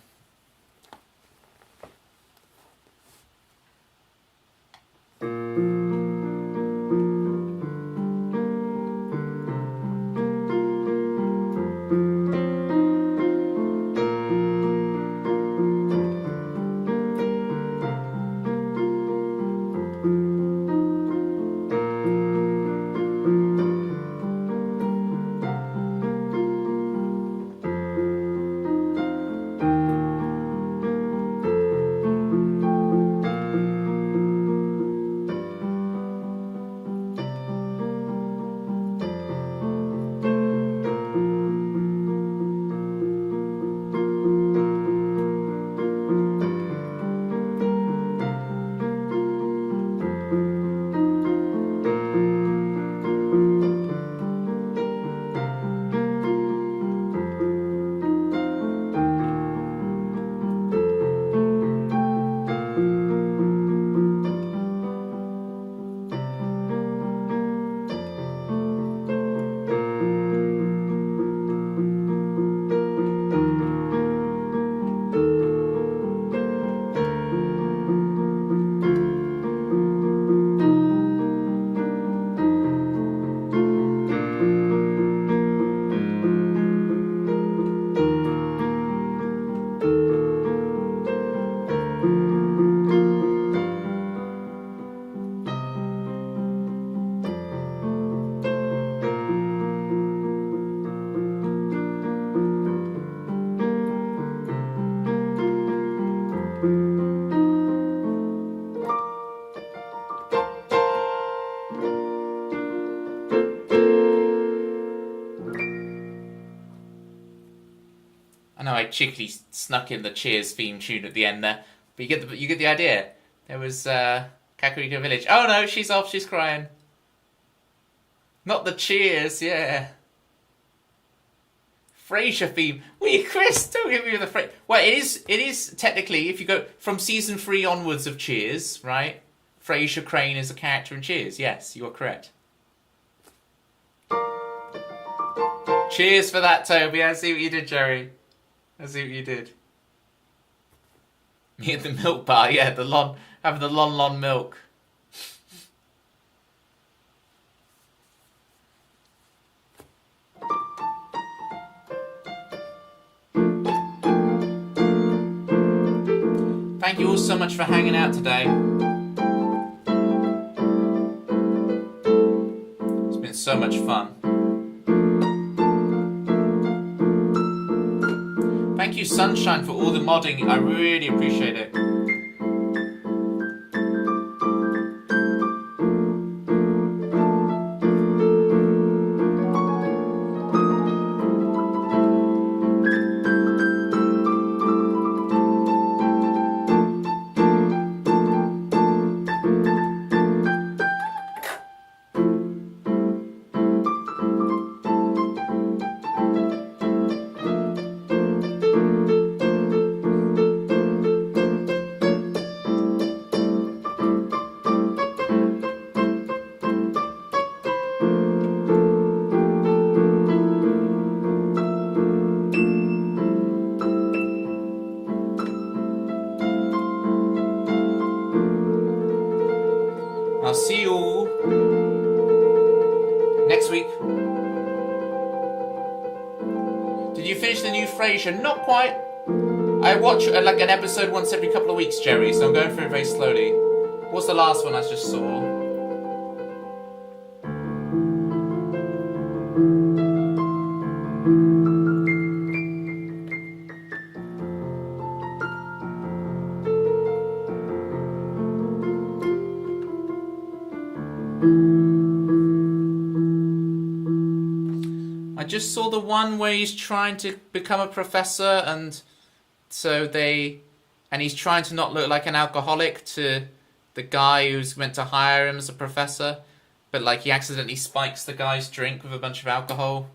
cheekily snuck in the Cheers theme tune at the end there. But you get the idea. There was Kakariko Village. Oh no, she's off. She's crying. Not the Cheers, yeah. Frasier theme. Wait, Chris, don't give me the Frasier. Well, it is technically, if you go from season 3 onwards of Cheers, right? Frasier Crane is a character in Cheers. Yes, you are correct. Cheers for that, Toby. I see what you did, Jerry. I see what you did. Me at the milk bar, yeah, having the lon milk. Thank you all so much for hanging out today. It's been so much fun. Thank you, Sunshine, for all the modding. I really appreciate it. I'll see you all next week. Did you finish the new Frasier? Not quite. I watch like an episode once every couple of weeks, Jerry, so I'm going through it very slowly. What's the last one I just saw? I just saw the one where he's trying to become a professor, and he's trying to not look like an alcoholic to the guy who's meant to hire him as a professor, but like he accidentally spikes the guy's drink with a bunch of alcohol.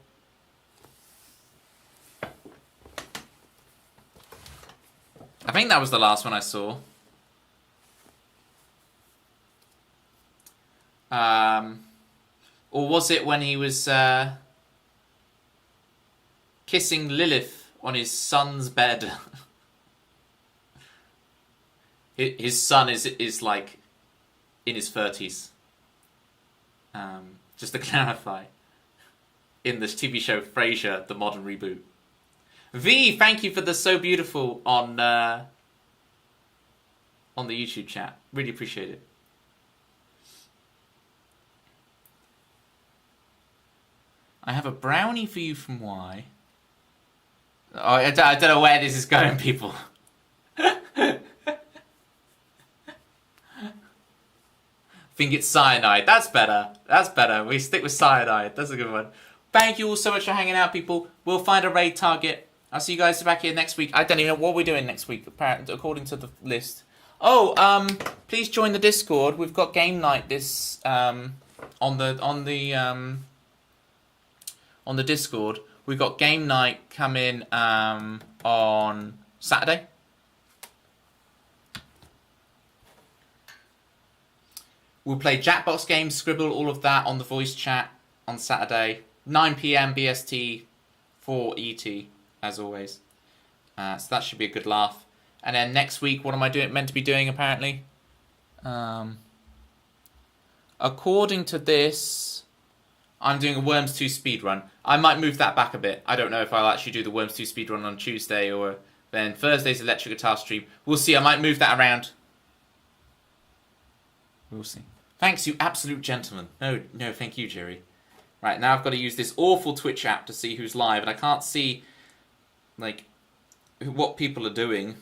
I think that was the last one I saw. Or was it when he was kissing Lilith on his son's bed? His son is like in his 30s. Just to clarify, in this TV show Frasier, the modern reboot. V, thank you for the so beautiful on the YouTube chat. Really appreciate it. I have a brownie for you from Y. Oh, I don't know where this is going, people. Think it's cyanide. That's better. That's better. We stick with cyanide. That's a good one. Thank you all so much for hanging out, people. We'll find a raid target. I'll see you guys back here next week. I don't even know what we're doing next week, apparently, according to the list. Oh, please join the Discord. We've got game night this on the Discord. We've got game night coming on Saturday. We'll play Jackbox games, Scribble, all of that on the voice chat on Saturday. 9 PM BST, 4 ET, as always. So that should be a good laugh. And then next week, what am I meant to be doing, apparently? According to this, I'm doing a Worms 2 speedrun. I might move that back a bit. I don't know if I'll actually do the Worms 2 speedrun on Tuesday or then Thursday's electric guitar stream. We'll see. I might move that around. We'll see. Thanks, you absolute gentleman. No, thank you, Jerry. Right, now I've got to use this awful Twitch app to see who's live, and I can't see, like, what people are doing.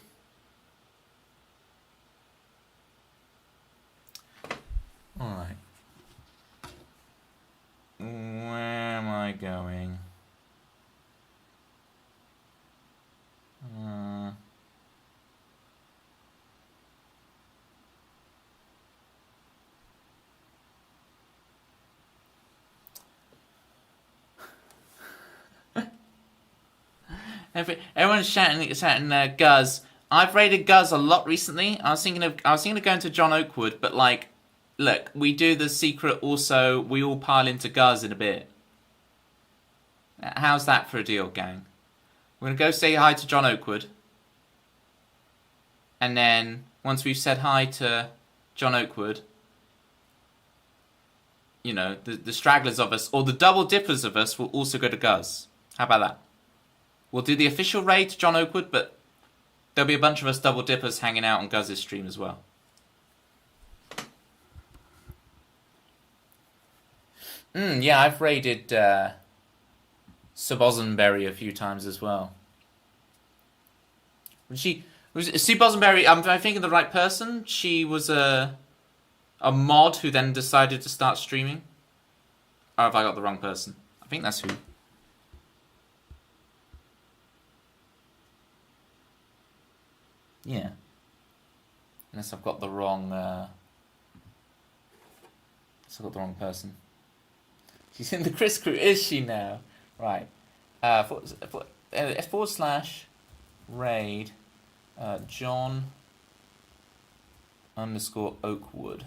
Alright. Where am I going? Everyone's shouting Guz. I've raided Guz a lot recently. I was thinking of going to John Oakwood, but like, look, we do the secret also. We all pile into Guz in a bit. How's that for a deal, gang? We're gonna go say hi to John Oakwood, and then once we've said hi to John Oakwood, you know, the stragglers of us, or the double dippers of us, will also go to Guz. How about that? We'll do the official raid to John Oakwood, but there'll be a bunch of us double dippers hanging out on Guz's stream as well. Yeah, I've raided Sir Bosenberry a few times as well. Sue Bosenberry, am I thinking the right person? She was a mod who then decided to start streaming? Or have I got the wrong person? I think that's who. Yeah. Unless I've got the wrong person. She's in the Chris crew, is she now? Right. /raid John _Oakwood.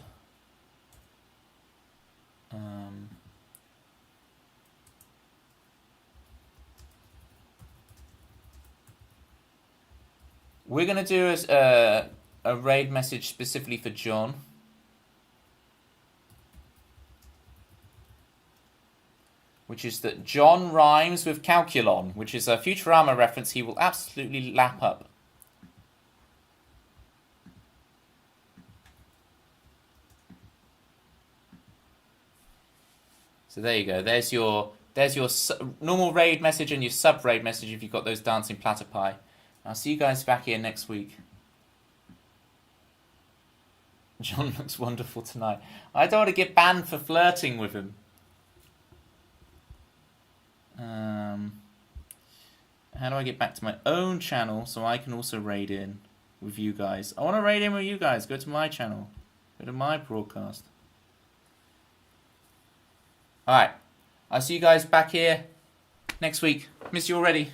We're going to do a raid message specifically for John. Which is that John rhymes with calculon, which is a Futurama reference he will absolutely lap up. So there you go. There's your normal raid message and your sub raid message if you've got those dancing platypi. I'll see you guys back here next week. John looks wonderful tonight. I don't want to get banned for flirting with him. How do I get back to my own channel so I can also raid in with you guys? I want to raid in with you guys. Go to my channel. Go to my broadcast. Alright. I'll see you guys back here next week. Miss you already.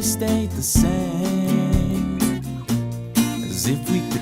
Stayed the same as if we could